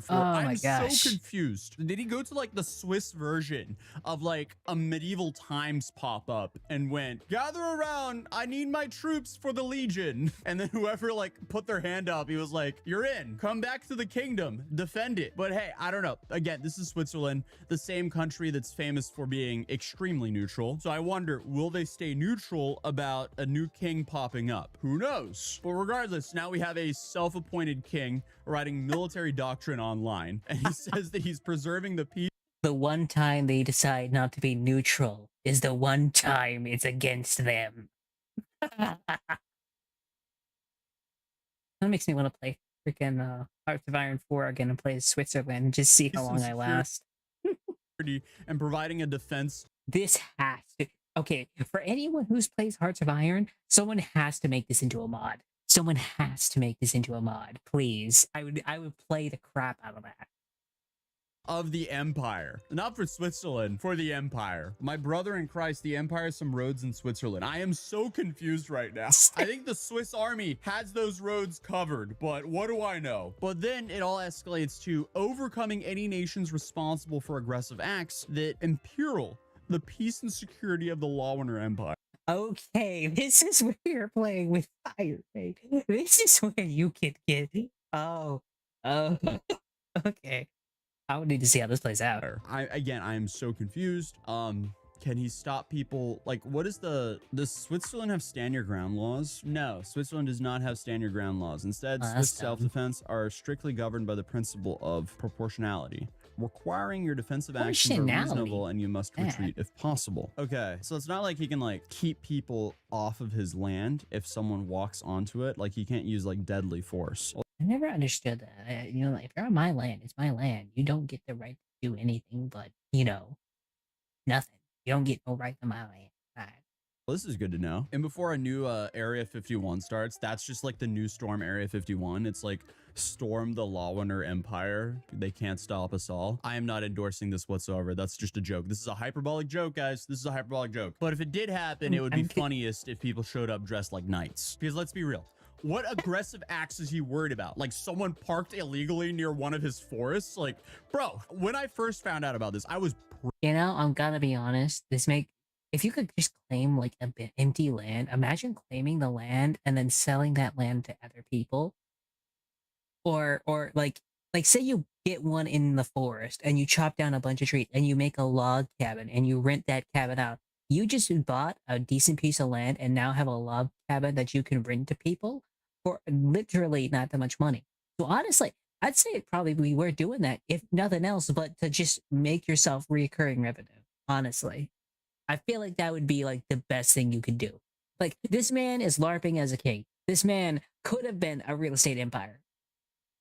Speaker 1: Oh my gosh.
Speaker 10: So confused. Did he go to like the Swiss version of like a medieval times pop-up and went, gather around, I need my troops for the Legion? And then whoever like put their hand up, he was like, you're in, come back to the kingdom, defend it. But hey, I don't know. Again, this is Switzerland, the same country that's famous for being extremely neutral. So I wonder, will they stay neutral about a new king popping up? Who knows? But regardless, now we have a self-appointed king writing military doctrine online, and he says that he's preserving the peace.
Speaker 1: The one time they decide not to be neutral is the one time it's against them. That makes me want to play freaking Hearts of Iron 4 again and play Switzerland and just see how long I last.
Speaker 10: And providing a defense.
Speaker 1: This has to... Okay, for anyone who's plays Hearts of Iron, someone has to make this into a mod. Someone has to make this into a mod, please. I would play the crap out of that.
Speaker 10: Of the Empire. Not for Switzerland, for the Empire. My brother in Christ, the Empire has some roads in Switzerland. I am so confused right now. I think the Swiss army has those roads covered, but what do I know? But then it all escalates to overcoming any nations responsible for aggressive acts that imperil the peace and security of the Lawinner Empire.
Speaker 1: Okay, this is where you're playing with fire, mate. This is where you can get... Oh. Okay. I would need to see how this plays out.
Speaker 10: I am so confused. Can he stop people? Like, what is does Switzerland have stand your ground laws? No, Switzerland does not have stand your ground laws. Instead, Swiss self-defense are strictly governed by the principle of proportionality, requiring your defensive actions are reasonable and you must retreat if possible. Okay, so it's not like he can like keep people off of his land if someone walks onto it. Like, he can't use like deadly force.
Speaker 1: I never understood that. You know, like, if you're on my land, it's my land. You don't get the right to do anything but, you know, nothing. You don't get no right to my land.
Speaker 10: Well, this is good to know. And before a new Area 51 starts, that's just like the new Storm Area 51. It's like storm the Lawiner Empire. They can't stop us all. I am not endorsing this whatsoever. That's just a joke. This is a hyperbolic joke, guys. This is a hyperbolic joke. But if it did happen, it would be funniest if people showed up dressed like knights. Because let's be real. What aggressive acts is he worried about? Like someone parked illegally near one of his forests? Like, bro, when I first found out about this, I was...
Speaker 1: You know, I'm gonna be honest. If you could just claim like a bit empty land, imagine claiming the land and then selling that land to other people. Or like say you get one in the forest and you chop down a bunch of trees and you make a log cabin and you rent that cabin out. You just bought a decent piece of land and now have a log cabin that you can rent to people for literally not that much money. So honestly, I'd say it probably be worth doing that, if nothing else, but to just make yourself recurring revenue. Honestly, I feel like that would be like the best thing you could do. Like, this man is LARPing as a king. This man could have been a real estate empire.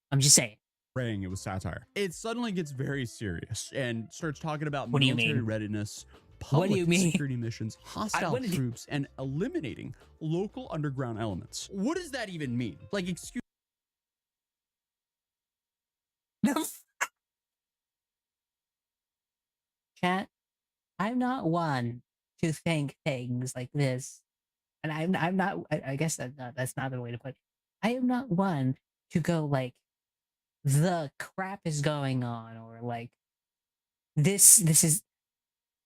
Speaker 1: I'm just saying.
Speaker 10: Praying it was satire. It suddenly gets very serious and starts talking about
Speaker 1: What do you
Speaker 10: military
Speaker 1: mean?
Speaker 10: readiness,
Speaker 1: What do you
Speaker 10: public
Speaker 1: mean?
Speaker 10: security missions, hostile troops, and eliminating local underground elements. What does that even mean? Like, excuse
Speaker 1: Chat, I'm not one to think things like this. And I'm not, I guess that's not the way to put it. I am not one to go like, the crap is going on, or like, this is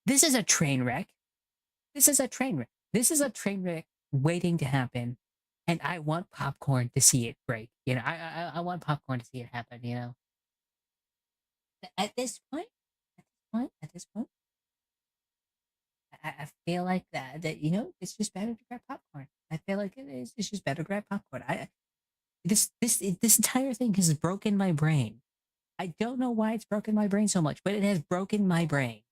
Speaker 1: a train wreck. This is a train wreck. This is a train wreck waiting to happen. And I want popcorn to see it break. You know, I want popcorn to see it happen, you know. At this point, I feel like that you know, it's just better to grab popcorn. I feel like it's just better to grab popcorn. This entire thing has broken my brain. I don't know why it's broken my brain so much, but it has broken my brain.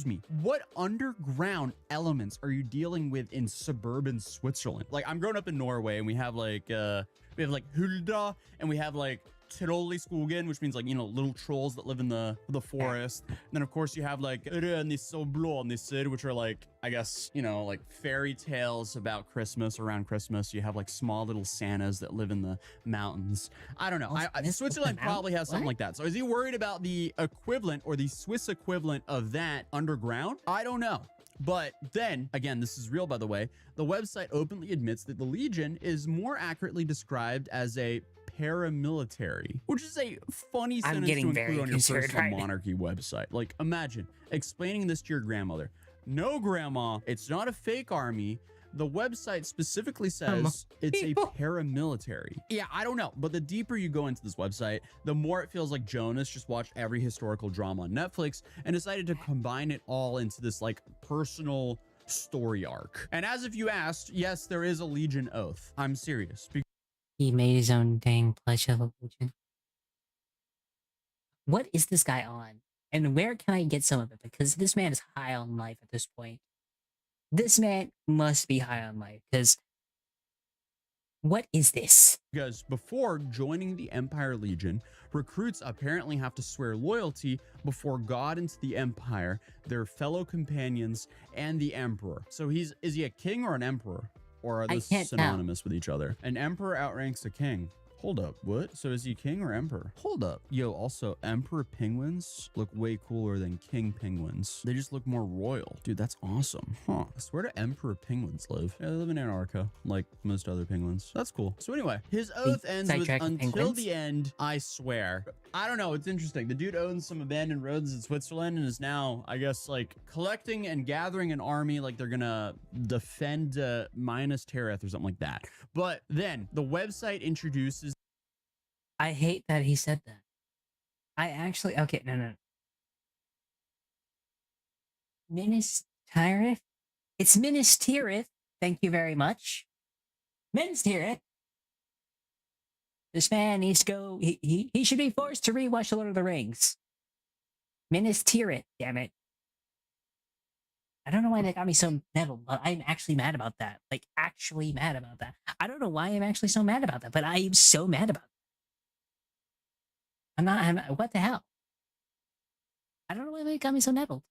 Speaker 10: me, what underground elements are you dealing with in suburban Switzerland? Like, I'm growing up in Norway and we have like Hulda and we have like Trollskogen, which means, like, you know, little trolls that live in the forest. And then of course you have like Rønisse og Blånisser, which are like, I guess, you know, like fairy tales about Christmas. Around Christmas you have like small little Santas that live in the mountains. I don't know. Switzerland probably has something like that. So is he worried about the equivalent, or the Swiss equivalent of that underground? I don't know. But then, again, this is real, by the way, the website openly admits that the Legion is more accurately described as a paramilitary, which is a funny sentence to include on your personal monarchy website. Like, imagine explaining this to your grandmother. No, grandma, it's not a fake army. The website specifically says it's a paramilitary. Yeah, I don't know. But the deeper you go into this website, the more it feels like Jonas just watched every historical drama on Netflix and decided to combine it all into this like personal story arc. And as if you asked, yes, there is a Legion oath. I'm serious.
Speaker 1: He made his own dang Pledge of Allegiance. What is this guy on? And where can I get some of it? Because this man is high on life at this point. This man must be high on life, because what is this?
Speaker 10: Because before joining the Empire Legion, recruits apparently have to swear loyalty before God and to the Empire, their fellow companions, and the Emperor. So is he a king or an emperor? Or are those synonymous with each other? An emperor outranks a king. Hold up, what? So is he king or emperor? Hold up. Yo, also, emperor penguins look way cooler than king penguins. They just look more royal. Dude, that's awesome. Huh. I swear to emperor penguins live. Yeah, they live in Antarctica, like most other penguins. That's cool. So anyway, his oath ends with until the end, I swear. I don't know, it's interesting. The dude owns some abandoned roads in Switzerland and is now, I guess, like collecting and gathering an army, like they're gonna defend Minas Tirith or something like that. But then the website introduces...
Speaker 1: I hate that he said that. I actually, okay, no. Minas Tirith? It's Minas Tirith. Thank you very much. Minas Tirith. This man needs to go, he should be forced to rewatch The Lord of the Rings. Minas Tirith, damn it. I don't know why that got me so nettled, but I'm actually mad about that. Like, actually mad about that. I don't know why I'm actually so mad about that, but I am so mad about it. I'm not, what the hell? I don't know why they got me so nettled.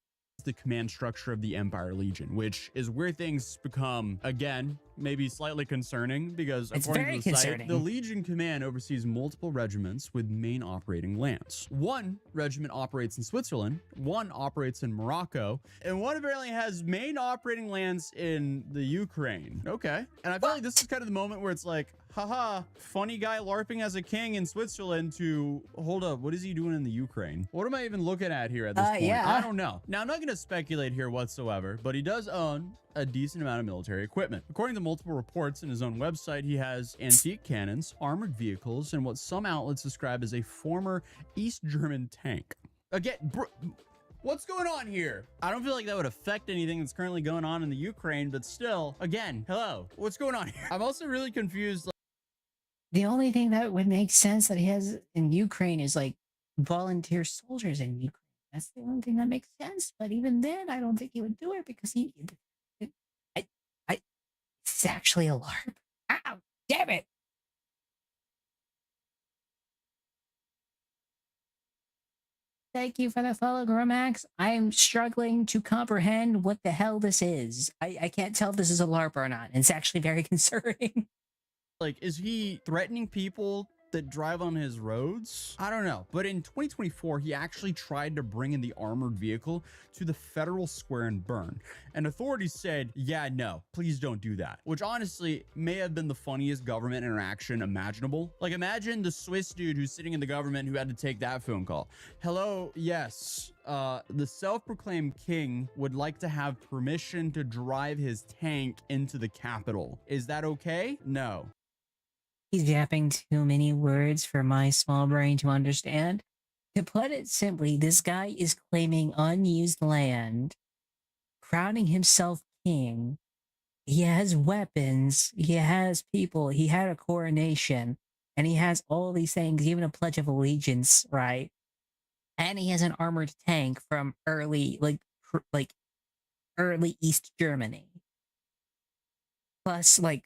Speaker 10: the command structure of the Empire Legion, which is where things become, again, maybe slightly concerning, because
Speaker 1: It's
Speaker 10: according
Speaker 1: very
Speaker 10: to the site,
Speaker 1: concerning.
Speaker 10: the Legion Command oversees multiple regiments with main operating lands. One regiment operates in Switzerland, one operates in Morocco, and one apparently has main operating lands in the Ukraine. Okay. And I feel like this is kind of the moment where it's like, haha, funny guy LARPing as a king in Switzerland to, hold up, what is he doing in the Ukraine? What am I even looking at here at this point?
Speaker 1: Yeah.
Speaker 10: I don't know. Now, I'm not going to speculate here whatsoever, but he does own a decent amount of military equipment. According to multiple reports in his own website, he has antique cannons, armored vehicles, and what some outlets describe as a former East German tank. Again, what's going on here? I don't feel like that would affect anything that's currently going on in the Ukraine, but still, again, hello, what's going on here? I'm also really confused.
Speaker 1: The only thing that would make sense that he has in Ukraine is like volunteer soldiers in Ukraine. That's the only thing that makes sense. But even then, I don't think he would do it because it's actually a LARP. Ow, damn it. Thank you for the follow, Gromax. I'm struggling to comprehend what the hell this is. I can't tell if this is a LARP or not. It's actually very concerning.
Speaker 10: Like, is he threatening people that drive on his roads? I don't know. But in 2024, he actually tried to bring in the armored vehicle to the Federal Square in Bern. And authorities said, yeah, no, please don't do that. Which honestly may have been the funniest government interaction imaginable. Like, imagine the Swiss dude who's sitting in the government who had to take that phone call. Hello, yes. The self-proclaimed king would like to have permission to drive his tank into the capital. Is that okay? No.
Speaker 1: He's yapping too many words for my small brain to understand. To put it simply, this guy is claiming unused land, crowning himself king. He has weapons, he has people, he had a coronation, and he has all these things, even a Pledge of Allegiance, right? And he has an armored tank from early East Germany. Plus, like,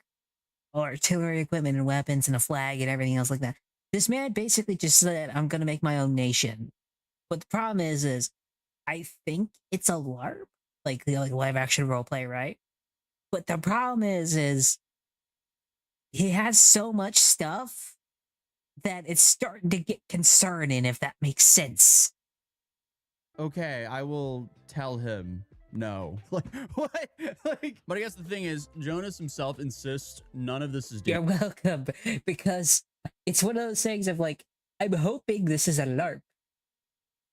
Speaker 1: artillery equipment and weapons and a flag and everything else like that. This man basically just said, I'm gonna make my own nation. But the problem is I think it's a LARP, like live action roleplay, right? But the problem is he has so much stuff that it's starting to get concerning, if that makes sense.
Speaker 10: Okay, I will tell him no. Like, what? Like, but I guess the thing is, Jonas himself insists none of this is
Speaker 1: You're welcome, because it's one of those things of like, I'm hoping this is a LARP,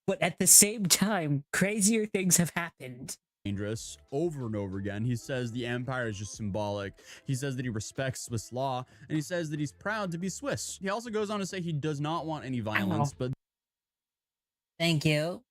Speaker 1: but at the same time, crazier things have happened.
Speaker 10: Dangerous over and over again. He says the empire is just symbolic. He says that he respects Swiss law, and he says that he's proud to be Swiss. He also goes on to say he does not want any violence, but
Speaker 1: thank you.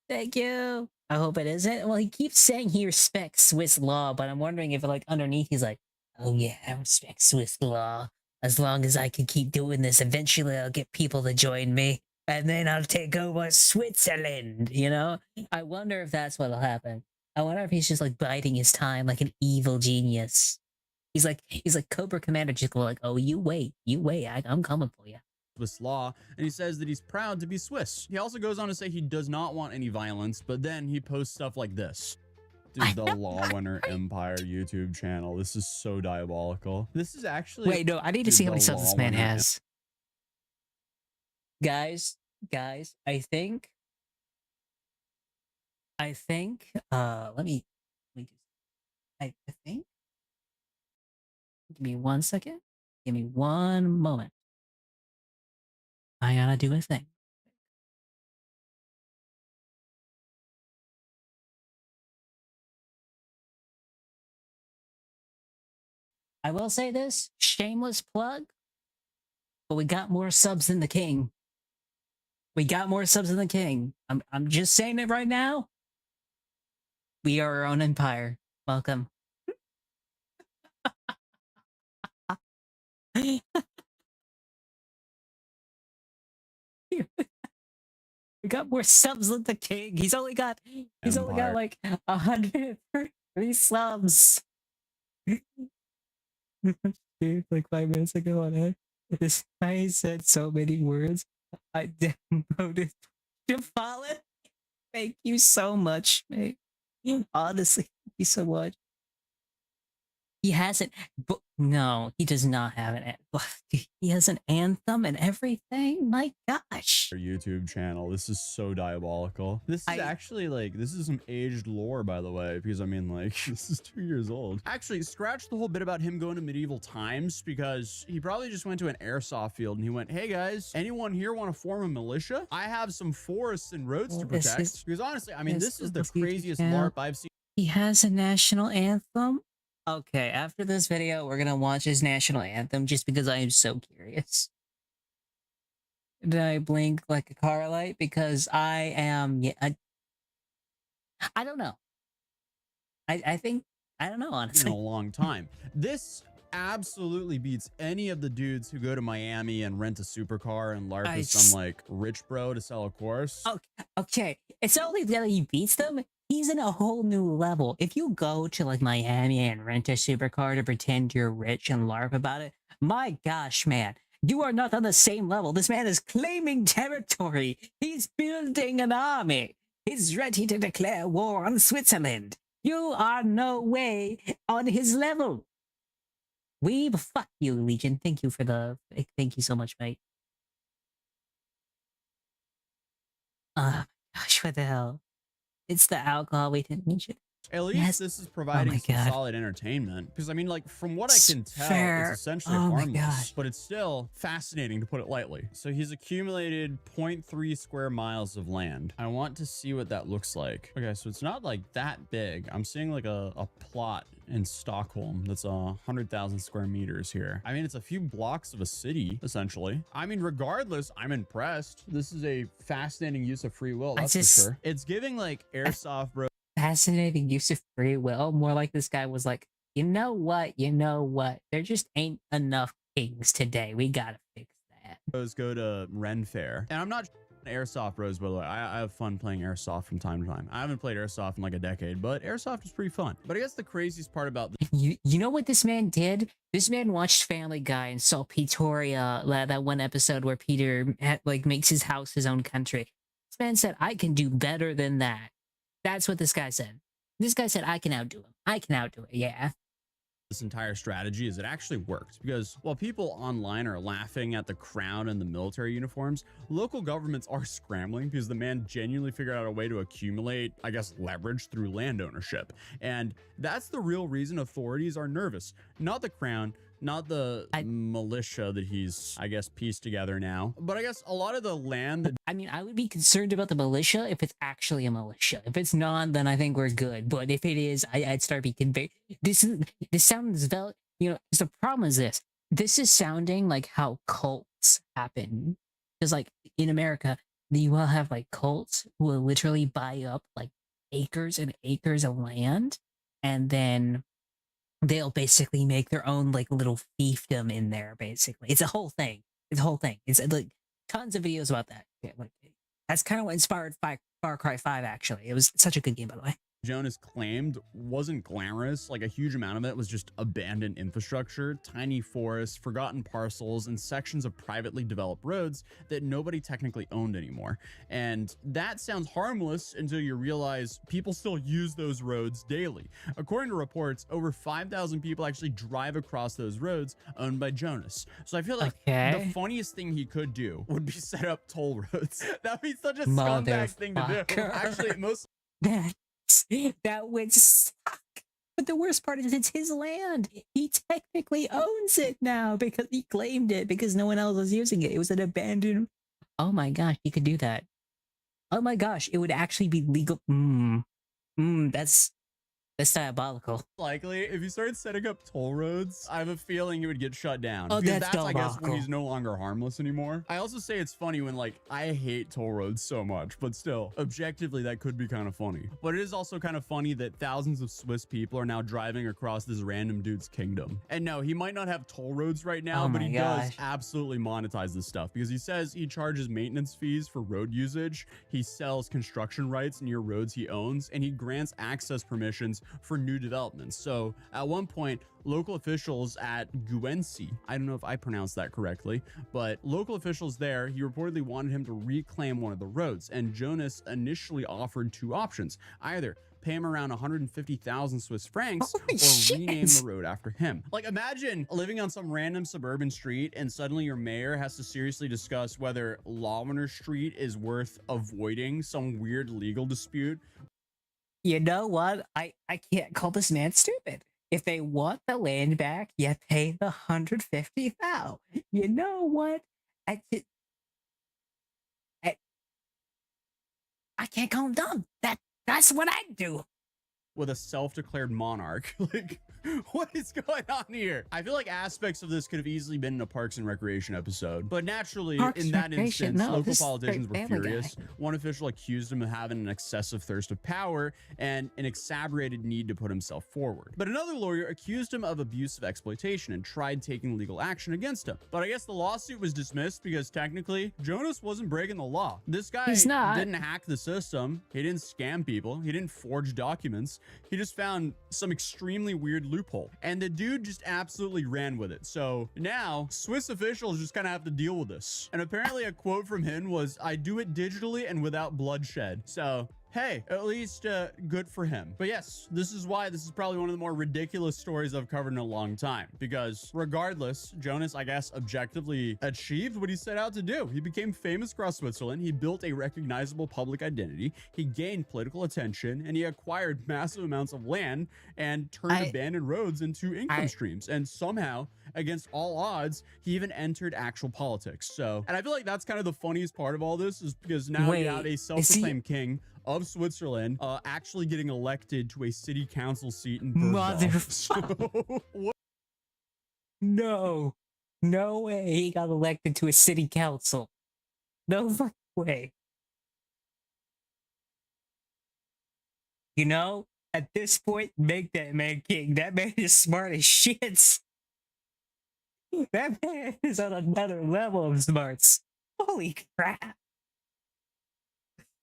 Speaker 1: Thank you. I hope it isn't. Well, he keeps saying he respects Swiss law, but I'm wondering if, like, underneath he's like, oh yeah, I respect Swiss law. As long as I can keep doing this, eventually I'll get people to join me, and then I'll take over Switzerland, you know? I wonder if that's what'll happen. I wonder if he's just, like, biding his time like an evil genius. He's like Cobra Commander, just go like, oh, you wait, I'm coming for you.
Speaker 10: Swiss law, and he says that he's proud to be Swiss. He also goes on to say he does not want any violence, but then he posts stuff like this. Dude, the Law Winner Empire YouTube channel. This is so diabolical. This is actually...
Speaker 1: Wait, no, I need to see how many subs this man has. Guys, I think, let me do, I think, give me 1 second. Give me 1 moment. I gotta do a thing. I will say this, shameless plug, but we got more subs than the king. We got more subs than the king. I'm just saying it right now. We are our own empire. Welcome. We got more subs than the king. He's only got like 130 subs. Dude, like 5 minutes ago on it, this guy said so many words. I downloaded to follow. Thank you so much, mate. Honestly, thank you so much. He has it, but no, he does not have an. He has an anthem and everything. My gosh.
Speaker 10: Our YouTube channel. This is so diabolical. This is actually like, this is some aged lore, by the way, because I mean, like, this is 2 years old. Actually, scratch the whole bit about him going to medieval times, because he probably just went to an airsoft field and he went, hey guys, anyone here want to form a militia? I have some forests and roads to protect. Because honestly, I mean, this is the craziest LARP I've seen.
Speaker 1: He has a national anthem. Okay, after this video, we're gonna watch his national anthem just because I am so curious. Did I blink like a car light? Because I am, yeah, I don't know. I think, I don't know, honestly.
Speaker 10: In a long time. This absolutely beats any of the dudes who go to Miami and rent a supercar and LARP with some like rich bro to sell a course.
Speaker 1: Okay, it's not only that he beats them, he's in a whole new level. If you go to like Miami and rent a supercar to pretend you're rich and LARP about it, my gosh, man, you are not on the same level. This man is claiming territory. He's building an army. He's ready to declare war on Switzerland. You are no way on his level. Fuck you, Legion. Thank you so much, mate. Gosh, what the hell? It's the alcohol we didn't mention.
Speaker 10: At least this is providing some solid entertainment. Because I mean, like, from what I can tell, it's essentially harmless, but it's still fascinating, to put it lightly. So he's accumulated 0.3 square miles of land. I want to see what that looks like. Okay, so it's not like that big. I'm seeing like a plot in Stockholm that's 100,000 square meters here. I mean, it's a few blocks of a city, essentially. I mean, regardless, I'm impressed. This is a fascinating use of free will, that's for sure. It's giving like airsoft, bro.
Speaker 1: Fascinating use of free will. More like this guy was like, you know what? There just ain't enough kings today. We gotta fix that.
Speaker 10: Bros go to Ren Fair. And I'm not airsoft bros, by the way. I have fun playing airsoft from time to time. I haven't played airsoft in like a decade, but airsoft is pretty fun. But I guess the craziest part about this,
Speaker 1: you know what this man did? This man watched Family Guy and saw Pretoria, that one episode where Peter makes his house his own country. This man said, I can do better than that. That's what this guy said. This guy said, I can outdo him. I can outdo it, yeah.
Speaker 10: This entire strategy is it actually worked, because while people online are laughing at the crown and the military uniforms, local governments are scrambling because the man genuinely figured out a way to accumulate, I guess, leverage through land ownership. And that's the real reason authorities are nervous. Not the crown, not the militia that he's, I guess, pieced together now, but I guess a lot of the land.
Speaker 1: I mean, I would be concerned about the militia if it's actually a militia. If it's not, then I think we're good. But if it is, I'd start being convinced. This sounds very, the problem is this. This is sounding like how cults happen. Because like in America, you will have like cults who will literally buy up like acres and acres of land, and then they'll basically make their own like little fiefdom in there. Basically, it's a whole thing. It's like tons of videos about that. Yeah, like, that's kind of what inspired Far Cry 5. Actually, it was such a good game, by the way.
Speaker 10: Jonas claimed wasn't glamorous. Like a huge amount of it was just abandoned infrastructure, tiny forests, forgotten parcels, and sections of privately developed roads that nobody technically owned anymore. And that sounds harmless until you realize people still use those roads daily. According to reports, over 5,000 people actually drive across those roads owned by Jonas. So I feel like the funniest thing he could do would be set up toll roads. That'd be such a scumbag thing to do. Actually, most
Speaker 1: that would suck. But the worst part is it's his land. He technically owns it now because he claimed it because no one else was using it. It was an abandoned. Oh my gosh, he could do that. Oh my gosh, it would actually be legal. That's diabolical.
Speaker 10: Likely, if you started setting up toll roads, I have a feeling he would get shut down.
Speaker 1: Oh,
Speaker 10: because
Speaker 1: that's
Speaker 10: I guess, when he's no longer harmless anymore. I also say it's funny when, like, I hate toll roads so much, but still, objectively, that could be kind of funny. But it is also kind of funny that thousands of Swiss people are now driving across this random dude's kingdom. And no, he might not have toll roads right now, but he does absolutely monetize this stuff because he says he charges maintenance fees for road usage. He sells construction rights near roads he owns, and he grants access permissions for new developments. So at one point, local officials at Guenci, I don't know if I pronounced that correctly, but local officials there, he reportedly wanted him to reclaim one of the roads. And Jonas initially offered two options: either pay him around 150,000 Swiss francs or rename the road after him. Like, imagine living on some random suburban street and suddenly your mayor has to seriously discuss whether Lawiner Street is worth avoiding some weird legal dispute.
Speaker 1: You know what? I can't call this man stupid. If they want the land back, you pay the 150,000. You know what? I can't call him dumb. That's what I do.
Speaker 10: With a self-declared monarch. Like, what is going on here? I feel like aspects of this could have easily been in a Parks and Recreation episode, but naturally, in that instance, local politicians were furious. One official accused him of having an excessive thirst of power and an exaggerated need to put himself forward. But another lawyer accused him of abusive exploitation and tried taking legal action against him. But I guess the lawsuit was dismissed because technically, Jonas wasn't breaking the law. This guy didn't hack the system. He didn't scam people. He didn't forge documents. He just found some extremely weird loophole, and the dude just absolutely ran with it. So now Swiss officials just kind of have to deal with this. And apparently a quote from him was, "I do it digitally and without bloodshed." So hey, at least good for him. But yes, this is why this is probably one of the more ridiculous stories I've covered in a long time, because regardless, Jonas, I guess, objectively achieved what he set out to do. He became famous across Switzerland. He built a recognizable public identity. He gained political attention, and he acquired massive amounts of land and turned abandoned roads into income streams. And somehow, against all odds, he even entered actual politics. So, and I feel like that's kind of the funniest part of all this, is because now we have a self-proclaimed king of Switzerland actually getting elected to a city council seat in
Speaker 1: Motherfucker. No way he got elected to a city council. No fucking way. You know, at this point, make that man king. That man is smart as shit. That man is on another level of smarts. Holy crap.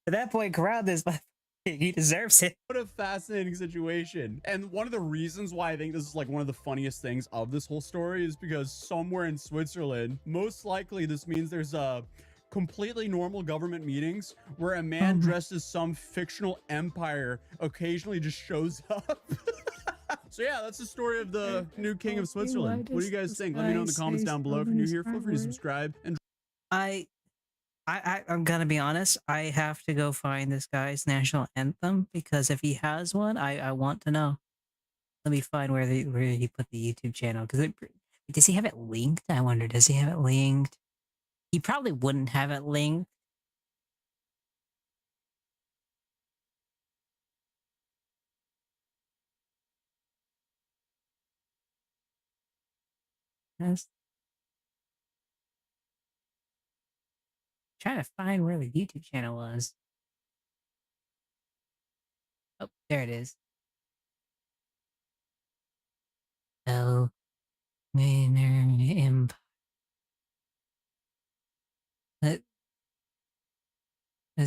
Speaker 1: At that point, crown this, but he deserves it.
Speaker 10: What a fascinating situation. And one of the reasons why I think this is like one of the funniest things of this whole story is because somewhere in Switzerland, most likely this means there's a completely normal government meetings where a man dressed as some fictional empire occasionally just shows up. So yeah, that's the story of the new king of Switzerland. What do you guys think? Let me know in the comments down below. If you're new here, feel free to subscribe. And
Speaker 1: I'm gonna be honest, I have to go find this guy's national anthem, because if he has one, I want to know. Let me find where he put the YouTube channel, because does he have it linked? I wonder, does he have it linked? He probably wouldn't have it linked. Yes. Trying to find where the YouTube channel was. Oh, there it is. Oh, Empire. The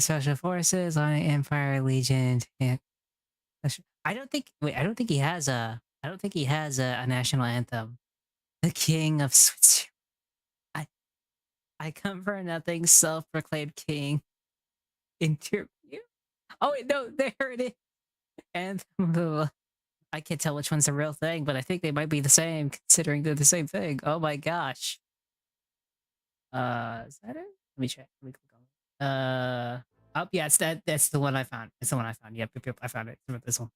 Speaker 1: Special Forces on Empire Legion. Yeah. I don't think he has a national anthem. The King of Switzerland. I come for nothing, self-proclaimed king. Interview. Oh wait, no, there it is. And I can't tell which one's the real thing, but I think they might be the same, considering they're the same thing. Oh my gosh. Is that it? Let me check. Let me click on it. Oh yeah, that's the one I found. It's the one I found. Yep, I found it. It's this one.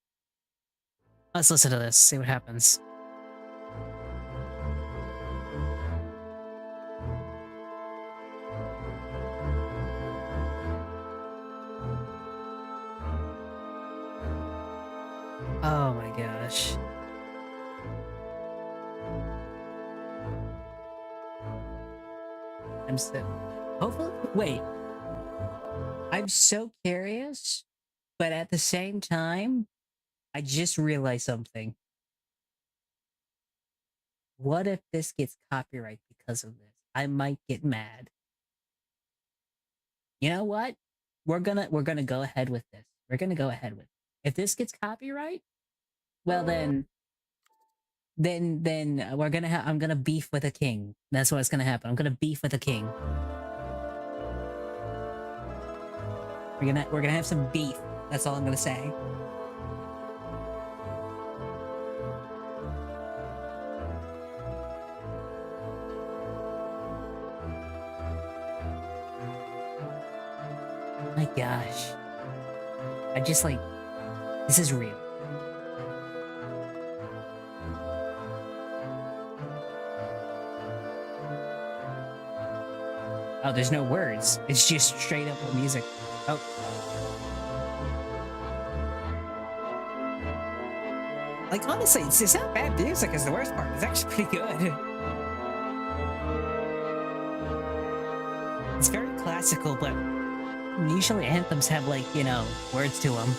Speaker 1: Let's listen to this, see what happens. Oh my gosh. I'm so... Hopefully... Wait. I'm so curious, but at the same time, I just realized something. What if this gets copyright because of this? I might get mad. You know what? We're gonna go ahead with this. We're gonna go ahead with it. If this gets copyright, well then we're gonna I'm gonna beef with a king. That's what's gonna happen. I'm gonna beef with a king. We're gonna have some beef. That's all I'm gonna say. My gosh. I just like, this is real. Oh, there's no words. It's just straight up music. Oh. Like, honestly, it's not bad music is the worst part. It's actually pretty good. It's very classical, but usually anthems have, like, you know, words to them.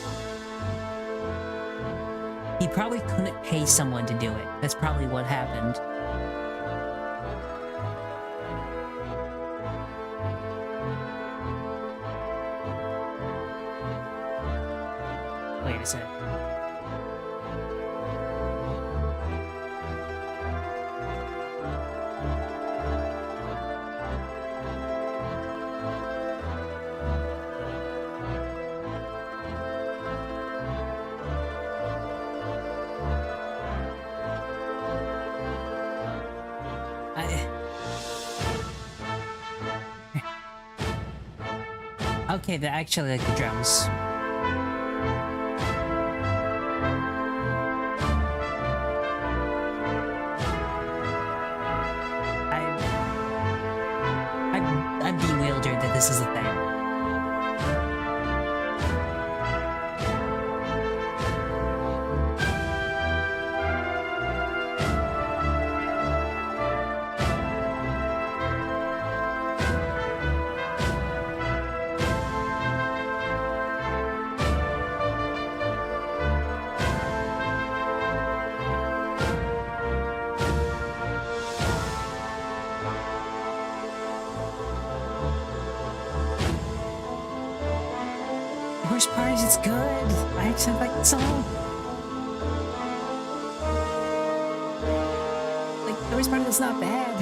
Speaker 1: He probably couldn't pay someone to do it. That's probably what happened. Wait a sec. Okay, they actually like the drums. I'm bewildered that this is a thing. The worst part is it's good. I actually like the song. Like, the worst part is not bad.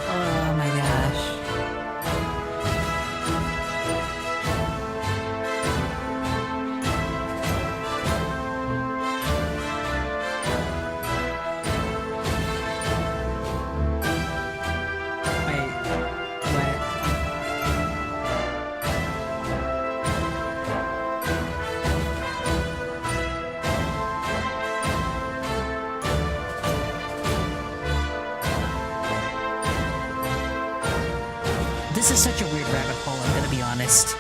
Speaker 1: Oh my gosh. This is such a weird rabbit hole, I'm gonna be honest.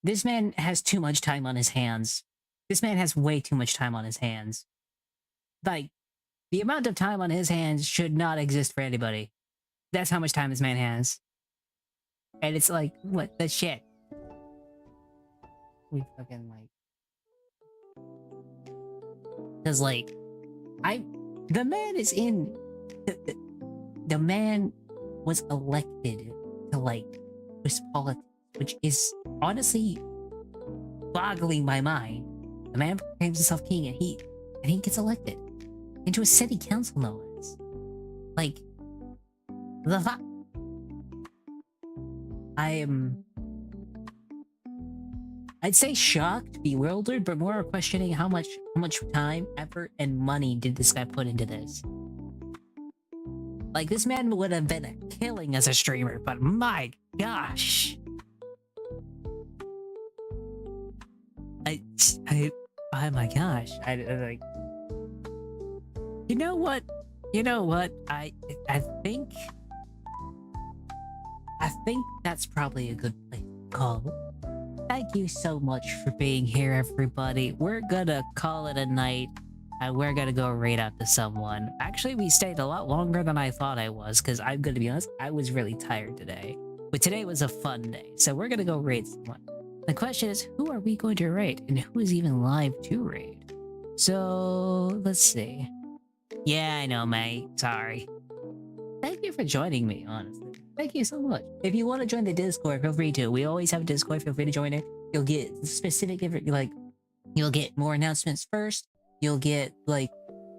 Speaker 1: This man has too much time on his hands. This man has way too much time on his hands. Like, the amount of time on his hands should not exist for anybody. That's how much time this man has. And it's like, what the shit? We fucking like... Cause like, the man is in... The man was elected to like, Swiss politics, which is honestly boggling my mind. The man proclaims himself king and he gets elected into a city council, no less. Like, the fuck? I'd say shocked, bewildered, but more questioning how much time, effort, and money did this guy put into this. Like, this man would have been a killing as a streamer, but my gosh. Oh my gosh. I like... You know what? I think that's probably a good place to call it. Thank you so much for being here, everybody. We're gonna call it a night, and we're gonna go raid out to someone. Actually, we stayed a lot longer than I thought I was, because I'm gonna be honest, I was really tired today. But today was a fun day, so we're gonna go raid someone. The question is, who are we going to raid, and who is even live to raid? So let's see. Yeah, I know, mate. Sorry. Thank you for joining me, honestly. Thank you so much. If you want to join the Discord, feel free to. We always have a Discord. Feel free to join it. You'll get specific, like, you'll get more announcements first. You'll get, like,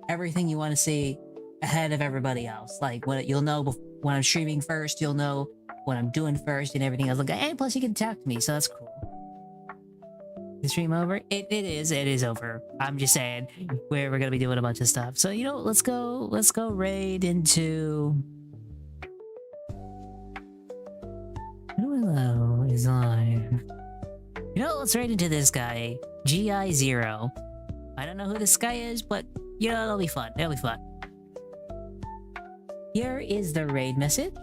Speaker 1: everything you want to see ahead of everybody else. Like, you'll know when I'm streaming first. You'll know what I'm doing first and everything else. Like, and plus you can talk to me, so that's cool. The stream over? It is over. I'm just saying we're gonna be doing a bunch of stuff. So you know, let's go raid into Hello is live. You know, let's raid into this guy, GI0. I don't know who this guy is, but you know, it'll be fun. It'll be fun. Here is the raid message.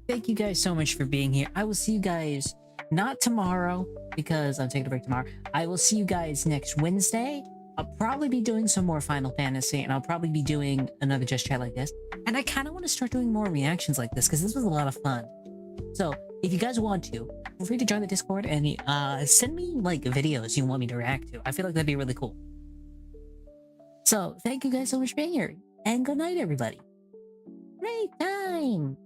Speaker 1: Thank you guys so much for being here. I will see you guys not tomorrow because I'm taking a break tomorrow. I will see you guys next Wednesday. I'll probably be doing some more Final Fantasy, and I'll probably be doing another Just Chat like this. And I kind of want to start doing more reactions like this because this was a lot of fun. So if you guys want to, feel free to join the Discord and send me like videos you want me to react to. I feel like that'd be really cool. So thank you guys so much for being here, and good night, everybody. Great time.